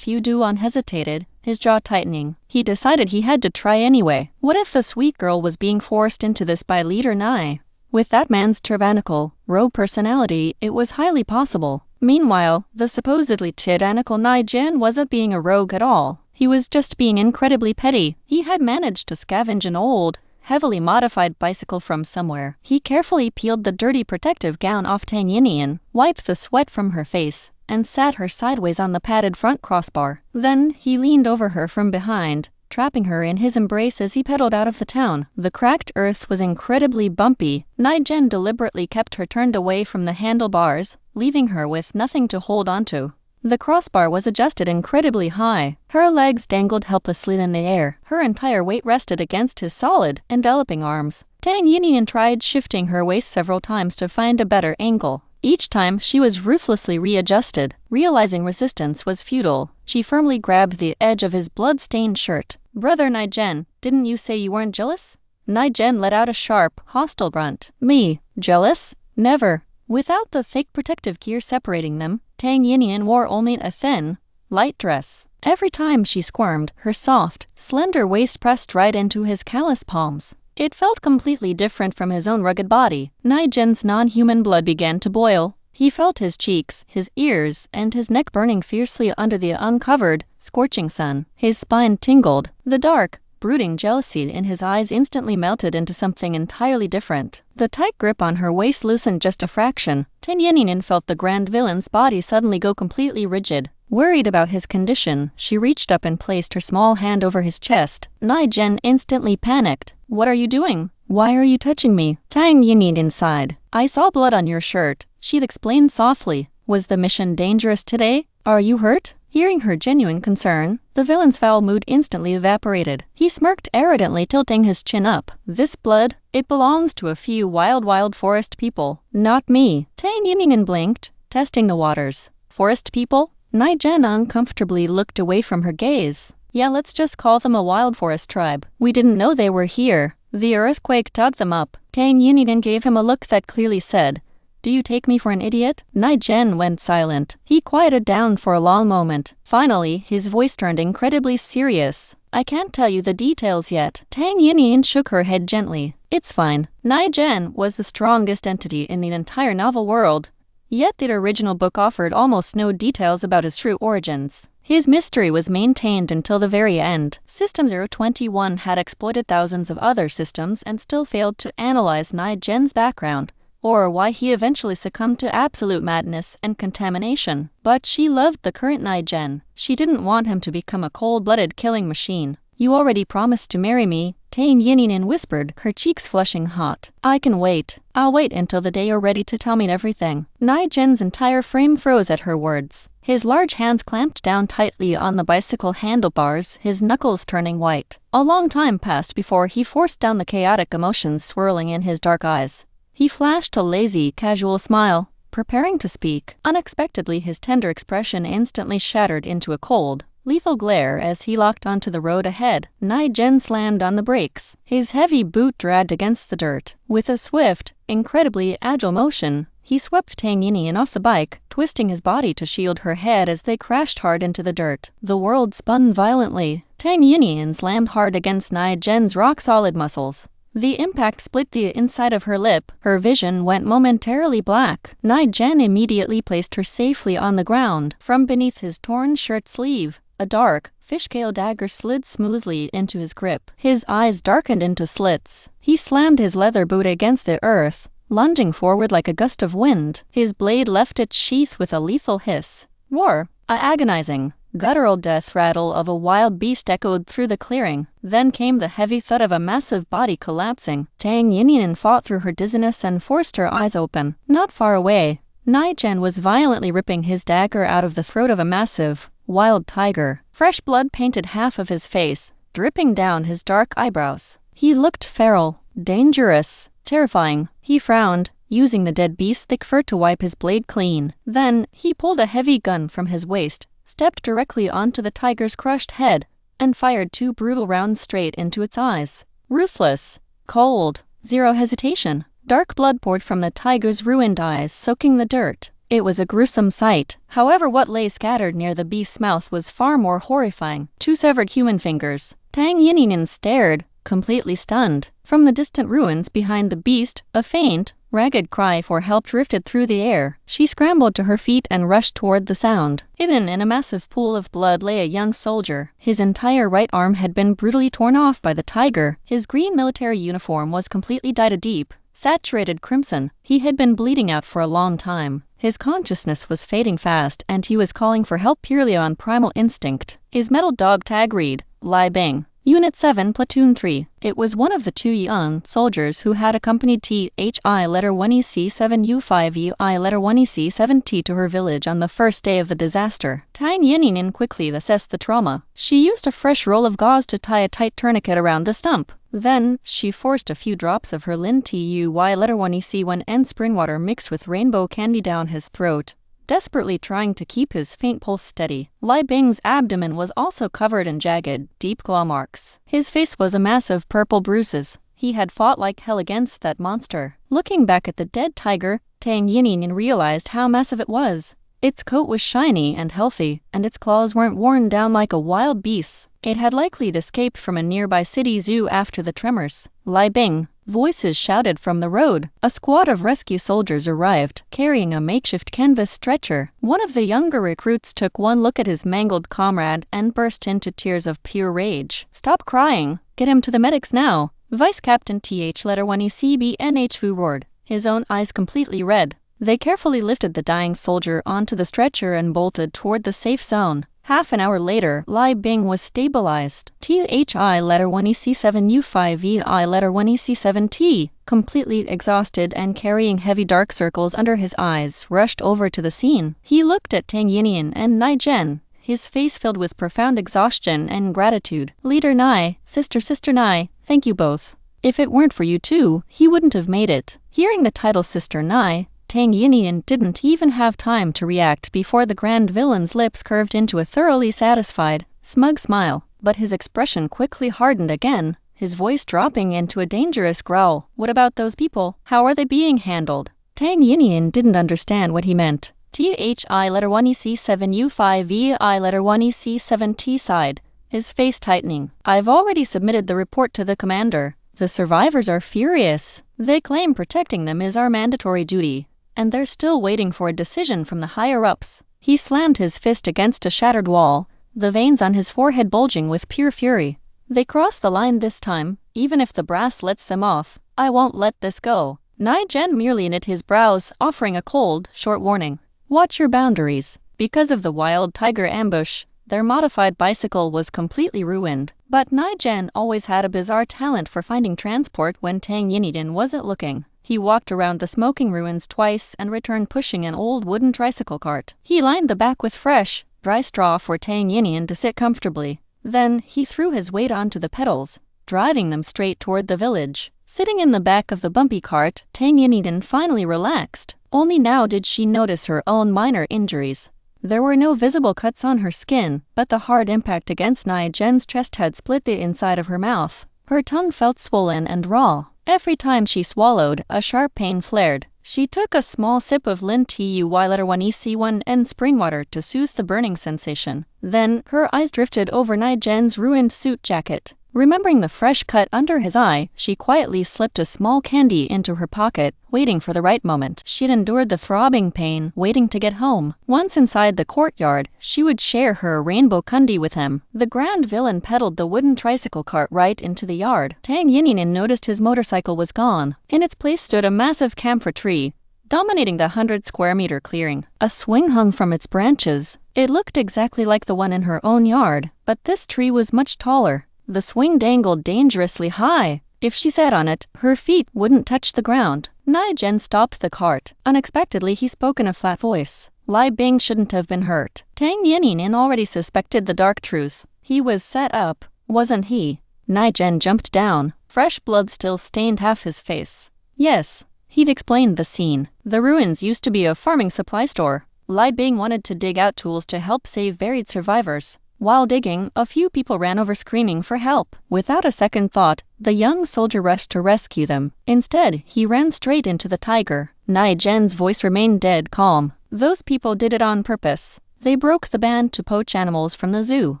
Duong hesitated, his jaw tightening. He decided he had to try anyway. What if the sweet girl was being forced into this by leader Nie? With that man's tyrannical, rogue personality, it was highly possible. Meanwhile, the supposedly tyrannical Nie Gen wasn't being a rogue at all. He was just being incredibly petty. He had managed to scavenge an old, heavily modified bicycle from somewhere. He carefully peeled the dirty protective gown off Tang Yinyin, wiped the sweat from her face, and sat her sideways on the padded front crossbar. Then, he leaned over her from behind, trapping her in his embrace as he pedaled out of the town. The cracked earth was incredibly bumpy. Nie Gen deliberately kept her turned away from the handlebars, leaving her with nothing to hold onto. The crossbar was adjusted incredibly high. Her legs dangled helplessly in the air. Her entire weight rested against his solid, enveloping arms. Tang Yinyin tried shifting her waist several times to find a better angle. Each time, she was ruthlessly readjusted. Realizing resistance was futile, she firmly grabbed the edge of his blood-stained shirt. "Brother Nie Gen, didn't you say you weren't jealous?" Nie Gen let out a sharp, hostile grunt. "Me? Jealous? Never." Without the thick protective gear separating them, Tang Yinyin wore only a thin, light dress. Every time she squirmed, her soft, slender waist pressed right into his callous palms. It felt completely different from his own rugged body. Nie Gen's non-human blood began to boil. He felt his cheeks, his ears, and his neck burning fiercely under the uncovered, scorching sun. His spine tingled. The dark, brooding jealousy in his eyes instantly melted into something entirely different. The tight grip on her waist loosened just a fraction. Tang Yinyin felt the grand villain's body suddenly go completely rigid. Worried about his condition, she reached up and placed her small hand over his chest. Nie Gen instantly panicked. "What are you doing? Why are you touching me?" Tang Yinyin sighed. "I saw blood on your shirt," she explained softly. "Was the mission dangerous today? Are you hurt?" Hearing her genuine concern, the villain's foul mood instantly evaporated. He smirked arrogantly, tilting his chin up. "This blood, it belongs to a few wild forest people. Not me." Tang Yinyin blinked, testing the waters. "Forest people?" Nie Gen uncomfortably looked away from her gaze. "Yeah, let's just call them a wild forest tribe. We didn't know they were here. The earthquake dug them up." Tang Yinyin gave him a look that clearly said, "Do you take me for an idiot?" Nie Gen went silent. He quieted down for a long moment. Finally, his voice turned incredibly serious. "I can't tell you the details yet." Tang Yinyin shook her head gently. "It's fine." Nie Gen was the strongest entity in the entire novel world. Yet the original book offered almost no details about his true origins. His mystery was maintained until the very end. System 021 had exploited thousands of other systems and still failed to analyze Nie Gen's background, or why he eventually succumbed to absolute madness and contamination. But she loved the current Nie Gen. She didn't want him to become a cold-blooded killing machine. "You already promised to marry me," Tang Yinyin whispered, her cheeks flushing hot. "I can wait. I'll wait until the day you're ready to tell me everything." Nie Gen's entire frame froze at her words. His large hands clamped down tightly on the bicycle handlebars, his knuckles turning white. A long time passed before he forced down the chaotic emotions swirling in his dark eyes. He flashed a lazy, casual smile, preparing to speak. Unexpectedly, his tender expression instantly shattered into a cold, lethal glare as he locked onto the road ahead. Nie Gen slammed on the brakes. His heavy boot dragged against the dirt. With a swift, incredibly agile motion, he swept Tang Yinyin off the bike, twisting his body to shield her head as they crashed hard into the dirt. The world spun violently. Tang Yinyin slammed hard against Nie Gen's rock-solid muscles. The impact split the inside of her lip. Her vision went momentarily black. Nie Gen immediately placed her safely on the ground. From beneath his torn shirt sleeve, a dark, fishtail dagger slid smoothly into his grip. His eyes darkened into slits. He slammed his leather boot against the earth, lunging forward like a gust of wind. His blade left its sheath with a lethal hiss. Roar! A agonizing, guttural death rattle of a wild beast echoed through the clearing. Then came the heavy thud of a massive body collapsing. Tang Yinyin fought through her dizziness and forced her eyes open. Not far away, Nie Gen was violently ripping his dagger out of the throat of a massive, wild tiger. Fresh blood painted half of his face, dripping down his dark eyebrows. He looked feral, dangerous, terrifying. He frowned, using the dead beast's thick fur to wipe his blade clean. Then, he pulled a heavy gun from his waist, stepped directly onto the tiger's crushed head, and fired 2 brutal rounds straight into its eyes. Ruthless, cold, zero hesitation. Dark blood poured from the tiger's ruined eyes, soaking the dirt. It was a gruesome sight. However, what lay scattered near the beast's mouth was far more horrifying. 2 severed human fingers. Tang Yinyin stared, completely stunned. From the distant ruins behind the beast, a faint, ragged cry for help drifted through the air. She scrambled to her feet and rushed toward the sound. Hidden in a massive pool of blood lay a young soldier. His entire right arm had been brutally torn off by the tiger. His green military uniform was completely dyed a deep, saturated crimson. He had been bleeding out for a long time. His consciousness was fading fast, and he was calling for help purely on primal instinct. His metal dog tag read, Lai Bing. Unit 7, Platoon 3. It was one of the 2 young soldiers who had accompanied THI letter 1EC7U5EI letter 1EC7T to her village on the first day of the disaster. Tang Yinyin quickly assessed the trauma. She used a fresh roll of gauze to tie a tight tourniquet around the stump. Then, she forced a few drops of her Lin TUY letter 1EC1 and spring water mixed with rainbow candy down his throat, desperately trying to keep his faint pulse steady. Lai Bing's abdomen was also covered in jagged, deep claw marks. His face was a mass of purple bruises. He had fought like hell against that monster. Looking back at the dead tiger, Tang Yinyin realized how massive it was. Its coat was shiny and healthy, and its claws weren't worn down like a wild beast's. It had likely escaped from a nearby city zoo after the tremors. Lai Bing. Voices shouted from the road. A squad of rescue soldiers arrived, carrying a makeshift canvas stretcher. One of the younger recruits took one look at his mangled comrade and burst into tears of pure rage. Stop crying. Get him to the medics now. Vice Captain TH letter 1ECBNH Fu roared, his own eyes completely red. They carefully lifted the dying soldier onto the stretcher and bolted toward the safe zone. Half an hour later, Lai Bing was stabilized. THI letter 1EC7U5EI letter 1EC7T, completely exhausted and carrying heavy dark circles under his eyes, rushed over to the scene. He looked at Tang Yinyin and Nie Gen, his face filled with profound exhaustion and gratitude. Leader Nie, Sister Nie, thank you both. If it weren't for you two, he wouldn't have made it. Hearing the title Sister Nie, Tang Yinyin didn't even have time to react before the grand villain's lips curved into a thoroughly satisfied, smug smile, but his expression quickly hardened again, his voice dropping into a dangerous growl. What about those people? How are they being handled? Tang Yinyin didn't understand what he meant. THI letter 1EC7U5EI letter 1EC7T sighed, his face tightening. I've already submitted the report to the commander. The survivors are furious. They claim protecting them is our mandatory duty, and they're still waiting for a decision from the higher-ups. He slammed his fist against a shattered wall, the veins on his forehead bulging with pure fury. They crossed the line this time, even if the brass lets them off. I won't let this go. Nie Gen merely knit his brows, offering a cold, short warning. Watch your boundaries. Because of the wild tiger ambush, their modified bicycle was completely ruined. But Nie Gen always had a bizarre talent for finding transport when Tang Yinyin wasn't looking. He walked around the smoking ruins twice and returned pushing an old wooden tricycle cart. He lined the back with fresh, dry straw for Tang Yinyin to sit comfortably. Then, he threw his weight onto the pedals, driving them straight toward the village. Sitting in the back of the bumpy cart, Tang Yinyin finally relaxed. Only now did she notice her own minor injuries. There were no visible cuts on her skin, but the hard impact against Nie Gen's chest had split the inside of her mouth. Her tongue felt swollen and raw. Every time she swallowed, a sharp pain flared. She took a small sip of Lin TUY letter 1EC1 and spring water to soothe the burning sensation. Then, her eyes drifted over Nie Gen's ruined suit jacket. Remembering the fresh cut under his eye, she quietly slipped a small candy into her pocket, waiting for the right moment. She'd endured the throbbing pain, waiting to get home. Once inside the courtyard, she would share her rainbow candy with him. The grand villain pedaled the wooden tricycle cart right into the yard. Tang Yinyin noticed his motorcycle was gone. In its place stood a massive camphor tree, dominating the 100-square-meter clearing. A swing hung from its branches. It looked exactly like the one in her own yard, but this tree was much taller. The swing dangled dangerously high. If she sat on it, her feet wouldn't touch the ground. Nie Gen stopped the cart. Unexpectedly, he spoke in a flat voice. Lai Bing shouldn't have been hurt. Tang Yinyin already suspected the dark truth. He was set up, wasn't he? Nie Gen jumped down. Fresh blood still stained half his face. Yes. He'd explained the scene. The ruins used to be a farming supply store. Lai Bing wanted to dig out tools to help save buried survivors. While digging, a few people ran over screaming for help. Without a second thought, the young soldier rushed to rescue them. Instead, he ran straight into the tiger. Nie Gen's voice remained dead calm. Those people did it on purpose. They broke the ban to poach animals from the zoo.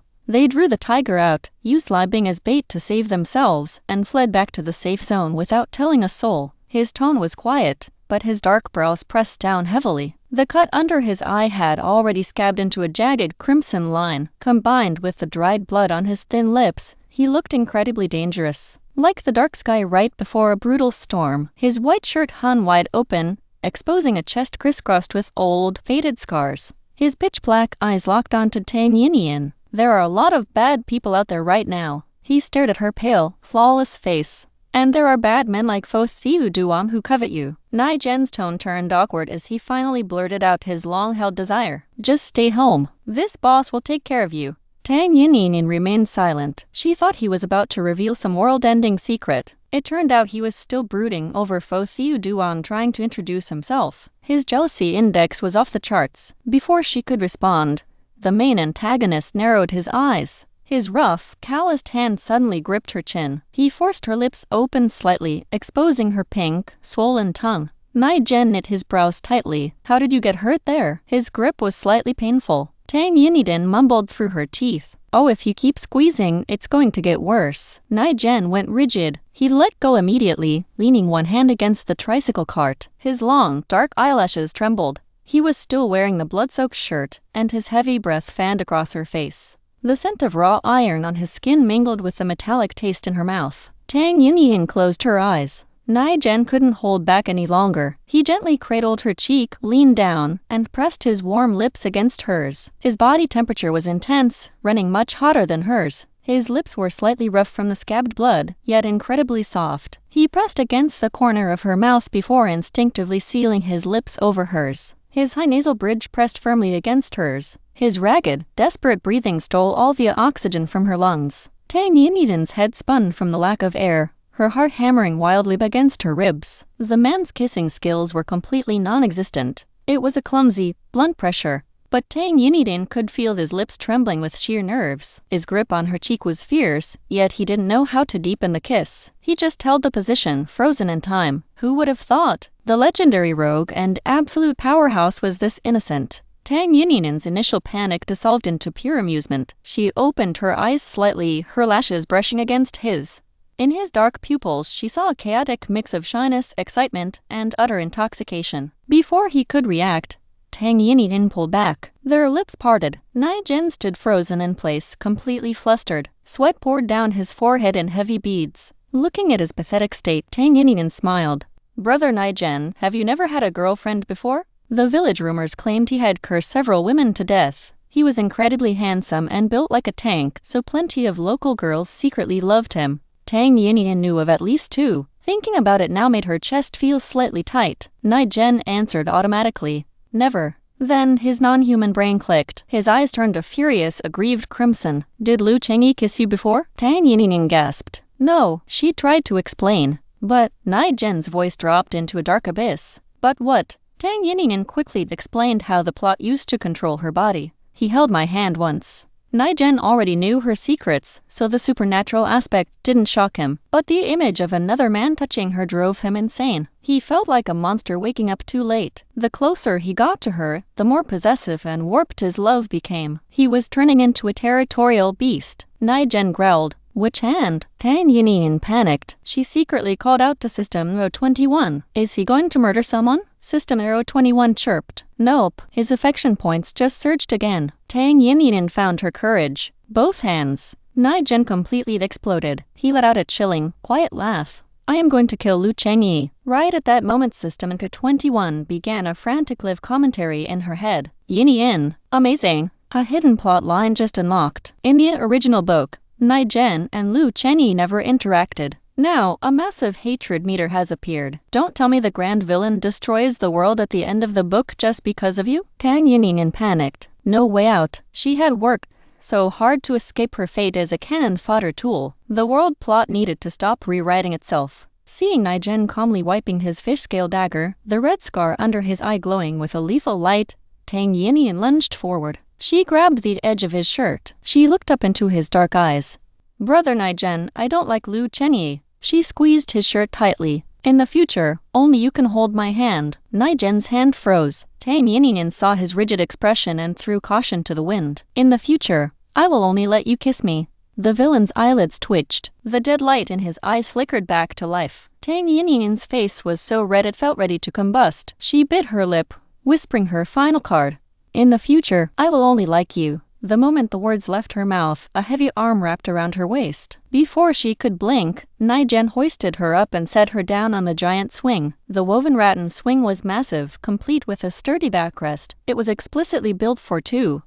They drew the tiger out, used Lai Bing as bait to save themselves, and fled back to the safe zone without telling a soul. His tone was quiet, but his dark brows pressed down heavily. The cut under his eye had already scabbed into a jagged crimson line. Combined with the dried blood on his thin lips, he looked incredibly dangerous. Like the dark sky right before a brutal storm, his white shirt hung wide open, exposing a chest crisscrossed with old, faded scars. His pitch-black eyes locked onto Tang Yinyin. There are a lot of bad people out there right now. He stared at her pale, flawless face. And there are bad men like Fo Thiu Duam who covet you. Nie Gen's tone turned awkward as he finally blurted out his long-held desire. Just stay home. This boss will take care of you. Tang Yinyin remained silent. She thought he was about to reveal some world-ending secret. It turned out he was still brooding over Fo Thiu Duan trying to introduce himself. His jealousy index was off the charts. Before she could respond, the main antagonist narrowed his eyes. His rough, calloused hand suddenly gripped her chin. He forced her lips open slightly, exposing her pink, swollen tongue. Nie Gen knit his brows tightly. How did you get hurt there? His grip was slightly painful. Tang Yinyin mumbled through her teeth. Oh, if you keep squeezing, it's going to get worse. Nie Gen went rigid. He let go immediately, leaning one hand against the tricycle cart. His long, dark eyelashes trembled. He was still wearing the blood-soaked shirt, and his heavy breath fanned across her face. The scent of raw iron on his skin mingled with the metallic taste in her mouth. Tang Yinyin closed her eyes. Nie Gen couldn't hold back any longer. He gently cradled her cheek, leaned down, and pressed his warm lips against hers. His body temperature was intense, running much hotter than hers. His lips were slightly rough from the scabbed blood, yet incredibly soft. He pressed against the corner of her mouth before instinctively sealing his lips over hers. His high nasal bridge pressed firmly against hers. His ragged, desperate breathing stole all the oxygen from her lungs. Tang Yinyin's head spun from the lack of air, her heart hammering wildly against her ribs. The man's kissing skills were completely non-existent. It was a clumsy, blunt pressure. But Tang Yinyin could feel his lips trembling with sheer nerves. His grip on her cheek was fierce, yet he didn't know how to deepen the kiss. He just held the position, frozen in time. Who would have thought? The legendary rogue and absolute powerhouse was this innocent. Tang Yinyin's initial panic dissolved into pure amusement. She opened her eyes slightly, her lashes brushing against his. In his dark pupils, she saw a chaotic mix of shyness, excitement, and utter intoxication. Before he could react, Tang Yinyin pulled back. Their lips parted. Nie Gen stood frozen in place, completely flustered. Sweat poured down his forehead in heavy beads. Looking at his pathetic state, Tang Yinyin smiled. Brother Nie Gen, have you never had a girlfriend before? The village rumors claimed he had cursed several women to death. He was incredibly handsome and built like a tank, so plenty of local girls secretly loved him. Tang Yinyin knew of at least 2. Thinking about it now made her chest feel slightly tight. Nie Gen answered automatically. Never. Then his non-human brain clicked. His eyes turned a furious, aggrieved crimson. Did Lu Chengyi kiss you before? Tang Yinyin gasped. No, she tried to explain. But Nie Gen's voice dropped into a dark abyss. But what? Tang Yinyin quickly explained how the plot used to control her body. He held my hand once. Nie Gen already knew her secrets, so the supernatural aspect didn't shock him. But the image of another man touching her drove him insane. He felt like a monster waking up too late. The closer he got to her, the more possessive and warped his love became. He was turning into a territorial beast. Nie Gen growled. Which hand? Tang Yinyin panicked. She secretly called out to System 021. Is he going to murder someone? System 021 chirped. Nope. His affection points just surged again. Tang Yinyin found her courage. Both hands. Nie Gen completely exploded. He let out a chilling, quiet laugh. I am going to kill Lu Chengyi. Right at that moment, System 21 began a frantic live commentary in her head. Yinyin. Amazing. A hidden plot line just unlocked. In the original book, Nie Gen and Lu Chengyi never interacted. Now, a massive hatred meter has appeared. Don't tell me the grand villain destroys the world at the end of the book just because of you? Tang Yinyin panicked. No way out. She had worked so hard to escape her fate as a cannon fodder tool. The world plot needed to stop rewriting itself. Seeing Nie Gen calmly wiping his fish-scale dagger, the red scar under his eye glowing with a lethal light, Tang Yinyin lunged forward. She grabbed the edge of his shirt. She looked up into his dark eyes. Brother Nie Gen, I don't like Lu Chengyi. She squeezed his shirt tightly. In the future, only you can hold my hand. Nie Gen's hand froze. Tang Yinyin saw his rigid expression and threw caution to the wind. In the future, I will only let you kiss me. The villain's eyelids twitched. The dead light in his eyes flickered back to life. Tang Yinyin's face was so red it felt ready to combust. She bit her lip, whispering her final card. In the future, I will only like you. The moment the words left her mouth, a heavy arm wrapped around her waist. Before she could blink, Nie Gen hoisted her up and set her down on the giant swing. The woven rattan swing was massive, complete with a sturdy backrest. It was explicitly built for two.